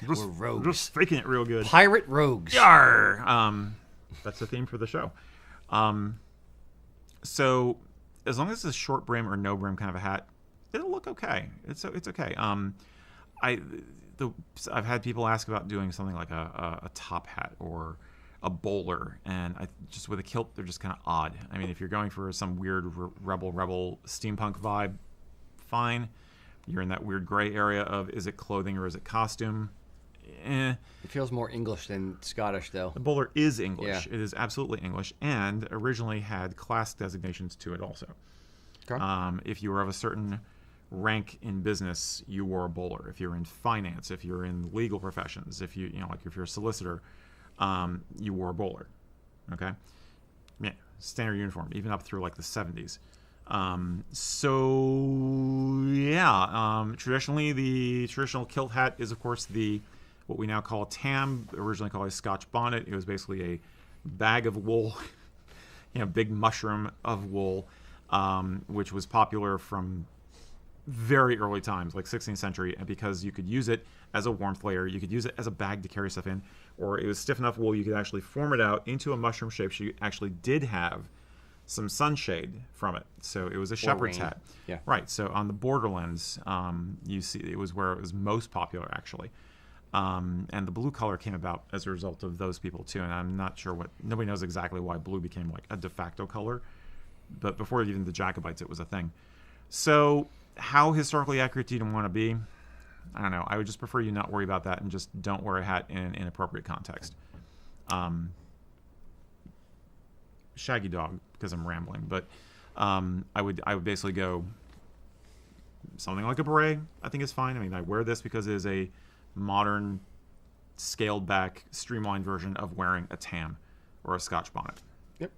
We're rogues. Just faking it real good. Pirate rogues. Yarr! That's the theme for the show. So as long as it's a short brim or no brim kind of a hat, it'll look okay. It's okay. I've had people ask about doing something like a top hat or a bowler, and just with a kilt, they're just kind of odd. I mean, if you're going for some weird rebel steampunk vibe, fine. You're in that weird gray area of is it clothing or is it costume? It feels more English than Scottish, though. The bowler is English. Yeah. It is absolutely English, and originally had class designations to it also. Okay. If you were of a certain rank in business, you were a bowler. If you're in finance, if you're in legal professions, if like if you're a solicitor, you wore a bowler. Okay. Yeah, standard uniform, even up through like the 70s. Traditionally, the traditional kilt hat is, of course, what we now call a tam, originally called a Scotch bonnet. It was basically a bag of wool, big mushroom of wool, which was popular from very early times, like 16th century, because you could use it as a warmth layer, you could use it as a bag to carry stuff in, or it was stiff enough wool you could actually form it out into a mushroom shape, so you actually did have some sunshade from it. So it was a shepherd's hat. Yeah. Right. So on the borderlands, you see it was where it was most popular, actually. And the blue color came about as a result of those people too. And I'm not sure nobody knows exactly why blue became like a de facto color, but before even the Jacobites, it was a thing. So how historically accurate do you want to be? I don't know. I would just prefer you not worry about that and just don't wear a hat in an inappropriate context. Shaggy dog, because I'm rambling, but I would basically go something like a beret. I think is fine. I mean, I wear this because it is a modern, scaled back, streamlined version of wearing a tam or a Scotch bonnet. Yep.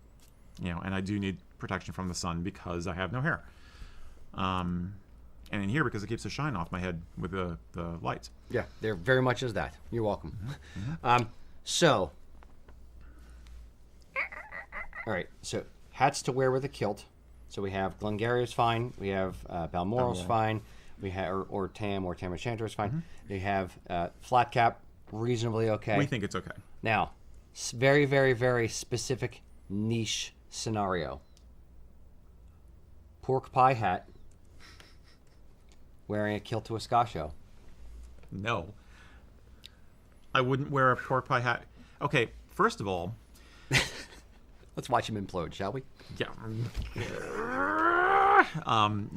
And I do need protection from the sun because I have no hair. And in here because it keeps the shine off my head with the lights. Yeah, there very much is that. You're welcome. Mm-hmm. So, all right. So hats to wear with a kilt. So we have Glengarry's fine. We have Balmoral's fine. We have or Tam or Tam O'Shanter is fine. Mm-hmm. They have flat cap, reasonably okay. We think it's okay. Now, very, very, very specific niche scenario. Pork pie hat, wearing a kilt to a ska show. No. I wouldn't wear a pork pie hat. Okay, first of all, Let's watch him implode, shall we? yeah.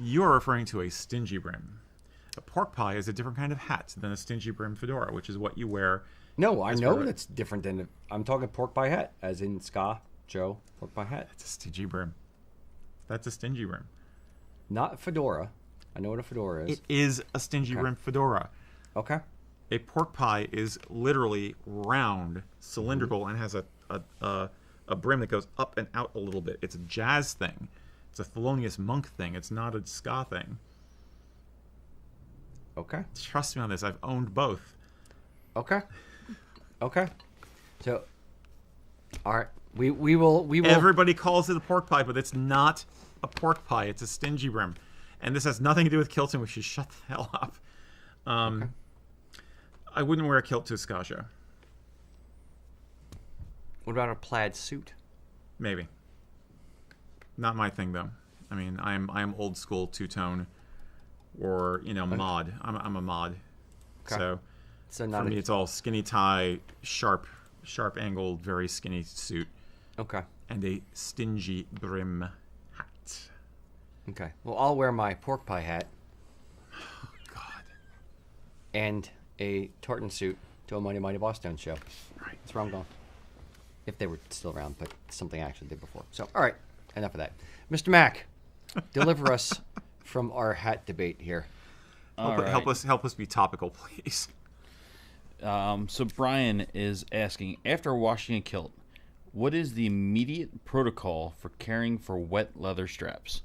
You're referring to a stingy brim. A pork pie is a different kind of hat than a stingy brim fedora, which is what you wear. No, I as know for- that's different than. I'm talking pork pie hat, as in ska, Joe, pork pie hat. It's a stingy brim. That's a stingy brim. Not fedora. I know what a fedora is. It is a stingy brim fedora. Okay. A pork pie is literally round, cylindrical, and has a brim that goes up and out a little bit. It's a jazz thing. It's a Thelonious Monk thing. It's not a ska thing. Okay. Trust me on this. I've owned both. Okay. Okay. So, all right. We will. Everybody calls it a pork pie, but it's not a pork pie. It's a stingy brim. And this has nothing to do with kilting. We should shut the hell up. Okay. I wouldn't wear a kilt to a ska show. What about a plaid suit? Maybe. Not my thing, though. I mean, I'm old school two-tone or, mod. I'm a mod. Okay. So not for me, it's all skinny tie, sharp angled, very skinny suit, Okay. and a stingy brim hat. Okay. Well, I'll wear my pork pie hat God. and a tartan suit to a Mighty Mighty Boston show. Right. That's where I'm going. If they were still around, but something I actually did before. So, all right. Enough of that. Mr. Mack, deliver us from our hat debate here. Help us be topical, please. So Brian is asking, after washing a kilt, what is the immediate protocol for caring for wet leather straps?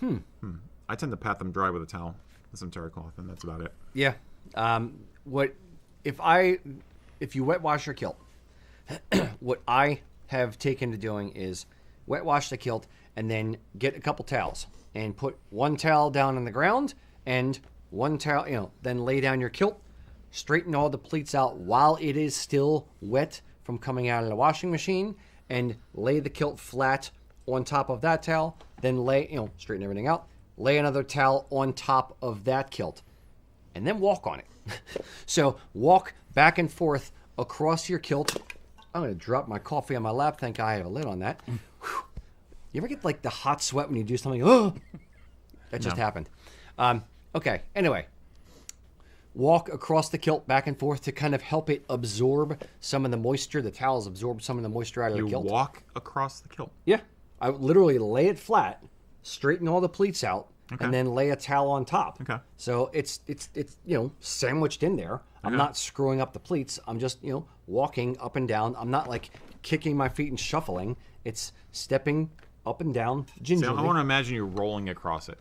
I tend to pat them dry with a towel and some terry cloth, and that's about it. Yeah. If you wet wash your kilt, what I have taken to doing is wet wash the kilt and then get a couple towels and put one towel down on the ground and one towel, then lay down your kilt, straighten all the pleats out while it is still wet from coming out of the washing machine, and lay the kilt flat on top of that towel, then straighten everything out, lay another towel on top of that kilt, and then walk on it. So walk back and forth across your kilt. I'm going to drop my coffee on my lap. Thank God I have a lid on that. Whew. You ever get like the hot sweat when you do something? Oh, that just happened. Okay. Anyway, walk across the kilt back and forth to kind of help it absorb some of the moisture. The towels absorb some of the moisture out of the You kilt. walk across the kilt. Yeah. I would literally lay it flat, straighten all the pleats out, Okay. and then lay a towel on top. Okay. So it's sandwiched in there. I'm not screwing up the pleats. I'm just, walking up and down. I'm not like kicking my feet and shuffling. It's stepping up and down See, gingerly. I want to imagine you rolling across it.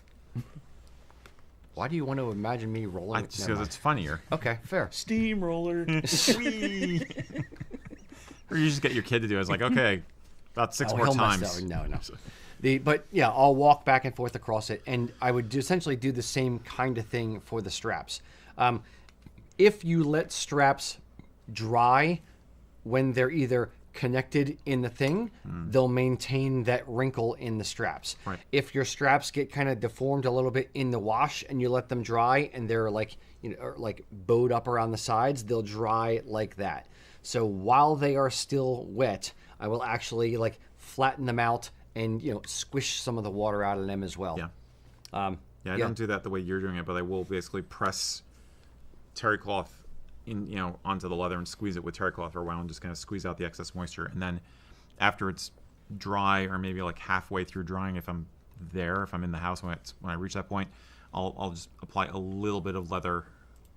Why do you want to imagine me rolling? Just Never because mind. it's funnier. Okay, fair. Steamroller. Whee! Or you just get your kid to do it. It's like, okay, about six more he'll mess times. that up. No. But yeah, I'll walk back and forth across it, and I would essentially do the same kind of thing for the straps. If you let straps dry when they're either connected in the thing, they'll maintain that wrinkle in the straps. Right. If your straps get kind of deformed a little bit in the wash and you let them dry and they're like, like bowed up around the sides, they'll dry like that. So while they are still wet, I will actually like flatten them out and squish some of the water out of them as well. Yeah. I don't do that the way you're doing it, but I will basically press terry cloth onto the leather and squeeze it with terry cloth for a while and just kind of squeeze out the excess moisture. And then after it's dry, or maybe like halfway through drying, if I'm in the house when I reach that point, I'll just apply a little bit of leather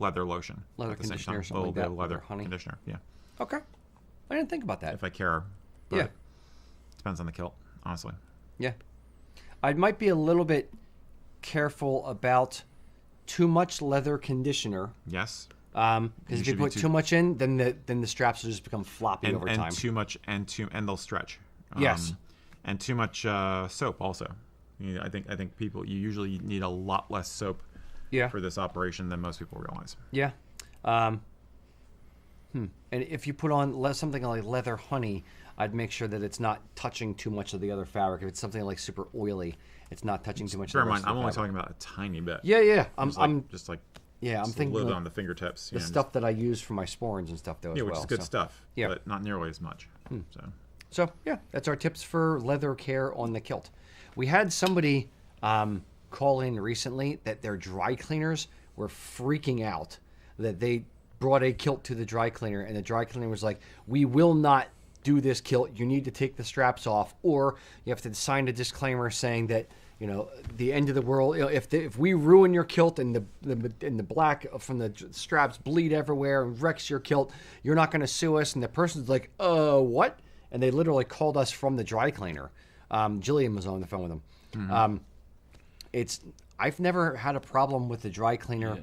lotion. Leather at the same conditioner time. or something A little like bit that, of leather leather honey. conditioner. Yeah. Okay. I didn't think about that. If I care. But Yeah. Depends on the kilt, honestly. Yeah. I might be a little bit careful about too much leather conditioner. Yes. Because if you should be put too much in, then the straps will just become floppy over time. And too much, and they'll stretch. Yes. And too much soap also. I think people, you usually need a lot less soap Yeah. for this operation than most people realize. Yeah. And if you put on something like leather honey, I'd make sure that it's not touching too much of the other fabric. If it's something like super oily, it's not touching too much. Bear of in the mind, rest of I'm the only fabric. talking about a tiny bit. Yeah. I'm Just I'm a thinking little bit like on the fingertips. the stuff that I use for my sporins and stuff though. Yeah, as which well, is good so. stuff. Yeah. But not nearly as much. So yeah, that's our tips for leather care on the kilt. We had somebody call in recently that their dry cleaners were freaking out that they brought a kilt to the dry cleaner and the dry cleaner was like, "We will not do this kilt. You need to take the straps off, or you have to sign a disclaimer saying that the end of the world. If we ruin your kilt and the black from the straps bleed everywhere and wrecks your kilt, you're not going to sue us." And the person's like, what?" And they literally called us from the dry cleaner. Jillian was on the phone with them. Mm-hmm. I've never had a problem with the dry cleaner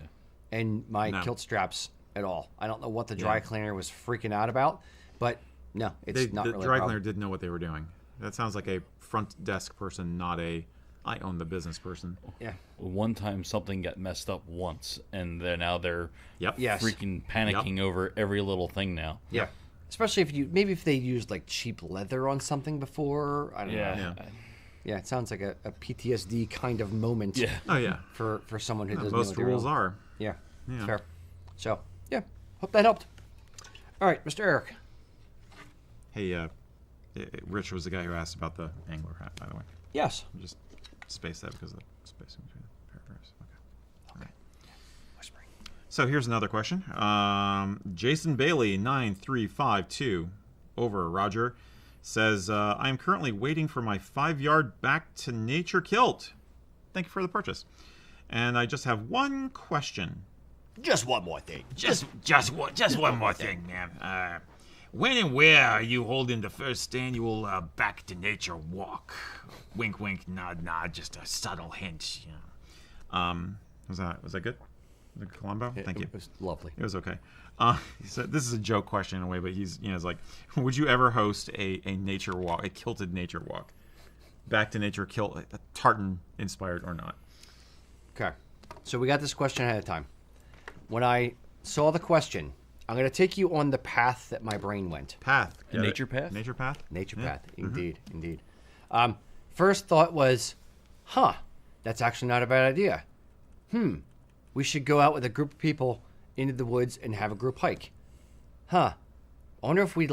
and my No. kilt straps at all. I don't know what the dry cleaner was freaking out about, but no, it's not the really dry a problem. cleaner didn't know what they were doing. That sounds like a front desk person, not a I own the business person. Yeah. One time something got messed up once, and now they're Yep. Yes. freaking panicking over every little thing now. Yeah. Especially if they used like cheap leather on something before. I don't know. Yeah. Yeah, it sounds like a PTSD kind of moment. Yeah. Oh yeah. For someone who doesn't know Most what they're rules doing. are. Yeah. It's Yeah. fair. So yeah, hope that helped. All right, Mr. Eric. Hey, Rich was the guy who asked about the angler hat, by the way. Yes. Just space that because of the spacing between the paragraphs. Okay. Whispering. So here's another question. Jason Bailey 9352 over Roger says, I am currently waiting for my 5-yard back to nature kilt. Thank you for the purchase. And I just have one question. Just one more thing. Just one more thing, ma'am. When and where are you holding the first annual Back to Nature walk? Wink, wink, nod, nod. Just a subtle hint. You know. Was that good? Was it Columbo? Thank you. It was lovely. It was okay. He said, this is a joke question in a way, but he's it's like, would you ever host a nature walk, a kilted nature walk? Back to nature kilt, tartan inspired or not? Okay. So we got this question ahead of time. When I saw the question, I'm going to take you on the path that my brain went. Path. Get nature it? path? Nature path? Nature Yeah. path. Indeed. Indeed. First thought was, that's actually not a bad idea. We should go out with a group of people into the woods and have a group hike. I wonder if they'd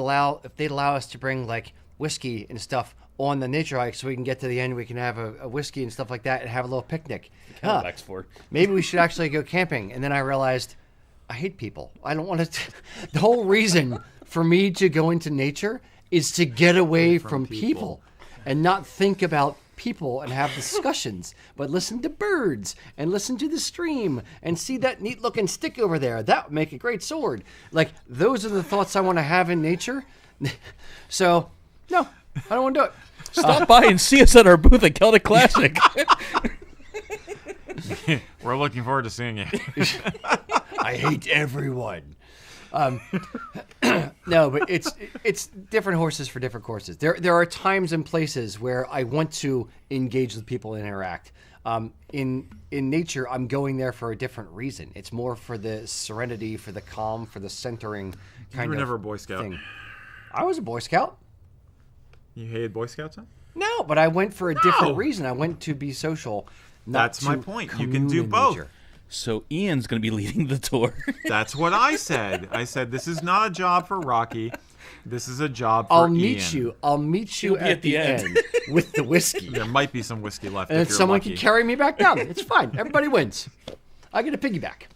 allow us to bring like whiskey and stuff on the nature hike so we can get to the end, we can have a whiskey and stuff like that and have a little picnic. Cadillacs for. Maybe we should actually go camping. And then I realized, I hate people. I don't want to. The whole reason for me to go into nature is to get away from people and not think about people and have discussions, but listen to birds and listen to the stream and see that neat looking stick over there. That would make a great sword. Like, those are the thoughts I want to have in nature. So, no, I don't want to do it. Stop by and see us at our booth at Celtic Classic. We're looking forward to seeing you. I hate everyone. No, but it's different horses for different courses. There are times and places where I want to engage with people and interact. In nature, I'm going there for a different reason. It's more for the serenity, for the calm, for the centering kind of. You were never a Boy Scout. Thing. I was a Boy Scout. You hated Boy Scouts, huh? No, but I went for a different reason. I went to be social. That's my point. You can do both. Nature. So Ian's going to be leading the tour. That's what I said. I said, this is not a job for Rocky. This is a job for I'll Ian. meet you. I'll meet you at the end with the whiskey. There might be some whiskey left And if you're someone lucky. can carry me back down. It's fine. Everybody wins. I get a piggyback.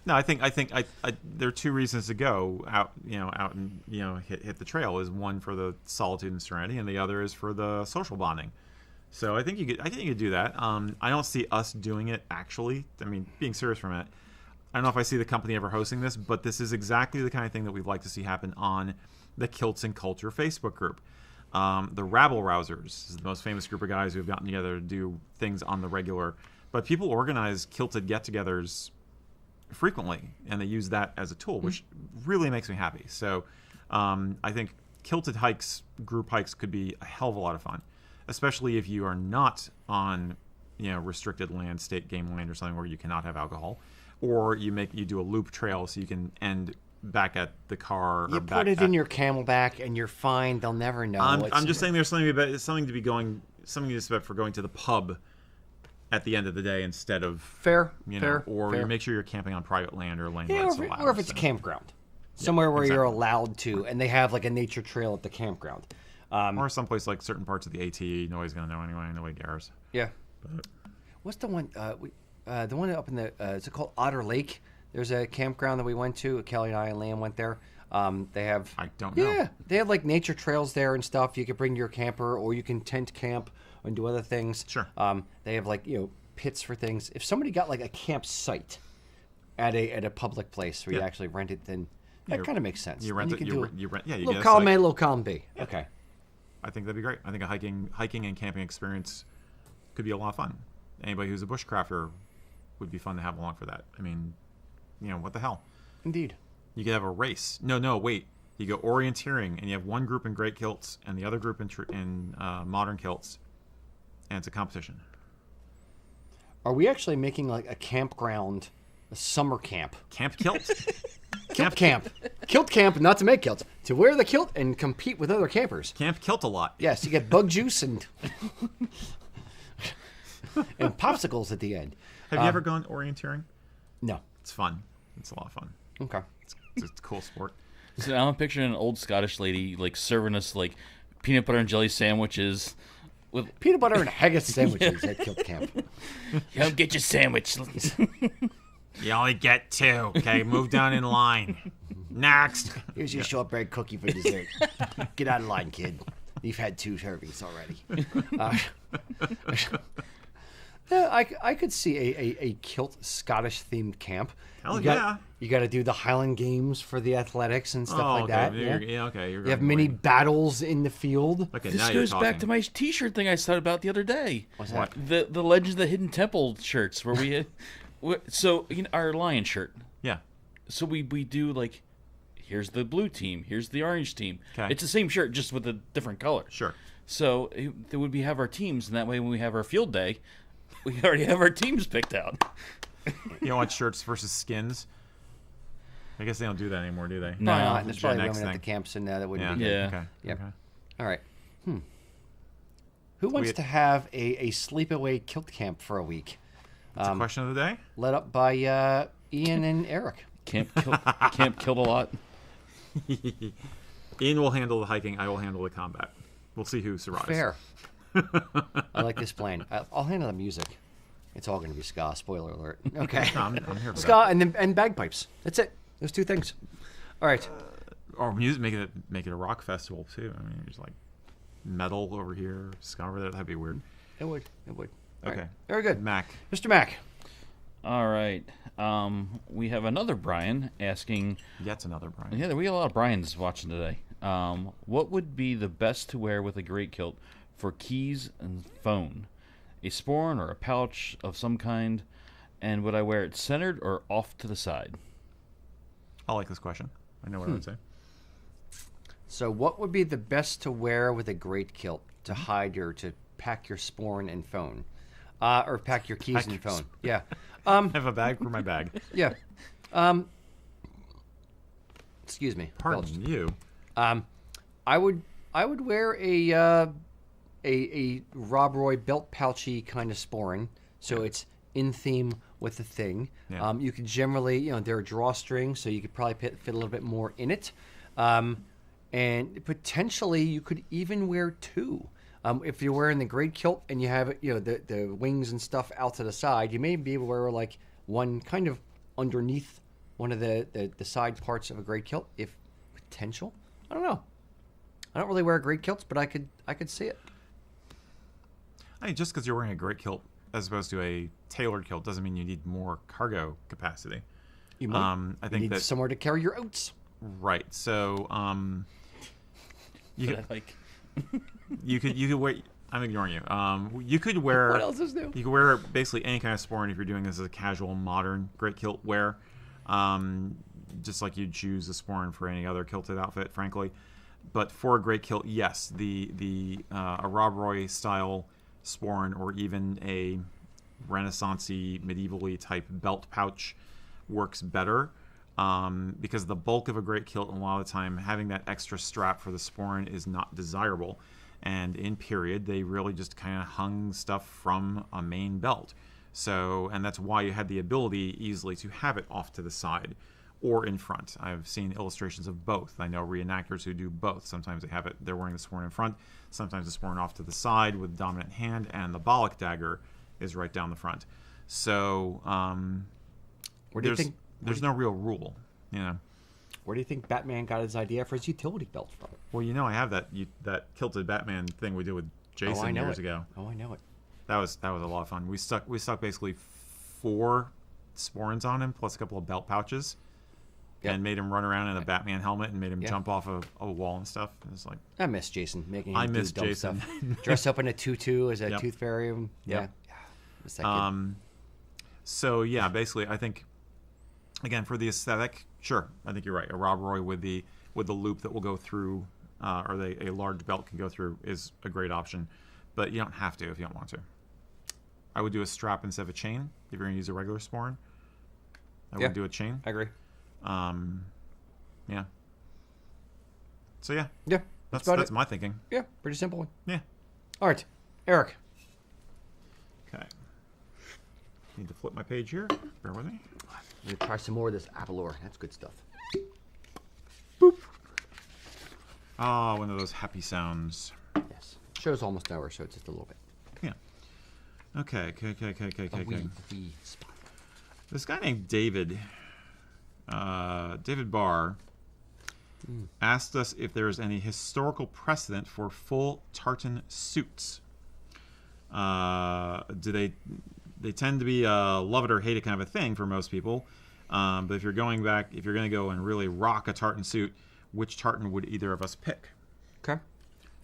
No, I think there are two reasons to go out and hit the trail. Is one for the solitude and serenity, and the other is for the social bonding. So I think you could do that. I don't see us doing it actually. I mean, being serious for a minute, I don't know if I see the company ever hosting this, but this is exactly the kind of thing that we'd like to see happen on the Kilts and Culture Facebook group. The Rabble Rousers is the most famous group of guys who have gotten together to do things on the regular. But people organize kilted get-togethers frequently, and they use that as a tool, which really makes me happy. So I think kilted hikes, group hikes, could be a hell of a lot of fun, especially if you are not on restricted land, state game land or something where you cannot have alcohol, or you do a loop trail so you can end back at the car. You put it in your Camelback and you're fine. They'll never know. I'm just saying there's something to be going for going to the pub at the end of the day instead of fair, or fair. you make sure you're camping on private land or land Yeah, where it's allowed. or if it's a campground, somewhere where exactly. you're allowed to, and they have like a nature trail at the campground. Or someplace like certain parts of the AT, nobody's going to know anyway, nobody cares. Yeah. What's the one? The one up in the is it called Otter Lake? There's a campground that we went to. Kelly and I and Liam went there. They have. I don't know. Yeah, they have like nature trails there and stuff. You can bring your camper, or you can tent camp and do other things. Sure. They have like pits for things. If somebody got like a campsite at a public place where you actually rent it, then that kind of makes sense. You rent Then it. can You rent. Yeah, you little get a column site. A, little column B. Yeah. Okay. I think that'd be great. I think a hiking and camping experience could be a lot of fun. Anybody who's a bushcrafter would be fun to have along for that. I mean, what the hell? Indeed. You could have a race. No, wait. You go orienteering, and you have one group in great kilts and the other group in modern kilts, and it's a competition. Are we actually making like a campground, a summer camp? Camp kilt? Kilt camp. Kilt camp, not to make kilts. To wear the kilt and compete with other campers. Camp kilt a lot. Yes, you get bug juice and and popsicles at the end. Have you ever gone orienteering? No. It's fun. It's a lot of fun. Okay. It's a cool sport. So I'm picturing an old Scottish lady like serving us like peanut butter and jelly sandwiches with Peanut butter and haggis sandwiches at Kilt camp. Come get your sandwich. You only get 2. Okay, move down in line. Next. Here's your shortbread cookie for dessert. Get out of line, kid. You've had 2 servings already. Yeah, I could see a kilt Scottish themed camp. Hell yeah. You got to do the Highland Games for the athletics and stuff like okay. that. Yeah, okay. You have mini battles in the field. Okay, This now you're goes talking. back to my T-shirt thing I thought about the other day. What's that? The Legends of the Hidden Temple shirts where we so our lion shirt. Yeah. So we do like, here's the blue team, here's the orange team. Okay. It's the same shirt just with a different color. Sure. So we have our teams, and that way when we have our field day, we already have our teams picked out. You don't want shirts versus skins? I guess they don't do that anymore, do they? No. Why not? There's Gen probably X women at the thing. camps and that wouldn't Yeah. be good. Yeah. Okay. Yep. Okay. All right. Who wants to have a sleepaway kilt camp for a week? It's a question of the day. Led up by Ian and Eric. Camp killed a lot. Ian will handle the hiking. I will handle the combat. We'll see who survives. Fair. I like this plan. I'll handle the music. It's all going to be ska. Spoiler alert. Okay. No, I'm here for Ska that. and bagpipes. That's it. Those two things. All right. Or music, make it a rock festival too. I mean, there's like metal over here, ska over there. That'd be weird. It would. All Okay. right. Very good. Mac. Mr. Mac. All right. We have another Brian asking. Yet another Brian. Yeah, we got a lot of Brian's watching today. What would be the best to wear with a great kilt for keys and phone? A sporin or a pouch of some kind? And would I wear it centered or off to the side? I like this question. I know what I would say. So, what would be the best to wear with a great kilt to hide to pack your sporin and phone, or pack your keys and phone? Yeah. I have a bag for my bag. Yeah. Excuse me. Pardon you. I would wear a Rob Roy belt pouchy kind of sporin, so it's in theme with the thing. Yeah. You could generally, they're a drawstring, so you could probably fit a little bit more in it. And potentially you could even wear two. If you're wearing the great kilt and you have the wings and stuff out to the side, you may be able to wear like one kind of underneath one of the side parts of a great kilt, if potential. I don't know. I don't really wear great kilts, but I could see it. I mean, just because you're wearing a great kilt as opposed to a tailored kilt doesn't mean you need more cargo capacity. You might. I You think need that somewhere to carry your oats. right. So you But could, I like. you could wear. I'm ignoring you. You could wear. What else is new? You could wear basically any kind of sporin if you're doing this as a casual, modern great kilt wear. Just like you'd choose a sporin for any other kilted outfit, frankly. But for a great kilt, yes, a Rob Roy style sporin or even a Renaissance-y, medievally type belt pouch works better. Because the bulk of a great kilt, a lot of the time, having that extra strap for the sporin is not desirable. And in period, they really just kind of hung stuff from a main belt. So, and that's why you had the ability easily to have it off to the side or in front. I've seen illustrations of both. I know reenactors who do both. Sometimes they're wearing the sporin in front, sometimes the sporin off to the side with the dominant hand, and the bollock dagger is right down the front. So, Where do you think? there's no real rule, Where do you think Batman got his idea for his utility belt from? Well, I have that kilted Batman thing we did with Jason years ago. Oh, I know it. That was a lot of fun. We stuck basically 4 sporins on him plus a couple of belt pouches, Yep. and made him run around in a Batman helmet and made him jump off a wall and stuff. It was like I miss Jason making him I do miss dumb Jason. stuff. Dress up in a tutu as a Yep. tooth fairy. Yeah. Yep. Miss that kid. So yeah, basically I think again for the aesthetic, sure, I think you're right. A Rob Roy with the loop that will go through, or a large belt can go through is a great option, but you don't have to if you don't want to. I would do a strap instead of a chain if you're going to use a regular sporin. I would do a chain. I agree. Yeah. So yeah, Yeah. that's about it. my thinking. Yeah. Pretty simple one. Yeah. All right. Eric. Okay. Need to flip my page here. Bear with me. Let me try some more of this Avalor. That's good stuff. Ah, one of those happy sounds. Yes. Show's almost over, so it's just a little bit. Yeah. Okay. A wee spot. This guy named David Barr, asked us if there is any historical precedent for full tartan suits. Do they tend to be a love it or hate it kind of a thing for most people. But if you're going to go and really rock a tartan suit, which tartan would either of us pick? Okay.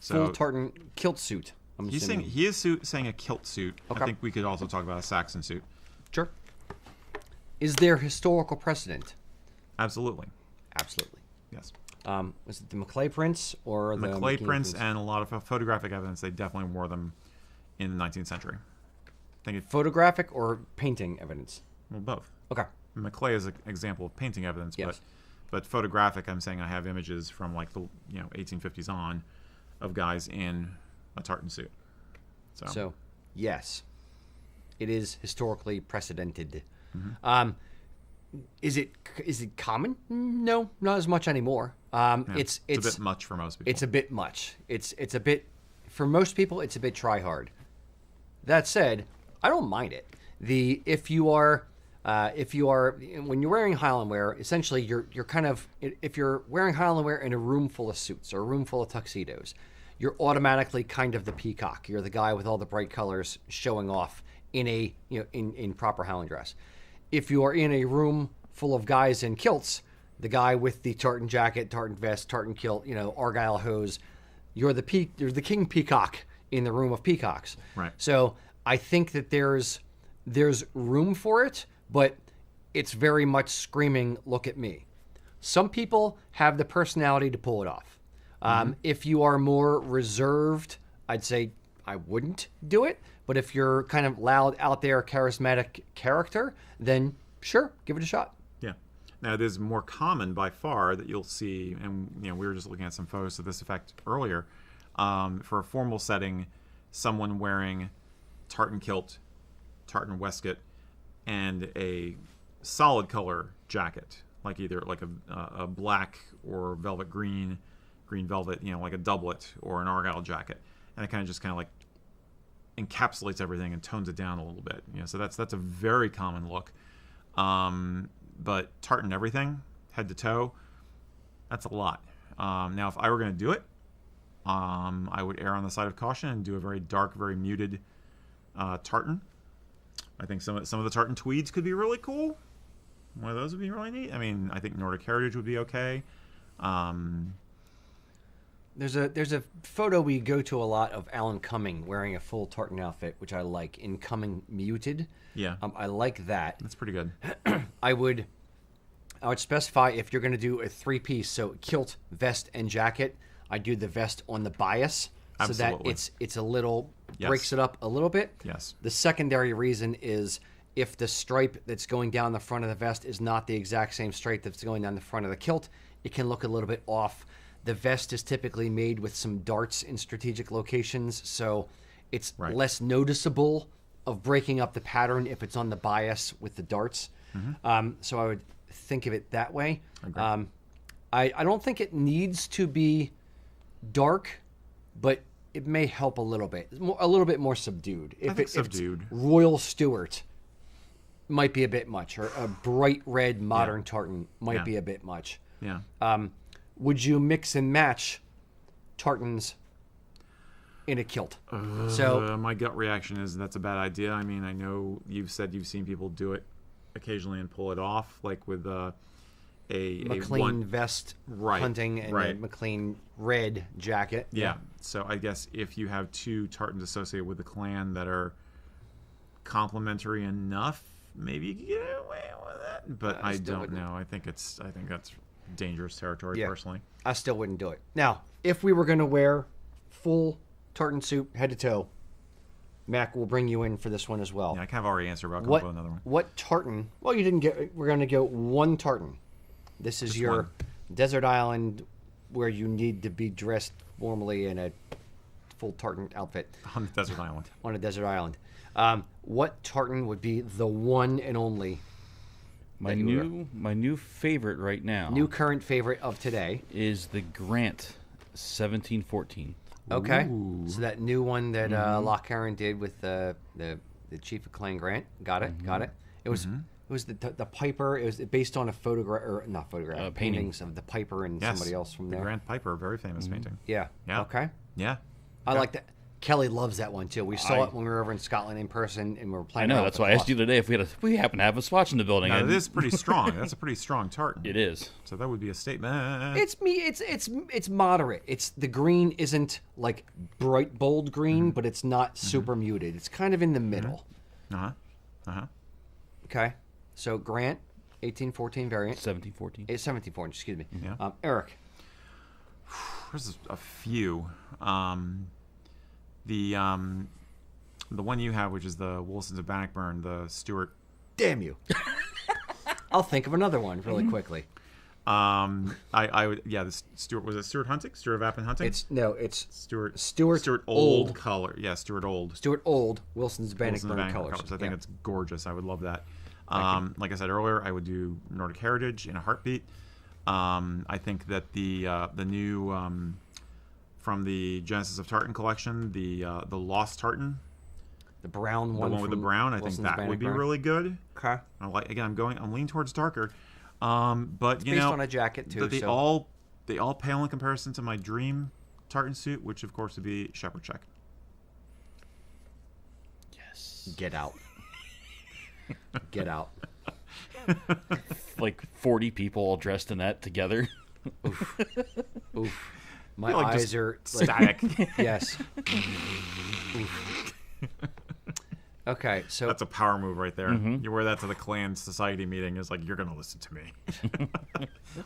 So Full tartan kilt suit. I'm he's assuming. saying he is saying a kilt suit. Okay. I think we could also talk about a Saxon suit. Sure. Is there historical precedent? Absolutely. Absolutely. Yes. Was it the Maclay prints or the Maclay McKinney prints and a lot of photographic evidence, they definitely wore them in the 19th century. I think photographic or painting evidence? well, both. Okay. Maclay is an example of painting evidence, Yes. but photographic, I'm saying I have images from like the 1850s on of guys in a tartan suit. So, yes, it is historically precedented. Mm-hmm. Is it common? No, not as much anymore. It's a bit much for most people. It's a bit much. It's a bit for most people. It's a bit try hard. That said, I don't mind it. If you are when you're wearing Highland wear, essentially you're kind of, if you're wearing Highland wear in a room full of suits or a room full of tuxedos, you're automatically kind of the peacock. You're the guy with all the bright colors showing off in a in proper Highland dress. If you are in a room full of guys in kilts, the guy with the tartan jacket, tartan vest, tartan kilt, argyle hose, you're the king peacock in the room of peacocks. Right. So I think that there's room for it, but it's very much screaming, look at me. Some people have the personality to pull it off. If you are more reserved, I'd say I wouldn't do it. But if you're kind of loud, out there, charismatic character, then sure, give it a shot. Yeah. Now, it is more common by far that you'll see, and we were just looking at some photos to this effect earlier, for a formal setting, someone wearing tartan kilt, tartan waistcoat, and a solid color jacket, like either like a black or velvet green velvet, like a doublet or an argyle jacket, and it kind of like encapsulates everything and tones it down a little bit. So that's a very common look. But tartan everything, head to toe, that's a lot. Now, if I were going to do it, I would err on the side of caution and do a very dark, very muted tartan. I think some of the tartan tweeds could be really cool. One of those would be really neat. I mean, I think Nordic Heritage would be okay. There's a photo we go to a lot of Alan Cumming wearing a full tartan outfit, which I like, in Cumming Muted. Yeah. I like that. That's pretty good. I would specify if you're going to do a three-piece, so kilt, vest, and jacket, I do the vest on the bias so Absolutely. that it's a little, Yes. breaks it up a little bit. Yes. The secondary reason is if the stripe that's going down the front of the vest is not the exact same stripe that's going down the front of the kilt, it can look a little bit off. The vest is typically made with some darts in strategic locations, so it's Right. less noticeable of breaking up the pattern if it's on the bias with the darts. So I would think of it that way. I don't think it needs to be dark, but it may help a little bit. A little bit more subdued. If it's Royal Stuart, might be a bit much, or a bright red modern tartan might be a bit much. Yeah. Would you mix and match tartans in a kilt? So my gut reaction is that's a bad idea. I mean, I know you've said you've seen people do it occasionally and pull it off, like with a McLean vest hunting and a McLean red jacket. Yeah. So I guess if you have two tartans associated with the clan that are complementary enough, maybe you can get away with that. But I don't know. I think that's dangerous territory, personally. I still wouldn't do it. Now, if we were going to wear full tartan suit head to toe, Mac will bring you in for this one as well. Yeah, I kind of already answered, but I'll come up with another one. What tartan? Well, you didn't get. We're going to go one tartan. This is Just your one. desert island where you need to be dressed formally in a full tartan outfit. On the desert island. On a desert island. What tartan would be the one and only? My new favorite right now. New current favorite of today is the Grant 1714. Okay, Ooh. so that new one that Loch Heron did with the Chief of Clan Grant. Got it. It was the Piper. It was based on a photograph, or not photograph, paintings of the Piper and somebody else from there. The Grant Piper, a very famous painting. Yeah. Yeah. Okay. Yeah. I like that. Kelly loves that one too. We saw it when we were over in Scotland in person, and we were I playing. know. That's why I asked you today if we happen to have a swatch in the building. Now, and it is pretty strong. That's a pretty strong tartan. It is. So that would be a statement. It's moderate. It's the green isn't like bright bold green, but it's not super muted. It's kind of in the middle. Okay. So Grant, 1814 variant. 1714. 1714. Excuse me. Yeah. Eric. There's a few. The one you have, which is the Wilsons of Bannockburn, the Stuart. Damn you. I'll think of another one really quickly. I would, the Stuart, was it Stuart Hunting? Stuart of Appin Hunting? It's Stuart Old color. Yeah, Stuart Old. Stuart Old, Wilson's Bannockburn Bannockburn colors. I think it's gorgeous. I would love that. Like I said earlier, I would do Nordic Heritage in a heartbeat. I think that the new from the Genesis of Tartan collection, the Lost Tartan. The brown The one. one with the from brown, I think Wilson's that would be Bannockburn. really good. Okay. I'm leaning towards darker. But you Based know, on a jacket too. they so. all pale in comparison to my dream tartan suit, which of course would be shepherd check. Yes. Get out. Get out. Like 40 people all dressed in that together. Oof. My Like eyes just are static. yes. Oof. Okay, so That's a power move right there. You wear that to the clan society meeting. It's like, you're going to listen to me.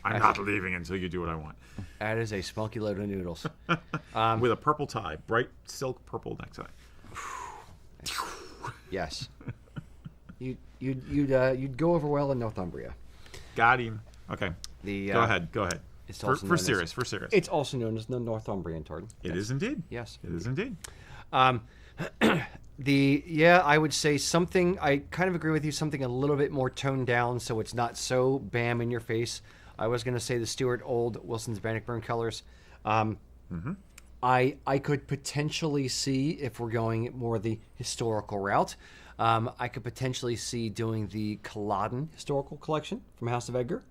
I'm not leaving until you do what I want. that is a spunky load of noodles. With a purple tie, bright silk purple necktie. Yes. You'd go over well in Northumbria. Got him. Okay. Go ahead. It's For also known serious. It's also known as the Northumbrian tartan. It is indeed. Yes. It is indeed. I would say something. I kind of agree with you. Something a little bit more toned down, so it's not so bam in your face. I was going to say the Stuart Old Wilson's Bannockburn colors. I could potentially see, if we're going more the historical route, I could potentially see doing the Culloden historical collection from House of Edgar.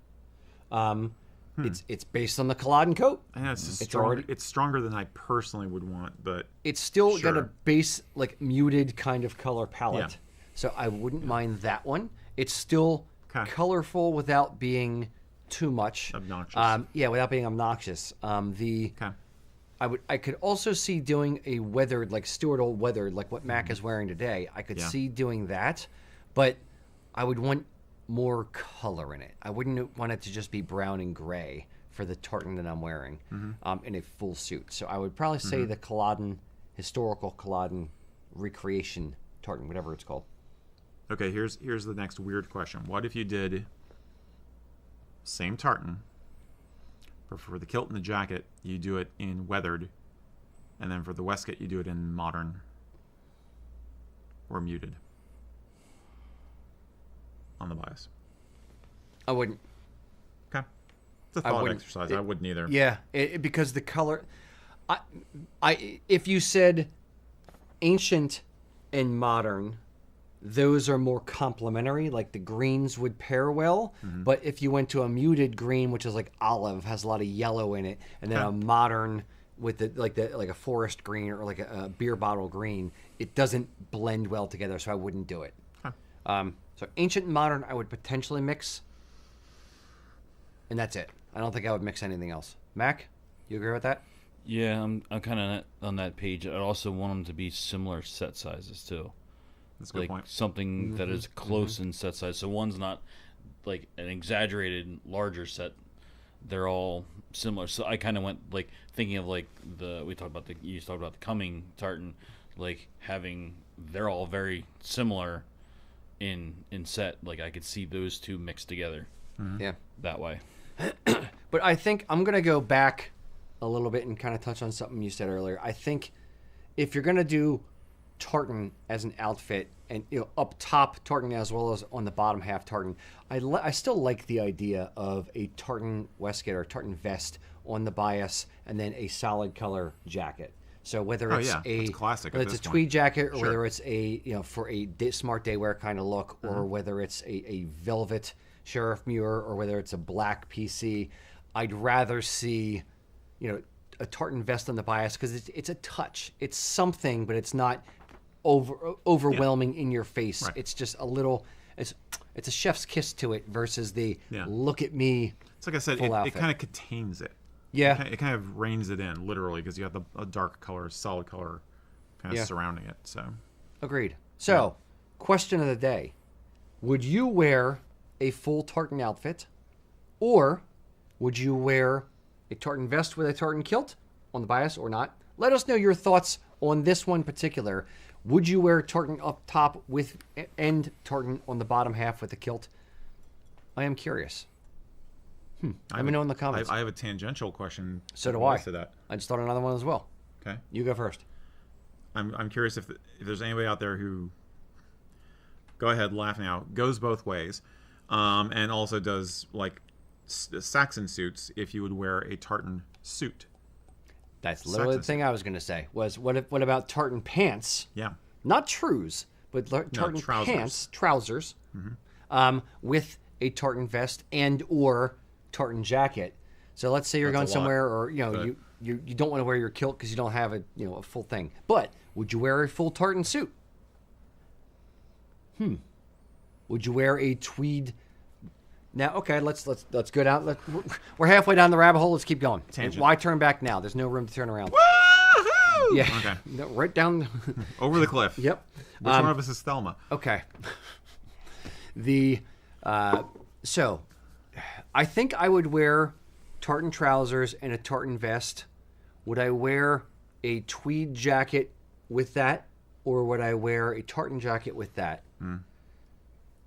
It's based on the Culloden coat. Yeah, it's already- stronger than I personally would want, but It's still got a Sure. base, like, muted kind of color palette. Yeah. So I wouldn't mind that one. It's still 'Kay. colorful without being too much. Obnoxious. Without being obnoxious. okay. I could also see doing a weathered, like Stuart Old weathered, like what Mac is wearing today. I could Yeah. see doing that, but I would want more color in it. I wouldn't want it to just be brown and gray for the tartan that I'm wearing in a full suit. So I would probably say the Culloden, historical Culloden recreation tartan, whatever it's called. Okay, here's the next weird question. What if you did same tartan, but for the kilt and the jacket, you do it in weathered, and then for the waistcoat, you do it in modern or muted on the bias? I wouldn't. Okay. It's a thought wouldn't. exercise. I wouldn't either. Yeah, because the color. If you said ancient and modern, those are more complementary. Like the greens would pair well. But if you went to a muted green, which is like olive, has a lot of yellow in it, and then Okay. a modern with like a forest green or like a beer bottle green, it doesn't blend well together. So I wouldn't do it. So ancient and modern, I would potentially mix, and that's it. I don't think I would mix anything else. Mac, you agree with that? Yeah, I'm kind of on that page. I also want them to be similar set sizes too. That's a good Like point. something that is close in set size. So one's not like an exaggerated larger set. They're all similar. So I kind of went like thinking of like you talked about the coming tartan, like they're all very similar in set. Like I could see those two mixed together Yeah. that way. But I think I'm going to go back a little bit and kind of touch on something you said earlier. I think if you're going to do tartan as an outfit and up top tartan as well as on the bottom half tartan, I still like the idea of a tartan waistcoat or tartan vest on the bias and then a solid color jacket. So whether it's that's classic at whether it's this a point. tweed jacket or Sure. whether it's a for a smart day wear kind of look, or whether it's a velvet sheriff muir or whether it's a black PC, I'd rather see a tartan vest on the bias because it's a touch. It's something, but it's not overwhelming in your face. Right. It's just a little. It's a chef's kiss to it versus the Yeah. look at me. It's like I said, full it outfit. kind of contains it. Yeah. It kind of reins it in, literally, because you have a dark color, solid color kind of Yeah. surrounding it. So, Agreed. So, question of the day: would you wear a full tartan outfit, or would you wear a tartan vest with a tartan kilt on the bias or not? Let us know your thoughts on this one particular. Would you wear tartan up top with and tartan on the bottom half with the kilt? I am curious. Let me know in the comments. I have a tangential question. So do before I. To that. I just thought of another one as well. Okay. You go first. I'm curious if there's anybody out there who, go ahead, laugh now, goes both ways, and also does like Saxon suits. If you would wear a tartan suit. That's literally the Saxon thing I was going to say. Was what about tartan pants? Yeah. not trews, but tartan trousers. trousers, with a tartan vest and or tartan jacket. So let's say you're going That's a lot, somewhere, or but- you don't want to wear your kilt because you don't have a full thing. But would you wear a full tartan suit? Would you wear a tweed? Now, okay, let's go down. We're halfway down the rabbit hole. Let's keep going. Tangent. Why turn back now? There's no room to turn around. Woohoo! Yeah. Okay. No, right down. Over the cliff. Yep. Which one of us is Thelma? Okay. So, I think I would wear tartan trousers and a tartan vest. Would I wear a tweed jacket with that, or would I wear a tartan jacket with that?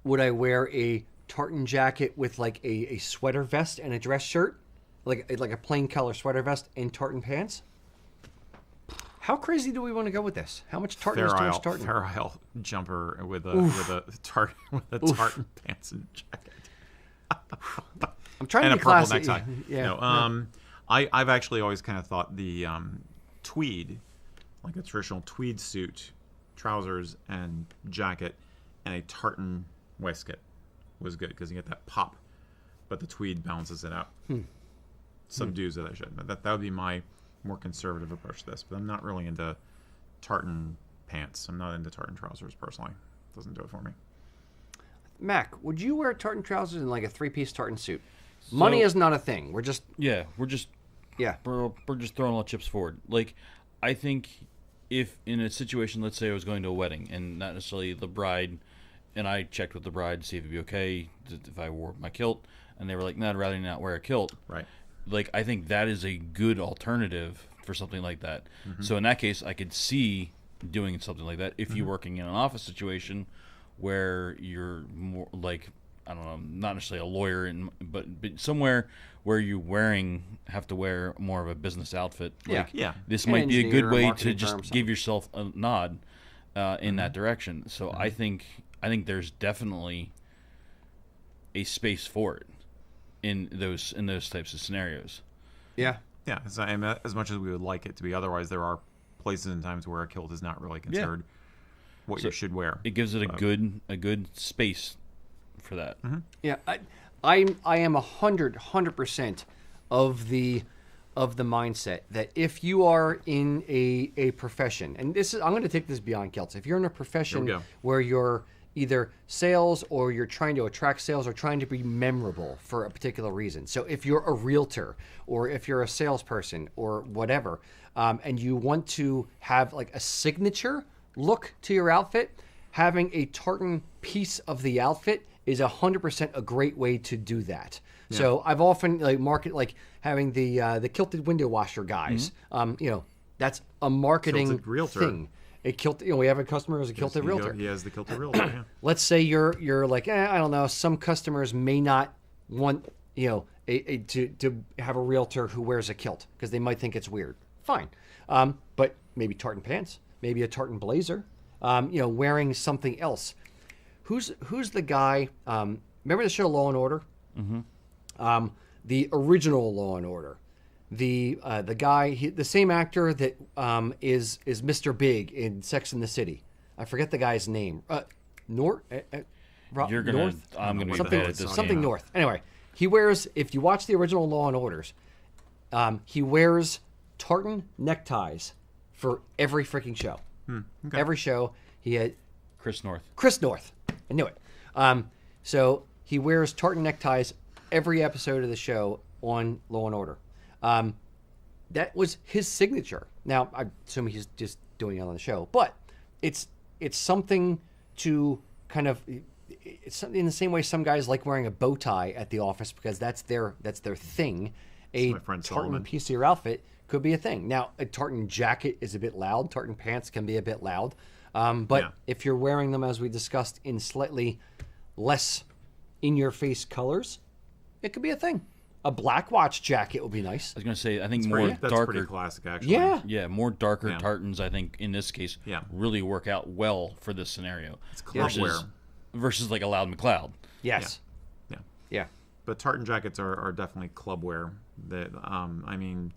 Would I wear a tartan jacket with like a sweater vest and a dress shirt, like a plain color sweater vest and tartan pants? How crazy do we want to go with this? How much tartan is too much tartan? Fair Isle jumper with a tartan pants and jacket. I'm trying And to a be purple classy. necktie. Yeah. No, I've actually always kind of thought the tweed, like a traditional tweed suit, trousers and jacket, and a tartan waistcoat was good because you get that pop, but the tweed balances it out. Subdues it, I should. But that would be my more conservative approach to this. But I'm not really into tartan pants. I'm not into tartan trousers personally. Doesn't do it for me. Mac, would you wear tartan trousers and like a three-piece tartan suit? Money is not a thing. We're just We're just throwing all chips forward. Like, I think if in a situation, let's say I was going to a wedding and not necessarily the bride, and I checked with the bride to see if it'd be okay if I wore my kilt, and they were like, "No, I'd rather not wear a kilt." Right. Like, I think that is a good alternative for something like that. So in that case, I could see doing something like that. If you're working in an office situation where you're more like, I don't know, not necessarily a lawyer, but somewhere where you have to wear more of a business outfit. Like, Yeah. This An might be a engineer, good a way to marketing just firm, give yourself a nod in that direction. So I think there's definitely a space for it in those types of scenarios. yeah. Yeah, as much as we would like it to be otherwise, there are places and times where a kilt is not really considered what you should wear. It gives it a good space for that. Yeah, I am 100% of the mindset that if you are in a profession, and I'm going to take this beyond kilts. If you're in a profession There we go. where you're either sales or you're trying to attract sales or trying to be memorable for a particular reason. So if you're a realtor or if you're a salesperson or whatever, and you want to have like a signature look to your outfit, having a tartan piece of the outfit is 100% a great way to do that. So I've often market having the kilted window washer guys. That's a marketing Kilted realtor. thing. A kilt. We have a customer who's a kilted realtor. He has the kilted realtor. Yeah. Let's say you're like, I don't know. Some customers may not want to have a realtor who wears a kilt because they might think it's weird. Fine, but maybe tartan pants, maybe a tartan blazer. Wearing something else. Who's the guy? Remember the show Law and Order? Mm-hmm. The original Law and Order. The guy, the same actor that is Mr. Big in Sex and the City. I forget the guy's name. North. You're gonna. North? I'm gonna be something bad at this something game. North. Anyway, he wears. If you watch the original Law and Orders, he wears tartan neckties for every freaking show. Okay. Every show he had. Chris North. I knew it. So he wears tartan neckties every episode of the show on Law and Order. That was his signature. Now, I assume he's just doing it on the show, but it's something to kind of. It's in the same way some guys like wearing a bow tie at the office because that's their thing. A my friend tartan Solomon. piece of your outfit could be a thing. Now, a tartan jacket is a bit loud. Tartan pants can be a bit loud. But if you're wearing them, as we discussed, in slightly less in-your-face colors, it could be a thing. A black watch jacket would be nice. I was gonna say, I think That's pretty darker. classic, actually. Yeah. More darker Yeah. tartans. I think in this case, Yeah. really work out well for this scenario. It's club wear. versus like a Loud McLeod. Yes. Yeah. Yeah. But tartan jackets are definitely club wear. That I mean,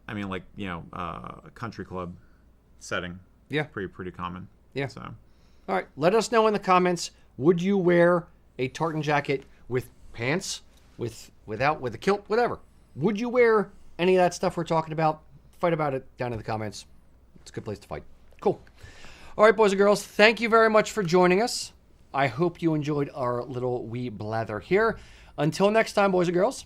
like a country club setting. Yeah. Pretty common. Yeah. So All right. Let us know in the comments. Would you wear a tartan jacket with pants, without, with a kilt, whatever? Would you wear any of that stuff we're talking about? Fight about it down in the comments. It's a good place to fight. Cool. All right, boys and girls. Thank you very much for joining us. I hope you enjoyed our little wee blather here. Until next time, boys and girls.